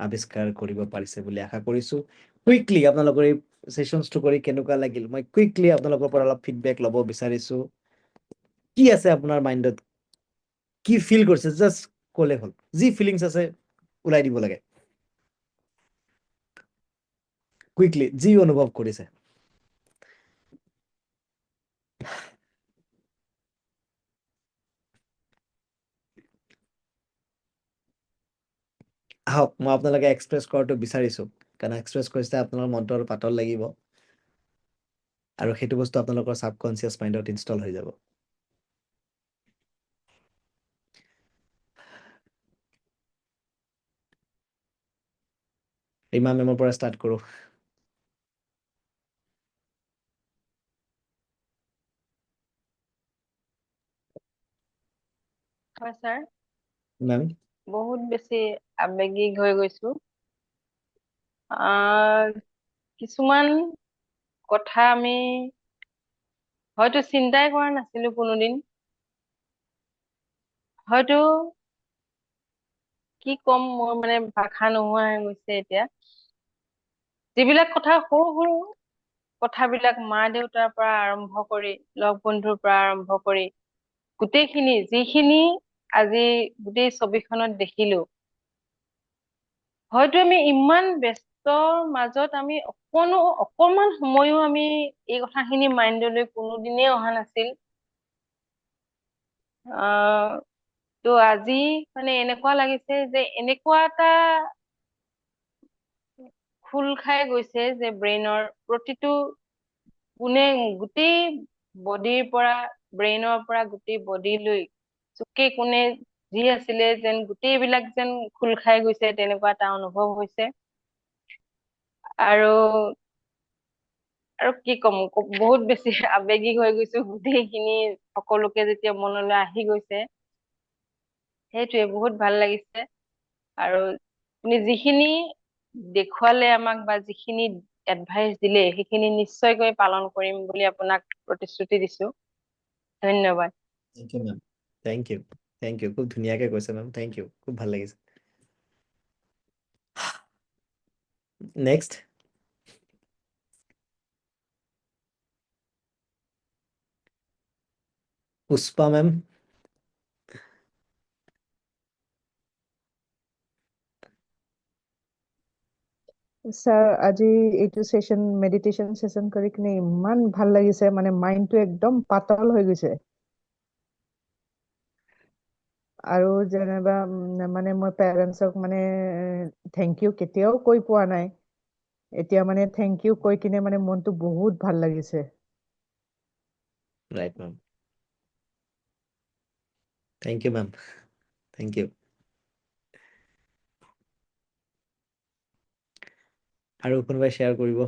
আৱিষ্কাৰ কৰিব পাৰিছে বুলি আশা কৰিছো। কুইকলি আপোনালোকৰ এই সেশনছটো কৰি কেনেকুৱা লাগিল, মই কুইকলি আপোনালোকৰ পৰা অলপ ফিডবেক ল'ব বিচাৰিছো। কি আছে আপোনাৰ মাইণ্ডত, কি ফিল কৰিছে, জাষ্ট ক'লে হ'ল। যি ফিলিংছ আছে ওলাই দিব লাগে কুইকলি, যি অনুভৱ কৰিছে। আহক, মই আপোনালোকে এক্সপ্ৰেছ কৰাটো বিচাৰিছো, কাৰণ এক্সপ্ৰেছ কৰিছে আপোনাৰ মনটো আৰু পাতল লাগিব, আৰু সেইটো বস্তু আপোনালোকৰ ছাবকনচিয়াছ মাইণ্ডত ইনষ্টল হৈ যাব। ৰীমা মেমৰ পৰা ষ্টাৰ্ট কৰো। হয় ছাৰ, মেম, বহুত বেছি আৱেগিক হৈ গৈছো। কিছুমান কথা আমি হয়তো চিন্তাই কৰা নাছিলো কোনোদিন, হয়তো কি কম, মোৰ মানে ভাষা নোহোৱা হৈ গৈছে এতিয়া। যিবিলাক কথা সৰু সৰু কথাবিলাক মা দেউতাৰ পৰা আৰম্ভ কৰি, লগ বন্ধুৰ পৰা আৰম্ভ কৰি, গোটেইখিনি যিখিনি আজি গোটেই ছবিখনত দেখিলো, হয়তো আমি ইমান ব্যস্তৰ মাজত আমি অকণমান সময়ো আমি এই কথাখিনি মাইণ্ডলৈ কোনোদিনেই অহা নাছিল। তো আজি মানে এনেকুৱা লাগিছে যে এনেকুৱা এটা খোল খাই গৈছে যে ব্ৰেইনৰ প্ৰতিটো কোণে গোটেই বডিৰ পৰা ব্ৰেইনৰ পৰা গোটেই বডিলৈ চুকে কোণে যি আছিলে যেন গোটেইবিলাক যেন খোল খাই গৈছে তেনেকুৱা এটা অনুভৱ হৈছে। আৰু কি কম বহুত বেছি আবেগিক হৈ গৈছো গোটেইখিনি সকলোকে যেতিয়া মনলৈ আহি গৈছে। সেইটোৱে বহুত ভাল লাগিছে। আৰু আপুনি যিখিনি দেখুৱালে আমাক বা যিখিনি এডভাইচ দিলে সেইখিনি নিশ্চয়কৈ পালন কৰিম বুলি আপোনাক প্ৰতিশ্ৰুতি দিছো। ধন্যবাদ। Thank you, ma'am. Thank you. Thank you. খুব ধুনীয়াকে কৈছে মেম। Thank you. খুব ভাল লাগিছে। নেক্সট। পুষ্পা মেম। স্যাৰ আজি এইটো সেশন মেডিটেশন সেশন কৰি কিনে ইমান ভাল লাগিছে মানে মাইণ্ডটো একদম পাতল হৈ গৈছে আৰু যেনিবা মানে মই পেৰেণ্টছক মানে থেংক ইউ কেতিয়াও কৈ পোৱা নাই এতিয়া মানে থেংক ইউ কৈ কিনে মানে মনটো বহুত ভাল লাগিছে right ma'am thank you ma'am thank you আৰু কোনোবাই শ্বেয়াৰ কৰিব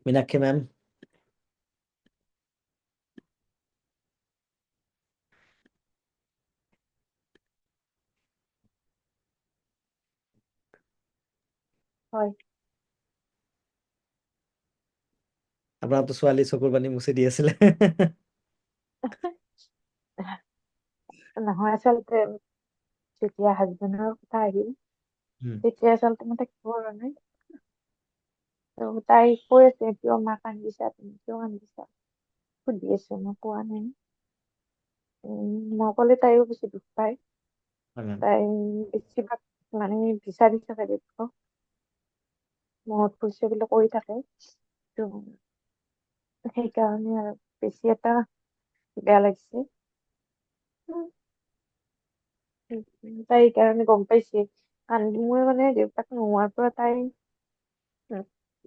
মীনাক্ষী মেম হয় আপোনাৰতো ছোৱালী চকুৰ পানী মুছি দি আছিলে নহয় আচলতে যেতিয়া হাজবেণ্ডৰ কথা আহিল তেতিয়া আচলতে মই থাকিব পৰা নাই তাই কৈ আছে কিয় মা কান্দিছা তুমি কিয় কান্দিছা সুধি আছে মই কোৱা নাই মই ক'লে তাইও বেছি দুখ পায় তাই বেছিভাগ মানে বিচাৰি থাকে দুখ মনত পৰিছে বুলি কৈ থাকে তো সেইকাৰণে আৰু বেছি এটা বেয়া লাগিছে তাই সেইকাৰণে গম পাইছে মই মানে দেউতাক নোহোৱাৰ পৰা তাই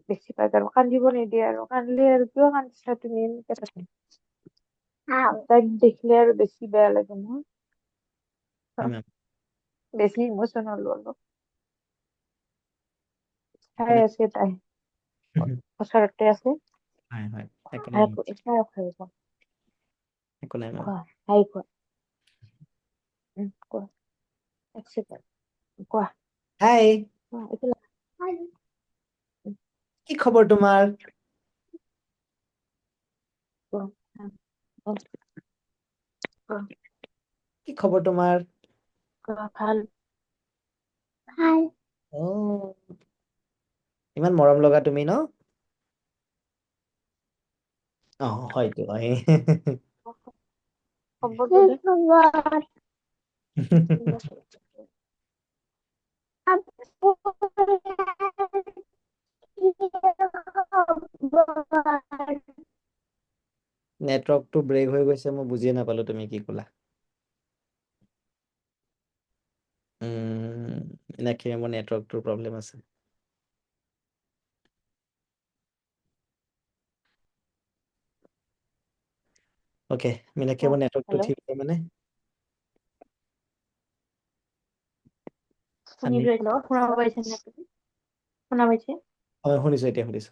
বেছিভাগ আৰু কান্দিব নিদিয়ে আৰু কান্দিলে আৰু কিয় কান্দিছা তুমি এনেকে থাকে তাইক দেখিলে আৰু বেছি বেয়া লাগে মোৰ বেছি ইমোচনেল অলপ চাই আছে তাই ওচৰতে আছে হয় হয় একো নাই মেম কোৱা এক ছেকেণ্ড কোৱা হাই কি খবৰ তোমাৰ কি খবৰ তোমাৰ ভাল ইমান মৰম লগা তুমি ন হয়তো নেটৱৰ্কটো ব্ৰেক হৈ গৈছে মই বুজিয়ে নাপালো তুমি কি ক'লা এনেকে মোৰ নেটৱৰ্কটোৰ প্ৰব্লেম আছে ওকে মিনাক্ষী মোৰ নেটৱৰ্কটো ঠিক আছে মানে শুনা পাইছে হয় শুনিছো এতিয়া শুনিছো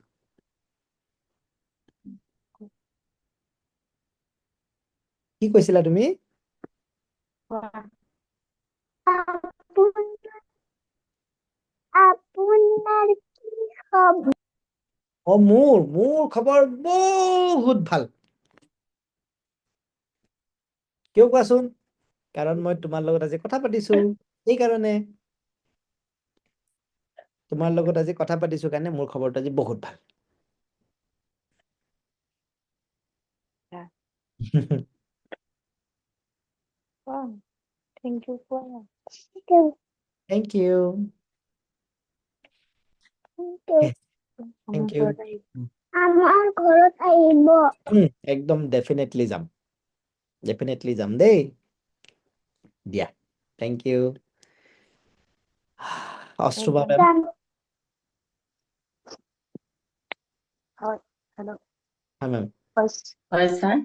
কি কৈছিলা তুমি মোৰ খবৰ বহুত ভাল কিয় কোৱাচোন কাৰণ মই তোমাৰ লগত আজি কথা পাতিছো সেইকাৰণে তোমাৰ লগত আজি কথা পাতিছো কাৰণে মোৰ খবৰটো আজি বহুত ভাল Thank you for Thank you. Yes, thank you. আমাৰ ঘৰত আহিব একদম ডেফিনেটলি যাম দেই দিয়া থ্যাংক ইউ অষ্ট্ৰুবা মেম হয় হেল্ল' হয় মেম হয় ছাৰ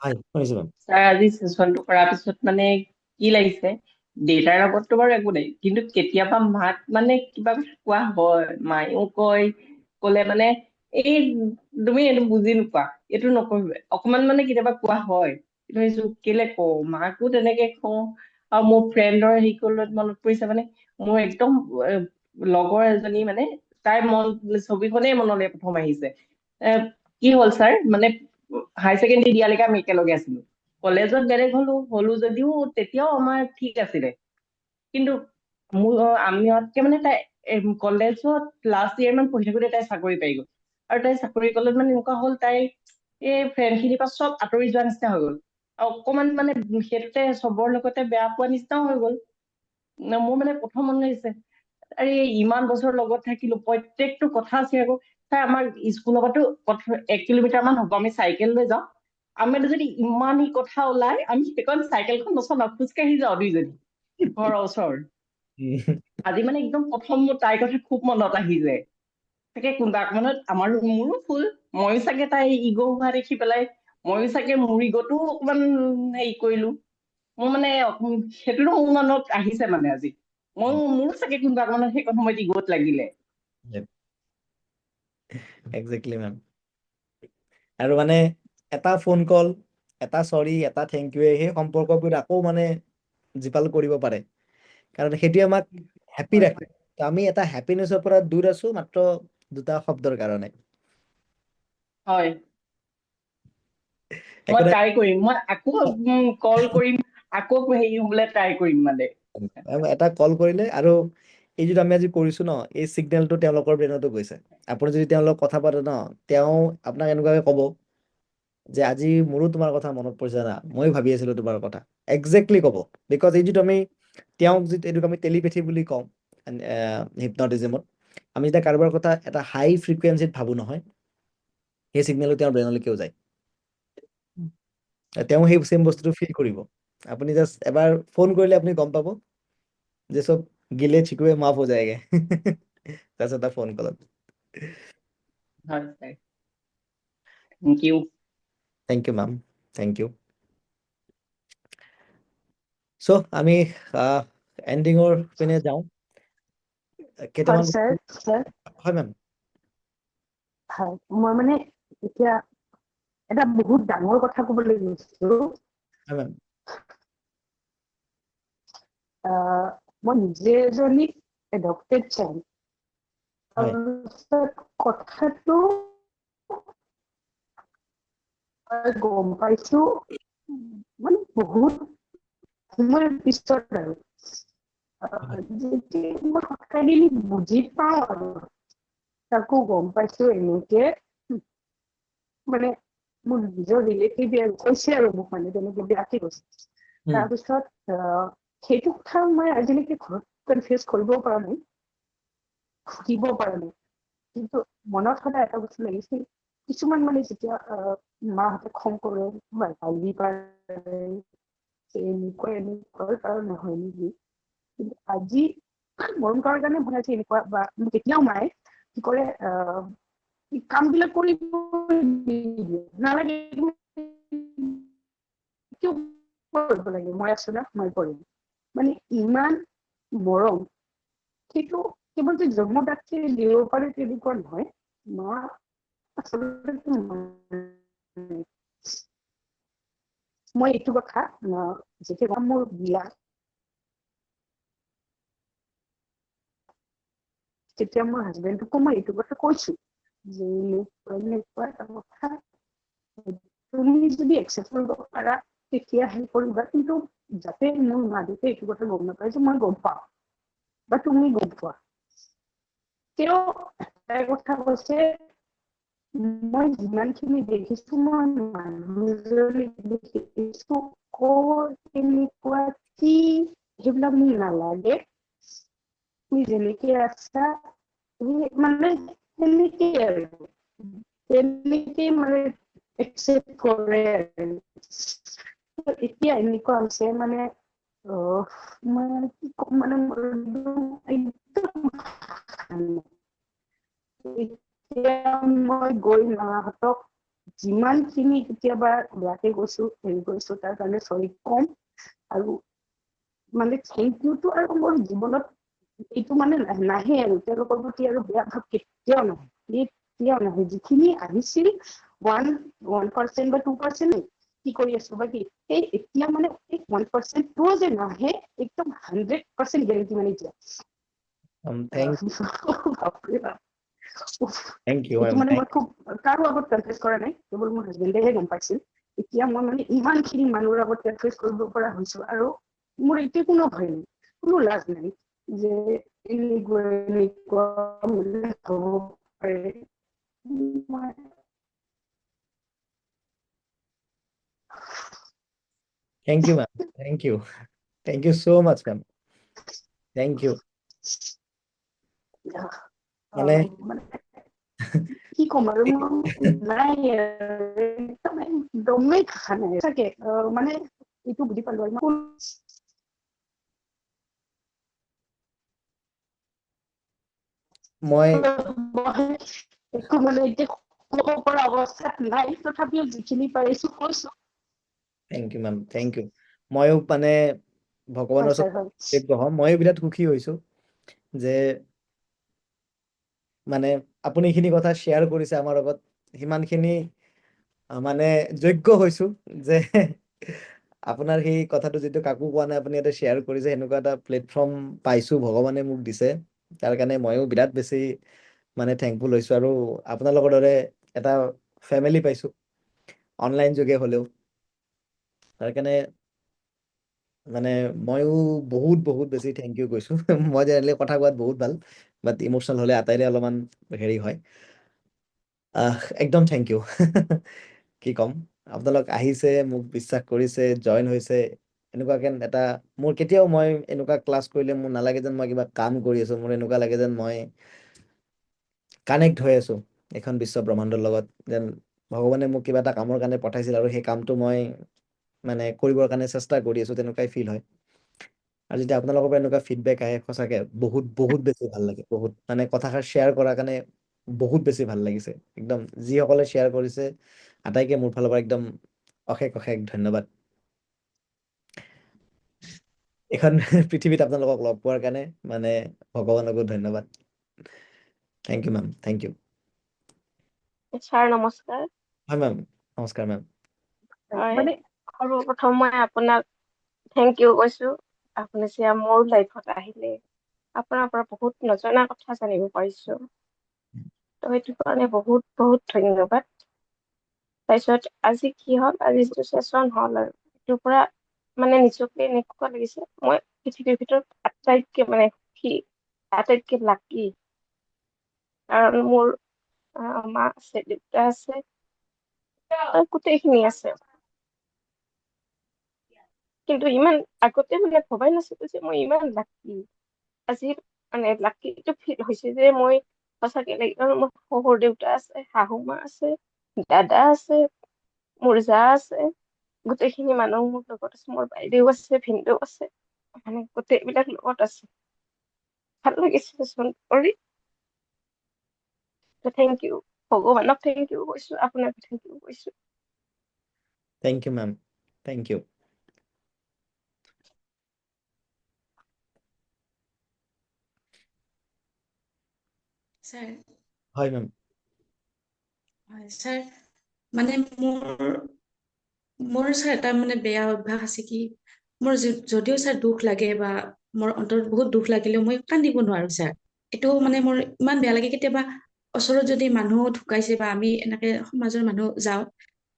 হয় শুনিছো মেম ছাৰ আজি সেশনটো কৰাৰ পিছত মানে কি লাগিছে ডেটাৰ লগততো বাৰু একো নাই কিন্তু কেতিয়াবা মাক মানে কিবা কোৱা হয় মায়েও কলে মানে এই তুমি এইটো বুজি নোপোৱা এইটো নকৰিবা অকমান মানে কেতিয়াবা কোৱা হয় কিন্তু এইটো কেলে কওঁ মাকো তেনেকে কওঁ আৰু মোৰ ফ্ৰেণ্ডৰ হেৰিকলত মনত পৰিছে মানে মোৰ একদম লগৰ এজনী মানে তাইৰ ছবিখনেই মনলৈ প্ৰথম আহিছে কি হ'ল ছাৰ মানে হায়াৰ ছেকেণ্ডেৰী দিয়ালৈকে আমি একেলগে আছিলো কলেজত বেলেগ হলো যদিও তেতিয়াও আমাৰ ঠিক আছিলে কিন্তু আমি ইয়াতকে মানে তাই কলেজত লাষ্ট ইয়েৰ মান পঢ়ি থাকোতে তাই চাকৰি পাই গ'ল আৰু তাই চাকৰি কলেজ মানে এনেকুৱা হ'ল তাই এই ফ্ৰেণ্ড খিনিৰ পৰা চব আঁতৰি যোৱা নিচিনা হৈ গ'ল আৰু অকমান মানে সেইটোতে চবৰ লগতে বেয়া পোৱা নিচিনাও হৈ গ'ল মোৰ মানে প্ৰথম মন লাগিছে আৰে ইমান বছৰ লগত থাকিলো প্ৰত্যেকটো কথা আছে আকৌ তাই আমাৰ স্কুলৰ পৰাতো 1 কিলোমিটাৰ মান হ'ব আমি চাইকেল লৈ যাওঁ আমি যদি ইমান কথা ওলাই আমি সেইখন চাইকেলখন নচলাও খোজকাঢ়ি যাওঁ দুইজনী ঘৰৰ ওচৰ আজি মানে একদম প্ৰথম মোৰ তাইৰ কথা খুব মনত আহি যায় তাকে কোনোবা অকমানত মোৰো ফুল ময়ো চাগে তাই ইগ' হোৱা দেখি পেলাই ময়ো চাগে মোৰ ইগ'টো অকমান হেৰি কৰিলো মোৰ মানে সেইটোতো মোৰ মনত আহিছে মানে আজি মোৰো চাগে কোনোবা অকমানত সেইখন সময়ত ইগ'ত লাগিলে একজেক্টলি মেম আৰু মানে এটা ফোন কল এটা চৰি এটা থেংক ইউ সেই সম্পৰ্কবোৰ আকৌ মানে জীপাল কৰিব পাৰে কাৰণ সেইটোৱে আমাক হেপী ৰাখে তো আমি এটা হেপিনেছৰ পৰা দূৰ আছো মাত্ৰ দুটা শব্দৰ কাৰণে হয় মই একো নাই ট্ৰাই কৰিম মই আকৌ কল কৰিম আকৌ হেৰি হবলৈ ট্ৰাই কৰিম মানে এটা কল কৰিলে আৰু এই যিটো আমি আজি কৰিছো ন এই চিগনেলটো তেওঁলোকৰ ব্ৰেইনতো গৈছে আপুনি যদি তেওঁলোকক কথা পাতে ন তেওঁ আপোনাক এনেকুৱাকে ক'ব যে আজি মোৰো তোমাৰ কথা মনত পৰিছে না মই ভাবি আছিলো তোমাৰ কথা একজেক্টলি ক'ব বিকজ এই যিটো আমি তেওঁক যিটো এইটোক আমি টেলিপেথি বুলি কওঁ হিপনটিজিমত আমি যেতিয়া কাৰোবাৰ কথা এটা হাই ফ্ৰিকুৱেঞ্চিত ভাবো নহয় সেই চিগনেলটো তেওঁৰ ব্ৰেইনলৈকেও যায় তেওঁ সেই চেম বস্তুটো ফিল কৰিব আপুনি জাষ্ট এবাৰ ফোন কৰিলে আপুনি গম পাব যে সব গিলে চিকুৱে মাফ হৈ যায়গে জাষ্ট এটা ফোন কলত হয় sir thank you ma'am thank you চ' আমি এণ্ডিঙৰ পিনে যাওঁ কেইটামান স্যাৰ হয় মেম হয় মই মানে এতিয়া এটা বহুত ডাঙৰ কথা ক'বলৈ গৈছো হয় মেম মই নিজে এজনী এডপ্টেড চাইল্ড হয় কথাটো গম পাইছো মানে বহুত সময়ৰ পিছত আৰু মই সঁচাই বুজি পাওঁ আৰু তাকো গম পাইছো এনেকে মানে মোৰ নিজৰ ৰিলেটিভ কৈছে আৰু মোক মানে তেনেকে বেয়াকে কৈছে তাৰপিছত সেইটো কথা মই আজিলৈকে ঘৰত কনফিউজ কৰিব পৰা নাই সুধিব পৰা নাই কিন্তু মনত সদায় এটা বস্তু লাগিছিল কিছুমান মানে যেতিয়া মাহঁতে খং কৰে গালি পাৰে এনেকুৱা কাৰণে হয় নেকি কিন্তু আজি মৰম কৰাৰ কাৰণে বনাইছে এনেকুৱা বা কেতিয়াও মায়ে কি কৰে কামবিলাক কৰিব নালাগে কিয় কৰিব লাগে মই আছো না মই কৰিম মানে ইমান মৰম সেইটো কেৱল যে জন্মদাত্ৰী দিব পাৰে তেনেকুৱা নহয় মা আচলতে মই এইটো কথা যেতিয়া মোৰ বিয়া তেতিয়া মোৰ হাজবেণ্ডকো মই এইটো কথা কৈছো যে এনেকুৱা এটা কথা তুমি যদি একচেপ্ট কৰিব পাৰা তেতিয়াহে কৰিবা কিন্তু যাতে মোৰ মা দেউতাই এইটো কথা গম নাপায় যে মই গম পাওঁ বা তুমি গম পোৱা তেওঁ এটা কথা কৈছে মই যিমানখিনি দেখিছো মই মানুহজনীক দেখিছো ক'ত কেনেকুৱা কি সেইবিলাক মোক নালাগে, তুমি যেনেকে আছা মানে সেনেকেই আৰু তেনেকেই মানে একচেপ্ট কৰে আৰু। এতিয়া এনেকুৱা হৈছে মানে মই কি ক'ম মানে মোৰ একদম এতিয়া মই গৈ মাহঁতক যিমানখিনি কেতিয়াবা বেয়াকে কৈছো হেৰি কৰিছো তাৰ কাৰণে চৰি কম, আৰু মানে থেংক ইউটো আৰু মোৰ জীৱনত এইটো মানে নাহে আৰু তেওঁলোকৰ প্ৰতি আৰু বেয়া ভাৱ কেতিয়াও নাহে, কেতিয়াও নাহে। যিখিনি আহিছিল 1% বা 2% কি কৰি আছো বা কি, সেই এতিয়া মানে 1%টোও যে নাহে একদম 100% গেৰেণ্টি মানে দিয়া। Thank you, এইটো ma'am. মানে মই খুব কাৰো আগত কনফেছ কৰা নাই, কেৱল মোৰ হাজবেণ্ডেহে গম পাইছিল। এতিয়া মই মানে ইমানখিনি মানুহৰ আগত কনফেছ কৰিব পৰা হৈছো, আৰু মোৰ এতিয়া কোনো ভয় নাই, কোনো লাজ নাই যে এনেকুৱা হ'ব পাৰে। Thank you, ma'am. Thank you. Thank you so much, ma'am. Thank you. মানে কি ক'ম আৰু নাই একদমেই ভাষা নাই চাগে, মানে এইটো বুজি পালো আৰু মই একো মানে এতিয়া ক'ব পৰা অৱস্থাত নাই, তথাপিও যিখিনি পাৰিছো কৈছো। Thank you, ma'am. Thank you. ময়ো মানে ভগৱানৰ ওচৰত ময়ো বিৰাট সুখী হৈছো যে মানে আপুনি এইখিনি কথা শ্বেয়াৰ কৰিছে আমাৰ লগত, সিমানখিনি মানে যোগ্য হৈছো যে আপোনাৰ সেই কথাটো যিটো কাকো কোৱা নাই আপুনি এটা শ্বেয়াৰ কৰিছে, সেনেকুৱা এটা প্লেটফৰ্ম পাইছো, ভগৱানে মোক দিছে। তাৰ কাৰণে ময়ো বিৰাট বেছি মানে থেংকফুল হৈছো, আৰু আপোনালোকৰ দৰে এটা ফেমিলি পাইছো অনলাইন যোগে হলেও। তাৰ কাৰণে মানে ময়ো বহুত বহুত বেছি থেংক ইউ কৈছো। মই জেনেৰেলি কথা কোৱাত বহুত ভাল, বাট ইমোচনেল হলে আটাইৰে অলপমান হেৰি হয়। একদম থেংক ইউ। কি ক'ম, আপোনালোক আহিছে, মোক বিশ্বাস কৰিছে, জইন হৈছে, এনেকুৱাকে এটা মোৰ কেতিয়াও মই এনেকুৱা ক্লাছ কৰিলে মোৰ নালাগে যেন মই কিবা কাম কৰি আছো, মোৰ এনেকুৱা লাগে যেন মই কানেক্ট হৈ আছো এখন বিশ্ব ব্ৰহ্মাণ্ডৰ লগত, যেন ভগৱানে মোক কিবা এটা কামৰ কাৰণে পঠাইছিল আৰু সেই কামটো মই মানে কৰিবৰ কাৰণে চেষ্টা কৰি আছো, তেনেকুৱাই ফিল হয়। আৰু যেতিয়া আপোনালোকৰ পৰা এনেকুৱা ফিডবেক আহে সঁচাকে বহুত বহুত বেছি ভাল লাগে, বহুত মানে কথাষাৰ শ্বেয়াৰ কৰাৰ কাৰণে বহুত বেছি ভাল লাগিছে একদম। যিসকলে শ্বেয়াৰ কৰিছে আটাইকে মোৰ ফালৰ পৰা একদম অশেষ অশেষ ধন্যবাদ। এখন পৃথিৱীত আপোনালোকক লগ পোৱাৰ কাৰণে মানে ভগৱানকো ধন্যবাদ। Thank you, ma'am. Thank you. Sir নমস্কাৰ। হয় মেম, নমস্কাৰ মেম। মানে সৰ্বপ্ৰথম মই আপোনাক থেংক ইউ কৈছো, আপুনি যে মোৰ লাইফত আহিলে, আপোনাৰ পৰা বহুত নজনা কথা জানিব পাৰিছো, তো সেইটো কাৰণে বহুত বহুত ধন্যবাদ। তাৰপিছত আজি কি হ'ল, আজি যিটো চেচন হ'ল আৰু সেইটোৰ পৰা মানে নিজকে এনেকুৱা লাগিছে মই পৃথিৱীৰ ভিতৰত আটাইতকে মানে সুখী, আটাইতকে লাকি। কাৰণ মোৰ মা আছে, দেউতা আছে, গোটেইখিনি আছে। কিন্তু ইমান আগতে মানে ভবাই নাছিলো যে মই ইমান লাকি। আজি মানে লাকিটো ফিল হৈছে যে মই সঁচাকে মোৰ শহুৰ দেউতা আছে, শাহু মা আছে, দাদা আছে, মোৰ জা আছে, গোটেইখিনি মানুহ মোৰ লগত আছে, মোৰ বাইদেউ আছে, ভিনদেউ আছে, মানে গোটেইবিলাক লগত আছে। ভাল লাগিছে চোন কৰি। থেংক ইউ, ভগৱানক থেংক ইউ কৈছো, আপোনাক থেংক ইউ কৈছো। Thank you ma'am, thank you. Sir. হয় মেম। হয় ছাৰ, মানে মোৰ ছাৰ এটা মানে বেয়া অভ্যাস আছে কি, মোৰ যদিও ছাৰ দুখ লাগে বা মোৰ অন্তৰত বহুত দুখ লাগিলেও মই কান্দিব নোৱাৰো ছাৰ। এইটো মানে মোৰ ইমান বেয়া লাগে, কেতিয়াবা ওচৰত যদি মানুহ ঢুকাইছে বা আমি এনেকে সমাজৰ মানুহ যাওঁ,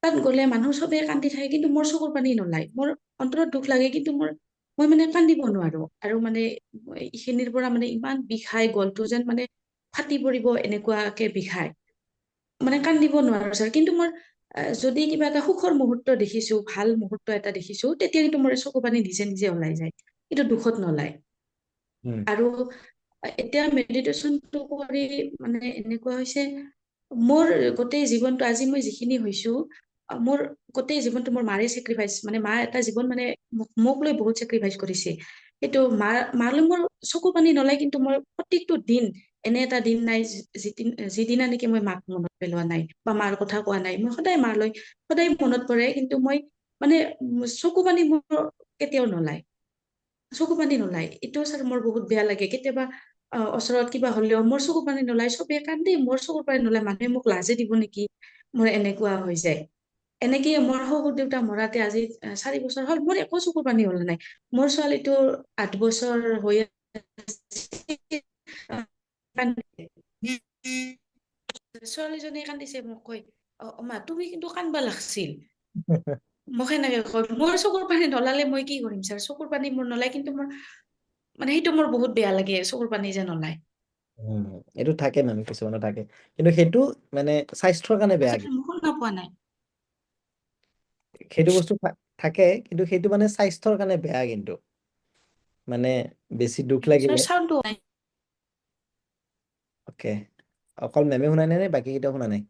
তাত গ'লে মানুহ চবে কান্দি থাকে কিন্তু মোৰ চকুৰ পানী নোলায়, মোৰ অন্তৰত দুখ লাগে কিন্তু মই মানে কান্দিব নোৱাৰো। আৰু মানে এইখিনিৰ পৰা মানে ইমান বিষাই গলটো, যেন মানে ফাটি পৰিব এনেকুৱাকে বিষায়। মানে কান্দিব নোৱাৰো ছাৰ, কিন্তু মোৰ যদি কিবা এটা সুখৰ মুহূৰ্ত দেখিছো, ভাল মুহূৰ্ত এটা দেখিছো, তেতিয়া কিন্তু মোৰ চকু পানী নিজে নিজে ওলাই যায়, কিন্তু দুখত নোলায়। আৰু এতিয়া মেডিটেশ্যনটো কৰি মানে এনেকুৱা হৈছে, মোৰ গোটেই জীৱনটো আজি মই যিখিনি হৈছো, মোৰ গোটেই জীৱনটো মোৰ মাৰে চেক্ৰিফাইচ, মানে মা এটা জীৱন মানে মোক লৈ বহুত চেক্ৰিফাইচ কৰিছে। সেইটো মালৈ মোৰ চকু পানী নোলায়, কিন্তু মোৰ প্ৰত্যেকটো দিন এনে এটা দিন নাই যিদিনা নেকি মই মাক মনত পেলোৱা নাই বা মাৰ কথা কোৱা নাই। মই সদায় মালৈ সদায় মনত পৰে, কিন্তু মই মানে চকু পানী মোৰ কেতিয়াও নোলায়, চকু পানী নোলায়। এইটো ছাৰ মোৰ বহুত বেয়া লাগে। কেতিয়াবা ওচৰত কিবা হলেও মোৰ চকু পানী নোলায়, চবে কান্দে, মোৰ চকুৰ পানী নোলায়, মানুহে মোক লাজে দিব নেকি, মোৰ এনেকুৱা হৈ যায়। এনেকে মোৰ শহুৰ দেউতা মৰাতে আজি 4 বছৰ হ'ল, মোৰ একো চকুৰ পানী ওলা নাই। মোৰ ছোৱালীটোৰ 8 বছৰ হৈ ছোৱালীজনীয়ে কান্দিছে, মোক কয় মা তুমি কিন্তু কান্দবা লাগছিল। মোক সেনেকে কয়। মোৰ চকুৰ পানী নলালে মই কি কৰিম ছাৰ, চকুৰ পানী মোৰ নোলায়, কিন্তু মোৰ মানে সেইটো মোৰ বহুত বেয়া লাগে, চকুৰ পানী যে নোলায়। এইটো থাকে মানে কিছুমানৰ থাকে, কিন্তু সেইটো মানে স্বাস্থ্যৰ কাৰণে বেয়া। মই শুনা পোৱা নাই। সেইটো বস্তু থাকে, কিন্তু সেইটো মানে স্বাস্থ্যৰ কাৰণে বেয়া। কিন্তু মানে বেছি দুখ লাগিলে চাউণ্ডটো অকে, অকল মেমে শুনা নাই নে বাকী কেইটাও শুনা নাই?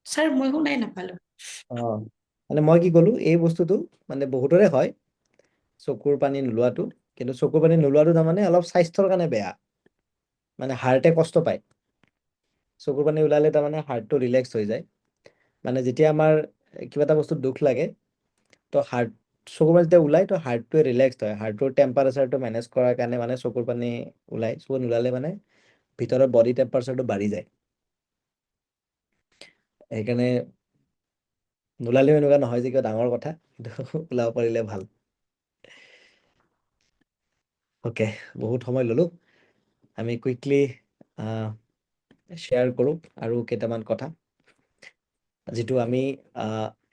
ছাৰ মই শুনাই নাপালো। মানে মই কি ক'লো, এই বস্তুটো মানে বহুতৰে হয় চকুৰ পানী নোলোৱাটো, কিন্তু চকুৰ পানী নোলোৱাটো তাৰমানে অলপ স্বাস্থ্যৰ কাৰণে বেয়া, মানে হাৰ্টে কষ্ট পায়। চকুৰ পানী ওলালে তাৰমানে হাৰ্টটো ৰিলেক্স হৈ যায়। মানে যেতিয়া আমাৰ কিবা এটা বস্তু দুখ লাগে, তো চকুৰ পানী যেতিয়া ওলাই, তো হাৰ্টটোৱে ৰিলেক্স হয়, হাৰ্টটোৰ টেম্পাৰেচাৰটো মেনেজ কৰাৰ কাৰণে মানে চকুৰ পানী ওলাই। চকুৰ নোলালে মানে ভিতৰৰ বডি টেম্পাৰেচাৰটো বাঢ়ি যায়। সেইকাৰণে নোলালেও এনেকুৱা নহয় যে কিবা ডাঙৰ কথা, কিন্তু ওলাব পাৰিলে ভাল। অ'কে, বহুত সময় ললো, আমি কুইকলি শ্বেয়াৰ কৰোঁ আৰু কেইটামান কথা, যিটো আমি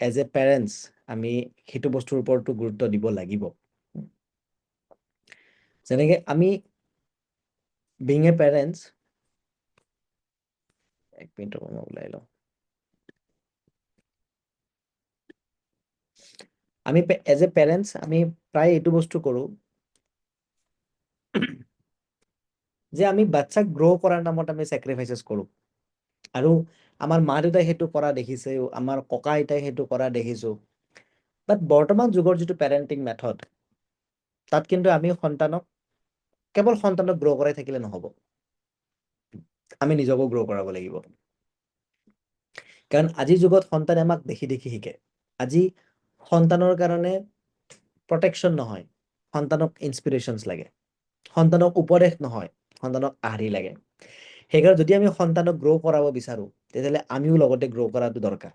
এজ এ পেৰেণ্টছ আমি সেইটো বস্তুৰ ওপৰতো গুৰুত্ব দিব লাগিব। যেনেকে আমি বিং এ পেৰেণ্টছ, এক মিনিট মই ওলাই লওঁ, আমি এজ এ পেৰেণ্টছ আমি প্ৰায় এইটো বস্তু কৰোঁ যে আমি বাচ্চাক গ্ৰ' কৰাৰ নামত আমি চেক্ৰিফাইচেছ কৰোঁ। আৰু আমাৰ মা দেউতাই সেইটো কৰা দেখিছে, আমাৰ ককা আইতাই সেইটো কৰা দেখিছোঁ। বাট বৰ্তমান যুগৰ যিটো পেৰেণ্টিং মেথড, তাত কিন্তু আমি কেৱল সন্তানক গ্ৰ' কৰাই থাকিলে নহ'ব, আমি নিজকো গ্ৰ' কৰাব লাগিব। কাৰণ আজিৰ যুগত সন্তানে আমাক দেখি দেখি শিকে। আজি সন্তানৰ কাৰণে প্ৰটেকশ্যন নহয়, সন্তানক ইনস্পিৰেশ্যনছ লাগে। সন্তানক উপদেশ নহয়, সন্তানক আৰ্হি লাগে। সেইকাৰণে যদি আমি সন্তানক গ্ৰ' কৰাব বিচাৰোঁ, তেতিয়াহ'লে আমিও লগতে গ্ৰ' কৰাটো দৰকাৰ।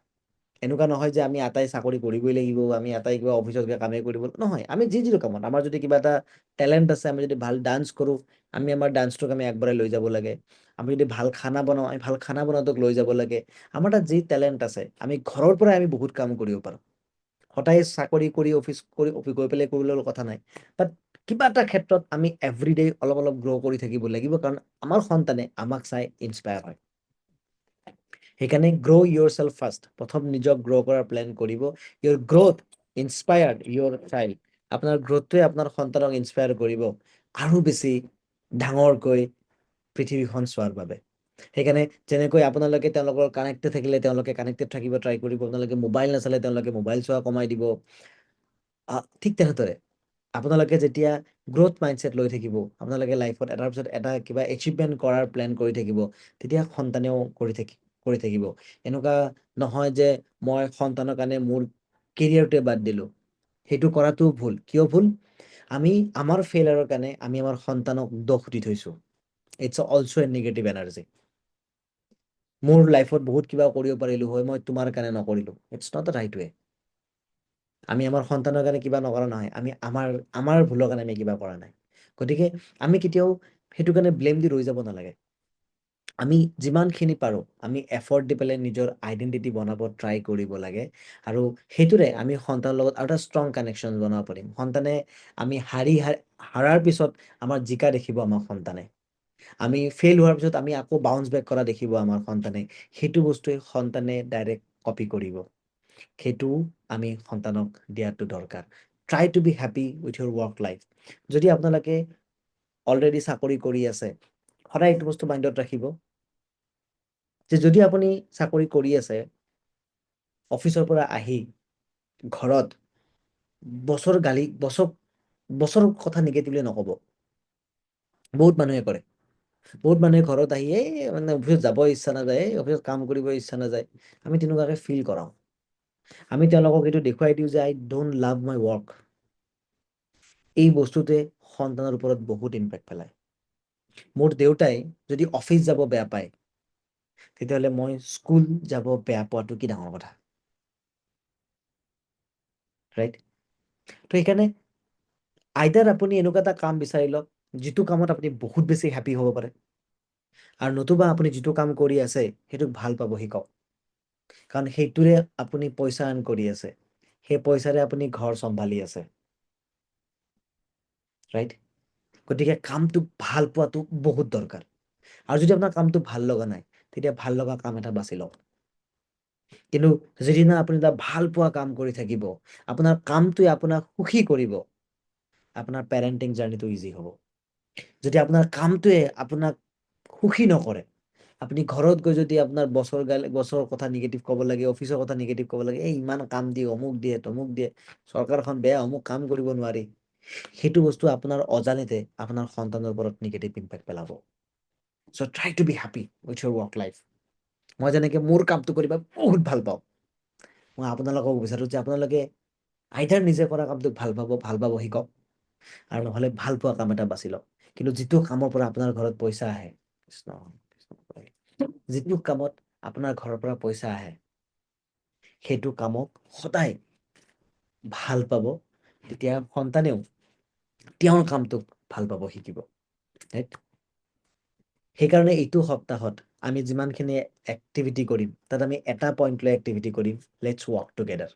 এনেকুৱা নহয় যে আমি আটাই চাকৰি কৰিবই লাগিব, আমি আটাই কিবা অফিচত কামেই কৰিব নহয়। আমি যিটো কামত আমাৰ যদি কিবা এটা টেলেণ্ট আছে, আমি যদি ভাল ডান্স কৰোঁ, আমি আমাৰ ডান্সটোক আমি আগবঢ়াই লৈ যাব লাগে। আমি যদি ভাল খানা বনাওঁ, আমি ভাল খানা বনোৱাটোক লৈ যাব লাগে। আমাৰ তাত যি টেলেণ্ট আছে, আমি ঘৰৰ পৰাই আমি বহুত কাম কৰিব পাৰোঁ। সদায় চাকৰি কৰি অফিচ কৰি গৈ পেলাই কৰিবলৈ কথা নাই, বাট কিবা এটা ক্ষেত্ৰত আমি এভৰিডে অলপ অলপ গ্ৰ' কৰি থাকিব লাগিব, কাৰণ আমাৰ সন্তানে আমাক চাই ইনস্পায়াৰ হয়। সেইকাৰণে গ্ৰ' ইয়ৰ চেল্ফ ফাৰ্ষ্ট। প্ৰথম নিজক গ্ৰ' কৰাৰ প্লেন কৰিব। ইয়ৰ গ্ৰ'থ ইনস্পায়াৰ্ড ইয়ৰ চাইল্ড। আপোনাৰ গ্ৰ'থটোৱে আপোনাৰ সন্তানক ইনস্পায়াৰ কৰিব আৰু বেছি ডাঙৰকৈ পৃথিৱীখন চোৱাৰ বাবে। সেইকাৰণে যেনেকৈ আপোনালোকে তেওঁলোকৰ কানেক্টেড থাকিলে তেওঁলোকে কানেক্টেড থাকিব ট্ৰাই কৰিব, আপোনালোকে মোবাইল নাচালে তেওঁলোকে মোবাইল চোৱা কমাই দিব। ঠিক তেনেদৰে আপোনালোকে যেতিয়া গ্ৰ'থ মাইণ্ডছেট লৈ থাকিব, আপোনালোকে লাইফত এটাৰ পিছত এটা কিবা এচিভমেণ্ট কৰাৰ প্লেন কৰি থাকিব, তেতিয়া সন্তানেও কৰি থাকিব। এনেকুৱা নহয় যে মই সন্তানৰ কাৰণে মোৰ কেৰিয়াৰটোৱে বাদ দিলোঁ। সেইটো কৰাটো ভুল। কিয় ভুল? আমি আমাৰ ফেইলাৰৰ কাৰণে আমি আমাৰ সন্তানক দোষ দি থৈছোঁ। It's also' a negative energy. মোৰ লাইফত বহুত কিবা কৰিব পাৰিলোঁ হয়, মই তোমাৰ কাৰণে নকৰিলোঁ। ইটছ নট দ্য ৰাইট ৱে। আমি আমাৰ সন্তানৰ কাৰণে কিবা নকৰা নহয়, আমি আমাৰ ভুলৰ কাৰণে আমি কিবা কৰা নাই। গতিকে আমি কেতিয়াও সেইটো কাৰণে ব্লেম দি ৰৈ যাব নালাগে। আমি যিমানখিনি পাৰোঁ, আমি এফৰ্ট দি পেলাই নিজৰ আইডেণ্টিটি বনাব ট্ৰাই কৰিব লাগে। আৰু সেইটোৰে আমি সন্তানৰ লগত আৰু এটা ষ্ট্ৰং কানেকশ্যন বনাব পাৰিম। সন্তানে আমি হাৰাৰ পিছত আমাৰ জিকা দেখিব আমাৰ সন্তানে। আমি ফেইল হোৱাৰ পিছত আমি আকৌ বাউন্স বেক কৰা দেখিব আমাৰ সন্তানে, সেইটো বস্তুৱে সন্তানে ডাইৰেক্ট কপি কৰিব। সেইটো আমি সন্তানক দিয়াটো দৰকাৰ। Try to be happy with your work life. যদি আপোনালোকে অলৰেডি চাকৰি কৰি আছে, সদায় এইটো বস্তু মাইণ্ডত ৰাখিব যে যদি আপুনি চাকৰি কৰি আছে, অফিচৰ পৰা আহি ঘৰত বছৰ কথা নিগেটিভলি নক'ব। বহুত মানুহে কৰে। বহুত মানুহে ঘৰত আহি মানে অফিচত যাব ইচ্ছা নাযায়, অফিচত কাম কৰিব ইচ্ছা নাযায়, আমি তেনেকুৱাকে ফিল কৰাওঁ। আমি তেওঁলোকক এইটো দেখুৱাই দিওঁ যে আই ডোন্ট লাভ মাই ৱৰ্ক। এই বস্তুটোৱে সন্তানৰ ওপৰত বহুত ইম্পেক্ট পেলায়। মোৰ দেউতাই যদি অফিচ যাব বেয়া পায়, তেতিয়াহ'লে মই স্কুল যাব বেয়া পোৱাটো কি ডাঙৰ কথা, ৰাইট? তো সেইকাৰণে আইদাৰ আপুনি এনেকুৱা এটা কাম বিচাৰি লওক যিটো কামত আপুনি বহুত বেছি হেপী হ'ব পাৰে, আৰু নতুবা আপুনি যিটো কাম কৰি আছে সেইটোক ভাল পাব শিকক। কাৰণ সেইটোৰে আপুনি পইচা আৰ্ণ কৰি আছে, সেই পইচাৰে আপুনি ঘৰ চম্ভালি আছে, ৰাইট? গতিকে কামটোক ভাল পোৱাটো বহুত দৰকাৰ। আৰু যদি আপোনাৰ কামটো ভাল লগা নাই, তেতিয়া ভাল লগা কাম এটা বাছি লওক। কিন্তু যিদিনা আপুনি এটা ভাল পোৱা কাম কৰি থাকিব, আপোনাৰ কামটোৱে আপোনাক সুখী কৰিব, আপোনাৰ পেৰেণ্টিং জাৰ্ণিটো ইজি হ'ব। যদি আপোনাৰ কামটোৱে আপোনাক সুখী নকৰে, আপুনি ঘৰত গৈ যদি আপোনাৰ বছৰ কথা নিগেটিভ ক'ব লাগে, অফিচৰ কথা নিগেটিভ ক'ব লাগে, ইমান কাম দিয়ে, অমুক দিয়ে, তমুক দিয়ে, চৰকাৰখন বেয়া, অমুক কাম কৰিব নোৱাৰি, সেইটো বস্তু আপোনাৰ অজানিতে আপোনাৰ সন্তানৰ ওপৰত নিগেটিভ ইম্পেক্ট পেলাব। So' try to be happy with your work life. মই যেনেকৈ মোৰ কামটো কৰিব বহুত ভাল পাওঁ, মই আপোনালোকক বিচাৰোঁ যে আপোনালোকে আইদাৰ নিজে কৰা কামটোক ভাল পাব শিকক, আৰু নহ'লে ভাল পোৱা কাম এটা বাছি লওক। কিন্তু যিটো কামৰ পৰা আপোনাৰ ঘৰত পইচা আহে, যিটো কামত আপোনাৰ ঘৰৰ পৰা পইচা আহে, সেইটো কামক সদায় ভাল পাব, তেতিয়া সন্তানেও তেওঁৰ কামটোক ভাল পাব শিকিব, ৰাইট? সেইকাৰণে এইটো সপ্তাহত আমি যিমানখিনি এক্টিভিটি কৰিম, তাত আমি এটা পইণ্ট লৈ এক্টিভিটি কৰিম, লেটছ ৱৰ্ক টুগেডাৰ।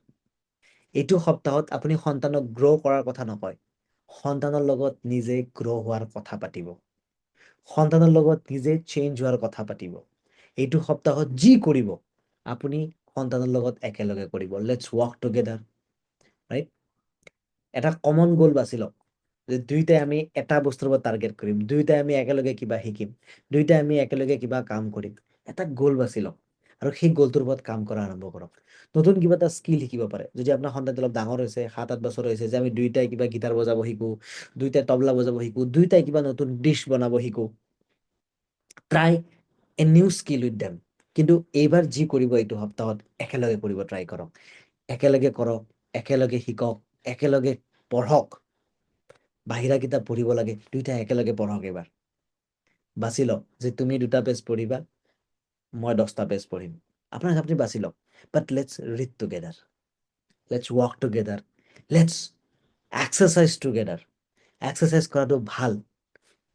এইটো সপ্তাহত আপুনি সন্তানক গ্ৰ' কৰাৰ কথা নকয়, সন্তানৰ লগত নিজে গ্ৰ' হোৱাৰ কথা পাতিব, সন্তানৰ লগত নিজে চেঞ্জ হোৱাৰ কথা পাতিব। এইটো সপ্তাহত যি কৰিব আপুনি সন্তানৰ লগত একেলগে কৰিব, লেটছ ৱৰ্ক টুগেডাৰ, ৰাইট? এটা কমন গ'ল বাছি লওক, যে দুইটাই আমি এটা বস্তুৰ ওপৰত টাৰ্গেট কৰিম, দুইটাই আমি একেলগে কিবা শিকিম, দুইটাই আমি একেলগে কিবা কাম কৰিম। এটা গ'ল বাছি লওক আৰু সেই গ'লটোৰ ওপৰত কাম কৰা আৰম্ভ কৰক। নতুন কিবা এটা স্কিল শিকিব পাৰে। যদি আপোনাৰ সন্তানটো অলপ ডাঙৰ হৈছে, 7-8 বছৰ হৈছে, যে আমি দুইটাই কিবা গীটাৰ বজাব শিকোঁ, দুইটাই তবলা বজাব শিকোঁ, দুইটাই কিবা নতুন ডিছ বনাব শিকোঁ, try a new skill with them. কিন্তু এইবাৰ যি কৰিব এইটো সপ্তাহত একেলগে কৰিব ট্ৰাই কৰক, একেলগে কৰক, একেলগে শিকক, একেলগে পঢ়ক। বাহিৰা কিতাপ পঢ়িব লাগে, দুইটাই একেলগে পঢ়ক। এইবাৰ বাছি লওক যে তুমি 2টা পেজ পঢ়িবা, মই 10টা পেজ পঢ়িম, আপুনি বাছি লওক। But let's read together, let's work together, let's exercise together. Exercise কৰাটো ভাল,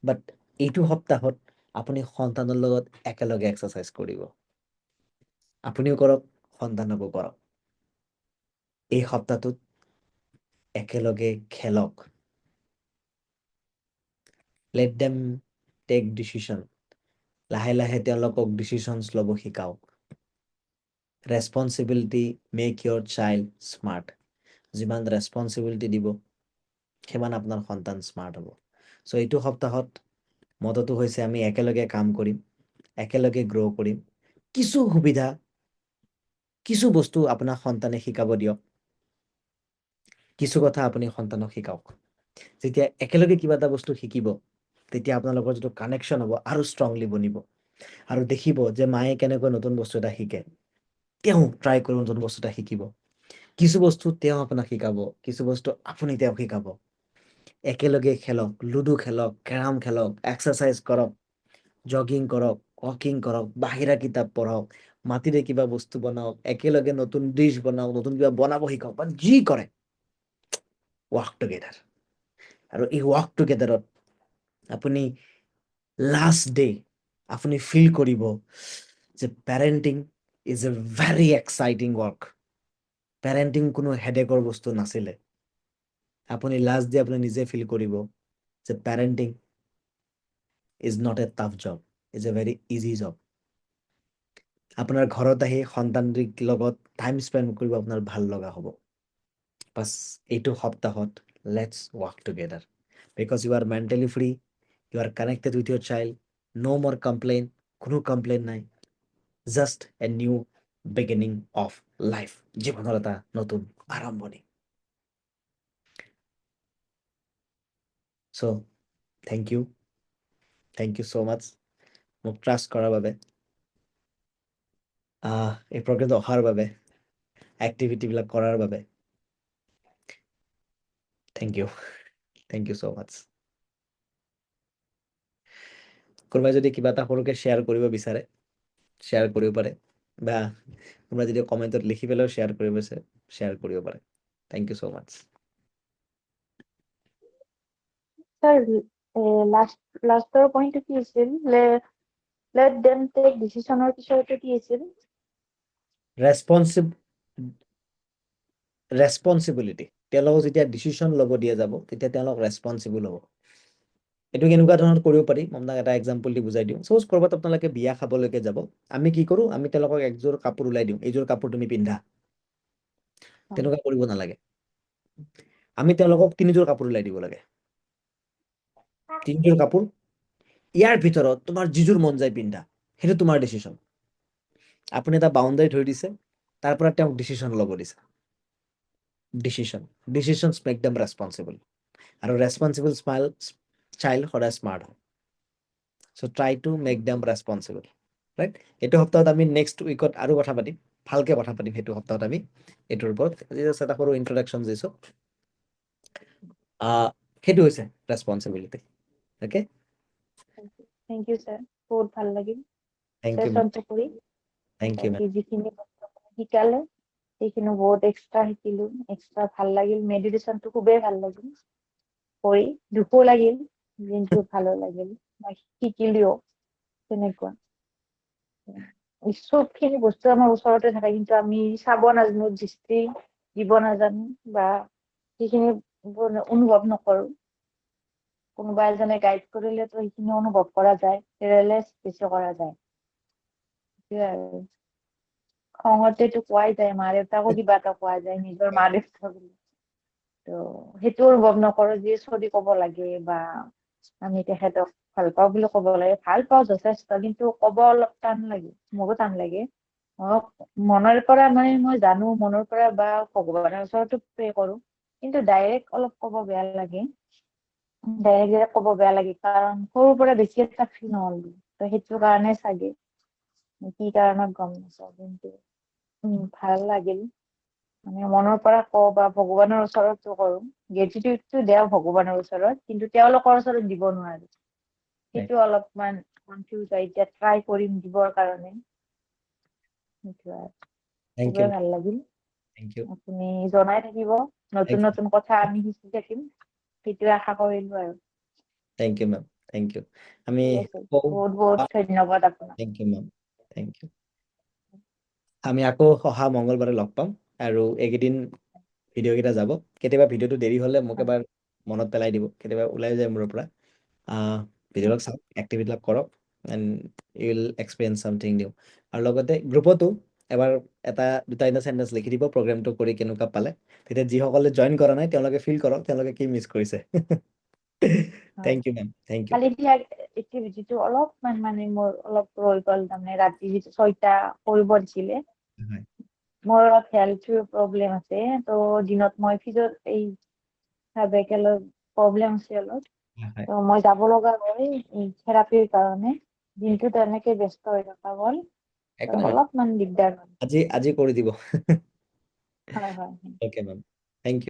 বাট এইটো সপ্তাহত আপুনি সন্তানৰ লগত একেলগে এক্সাৰচাইজ কৰিব। আপুনিও কৰক, সন্তানকো কৰক। এই সপ্তাহটোত একেলগে খেলক। Let them take decision. লাহে লাহে তেওঁলোকক ডিচিশ্যনছ ল'ব শিকাওক। Responsibility make your child smart. যিমান ৰেছপনচিবিলিটি দিব, সিমান আপোনাৰ সন্তান স্মাৰ্ট হ'ব। চ' এইটো সপ্তাহত মতটো হৈছে আমি একেলগে কাম কৰিম, একেলগে গ্ৰ' কৰিম। কিছু বস্তু আপোনাৰ সন্তানে শিকাব দিয়ক, কিছু কথা আপুনি সন্তানক শিকাওক। যেতিয়া একেলগে কিবা এটা বস্তু শিকিব, তেতিয়া আপোনালোকৰ যিটো কানেকশ্যন হ'ব আৰু ষ্ট্ৰংলি বনিব, আৰু দেখিব যে মায়ে কেনেকৈ নতুন বস্তু এটা শিকে, তেওঁ ট্ৰাই কৰি নতুন বস্তু এটা শিকিব। কিছু বস্তু তেওঁ আপোনাক শিকাব, কিছু বস্তু আপুনি তেওঁক শিকাব। একেলগে খেলক, লুডু খেলক, কেৰাম খেলক, এক্সাৰচাইজ কৰক, জগিং কৰক, ৱাকিং কৰক, বাহিৰা কিতাপ পঢ়ক, মাটিৰে কিবা বস্তু বনাওক, একেলগে নতুন ডিছ বনাওক, নতুন কিবা বনাব শিকাওক, বা যি কৰে ৱৰ্ক টুগেডাৰ। আৰু এই ৱৰ্ক টুগেডাৰত আপুনি লাষ্ট ডে আপুনি ফিল কৰিব যে parenting is a very exciting work. Parenting কোনো হেডেকৰ বস্তু নাছিলে। আপুনি লাষ্ট ডে আপুনি নিজে ফিল কৰিব যে parenting is not a tough job. It's a very easy job. আপোনাৰ ঘৰত আহি সন্তানটিৰ লগত টাইম স্পেণ্ড কৰিব আপোনাৰ ভাল লগা হ'ব। বাছ এইটো সপ্তাহত let's work together because you are mentally free, you are connected with your child, no' more complain, কোনো কমপ্লেইন নাই, just a new beginning of life, জীৱনৰ এটা নতুন আৰম্ভণি। চ' থেংক ইউ ছ' মাছ মোক ট্ৰাষ্ট কৰাৰ বাবে, এই প্ৰগ্ৰেমটো অহাৰ বাবে, এক্টিভিটিবিলাক কৰাৰ বাবে। থেংক ইউ ছ' মাছ। কোনোবাই যদি কিবা এটা সৰুকৈ শ্বেয়াৰ কৰিব বিচাৰে শ্বেয়াৰ কৰিব পাৰে, বা কোনোবাই যদি কমেণ্টত লিখি পেলাইও শ্বেয়াৰ কৰিব বিচাৰে শ্বেয়াৰ কৰিব পাৰে। Thank you so' much. Sir লাষ্টৰ পইণ্টটো কি আছিল? লেট দেম টেক ডিচিশ্যনৰ পিছতে কি আছিল? ৰেছপনচিবিলিটি, তেওঁলোকক যেতিয়া ডিচিশ্যন ল'ব দিয়া যাব তেতিয়া তেওঁলোক ৰেছপনচিবল হ'ব। এইটো কেনেকুৱা ধৰণত কৰিব পাৰি, মই আপোনাক এটা এক্সাম্পল দি বুজাই দিওঁ। চাপ'জ ক'ৰবাত আপোনালোকে বিয়া খাবলৈকে যাব, আমি কি কৰোঁ, আমি তেওঁলোকক একযোৰ কাপোৰ ওলাই দিওঁ, এইযোৰ কাপোৰ তুমি পিন্ধা। তেনেকুৱা কৰিব নালাগে। আমি তেওঁলোকক 3যোৰ কাপোৰ ওলাই দিব লাগে। 3যোৰ কাপোৰ, ইয়াৰ ভিতৰত তোমাৰ যিযোৰ মন যায় পিন্ধা, সেইটো তোমাৰ ডিচিশ্যন। আপুনি এটা বাউণ্ডাৰী ধৰি দিছে, তাৰ পৰা তেওঁক ডিচিশ্যন ল'ব দিছে। ডিচিশ্যনছ মেক দেম ৰেছপনচিবল, আৰু ৰেছপনচিবল চাইল্ড সদায় স্মাৰ্ট হয়। So' try to make them responsible, right? এইটো সপ্তাহত আমি নেক্সট উইকত আৰু কথা পাতিম, ভালকৈ কথা পাতিম সেইটো সপ্তাহত আমি এইটোৰ ওপৰত। এটা সৰু ইন্ট্ৰডাকশ্যন দিছোঁ। সেইটো হৈছে responsibility. Okay, thank you sir, বহুত ভাল লাগিল থেংক ইউ মেম। চেচনটো কৰি। Thank you ma'am. বাকী যিখিনি শিকালে সেইখিনি বহুত এক্সট্ৰা শিকিলো, এক্সট্ৰা ভাল লাগিল। মেডিটেশ্যনটো খুবেই ভাল লাগিল কৰি, দুখো লাগিল কিন্তু ভালো লাগিল, মই শিকিলিও তেনেকুৱা। চবখিনি বস্তু আমাৰ ওচৰতে থাকে কিন্তু আমি চাব নাজানো, দৃষ্টি দিব নাজানো বা সেইখিনি অনুভৱ নকৰো। কোনোবা এজনে গাইড কৰিলেতো সেইখিনি অনুভৱ কৰা যায়, ৰিয়েলাইজ বেছি কৰা যায়। সেইটোৱে আৰু খঙতেতো কোৱাই যায়, মা দেউতাকো কিবা এটা কোৱা যায়, নিজৰ মা দেউতা বুলি। তো সেইটো অনুভৱ নকৰো যে চৰি ক'ব লাগে বা আমি তেখেতক ভাল পাওঁ বুলি ক'ব লাগে। ভাল পাওঁ যথেষ্ট, কিন্তু ক'ব অলপ টান লাগে, মোৰো টান লাগে। মনৰ পৰা মই জানো, মনৰ পৰা বা ভগৱানৰ ওচৰতো প্ৰে কৰো, কিন্তু ডাইৰেক্ট অলপ ক'ব বেয়া লাগে। ডাইৰেক্ট ক'ব বেয়া লাগে কাৰণ সৰুৰ পৰা বেছি এটা ফ্ৰী নহ'লো, তো সেইটো কাৰণে চাগে, কি কাৰণত গম নাপাওঁ, কিন্তু ভাল লাগিল। মানে মনৰ পৰা কওঁ বা ভগৱানৰ ওচৰতো কৰো, গ্ৰেটিটিউডটো দেওঁ ভগৱানৰ ওচৰত, কিন্তু তেওঁলোকৰ ওচৰত দিব নোৱাৰো। সেইটো অলপমান কনফিউজ হয়, এতিয়া ট্ৰাই কৰিম দিবৰ কাৰণে। সেইটো আৰু খুবেই ভাল লাগিল। আপুনি জনাই থাকিব, নতুন নতুন কথা আমি শিকি থাকিম, সেইটোৱে আশা কৰিলো আৰু। Thank you ma'am, thank you. আমি বহুত বহুত ধন্যবাদ আপোনাক। Thank you ma'am, thank you. আমি আকৌ অহা মংগলবাৰে লগ পাম, আৰু এইকেইদিন ভিডিঅ' কেইটা যাব। কেতিয়াবা ভিডিঅ'টো দেৰি হ'লে মোক এবাৰ মনত পেলাই দিব, কেতিয়াবা ওলাই যায় মূৰৰ পৰা। ভিডিঅ'বিলাক চাওক, এক্টিভিটিবিলাক কৰক, and you will experience something new. আৰু লগতে গ্ৰুপতো এবাৰ এটা দুটা চেণ্টেঞ্চ লিখি দিব প্ৰগ্ৰেমটো কৰি কেনেকুৱা পালে। তেতিয়া যিসকলে জইন কৰা নাই তেওঁলোকে ফিল কৰক তেওঁলোকে কি মিছ কৰিছে। Thank you ma'am, thank you. খালি দিয়া এক্টিভিটিটো অলপমান মোৰ অলপ ৰৈ গ'ল, তাৰমানে ৰাতি যিটো 6টা কৰিব দিছিলে। মোৰ অলপ হেল্থ প্ৰব্লেম আছে, তো দিনত মই এই চাৰ্ভাইকেলৰ প্ৰব্লেম আছে অলপ, তো মই যাব লগা হয় থেৰাপিৰ কাৰণে। দিনটো তেনেকে ব্যস্ত হৈ থকা গ'ল, অলপমান দিগদাৰ হয়। আজি কৰি দিব। হয়। Okay ma'am.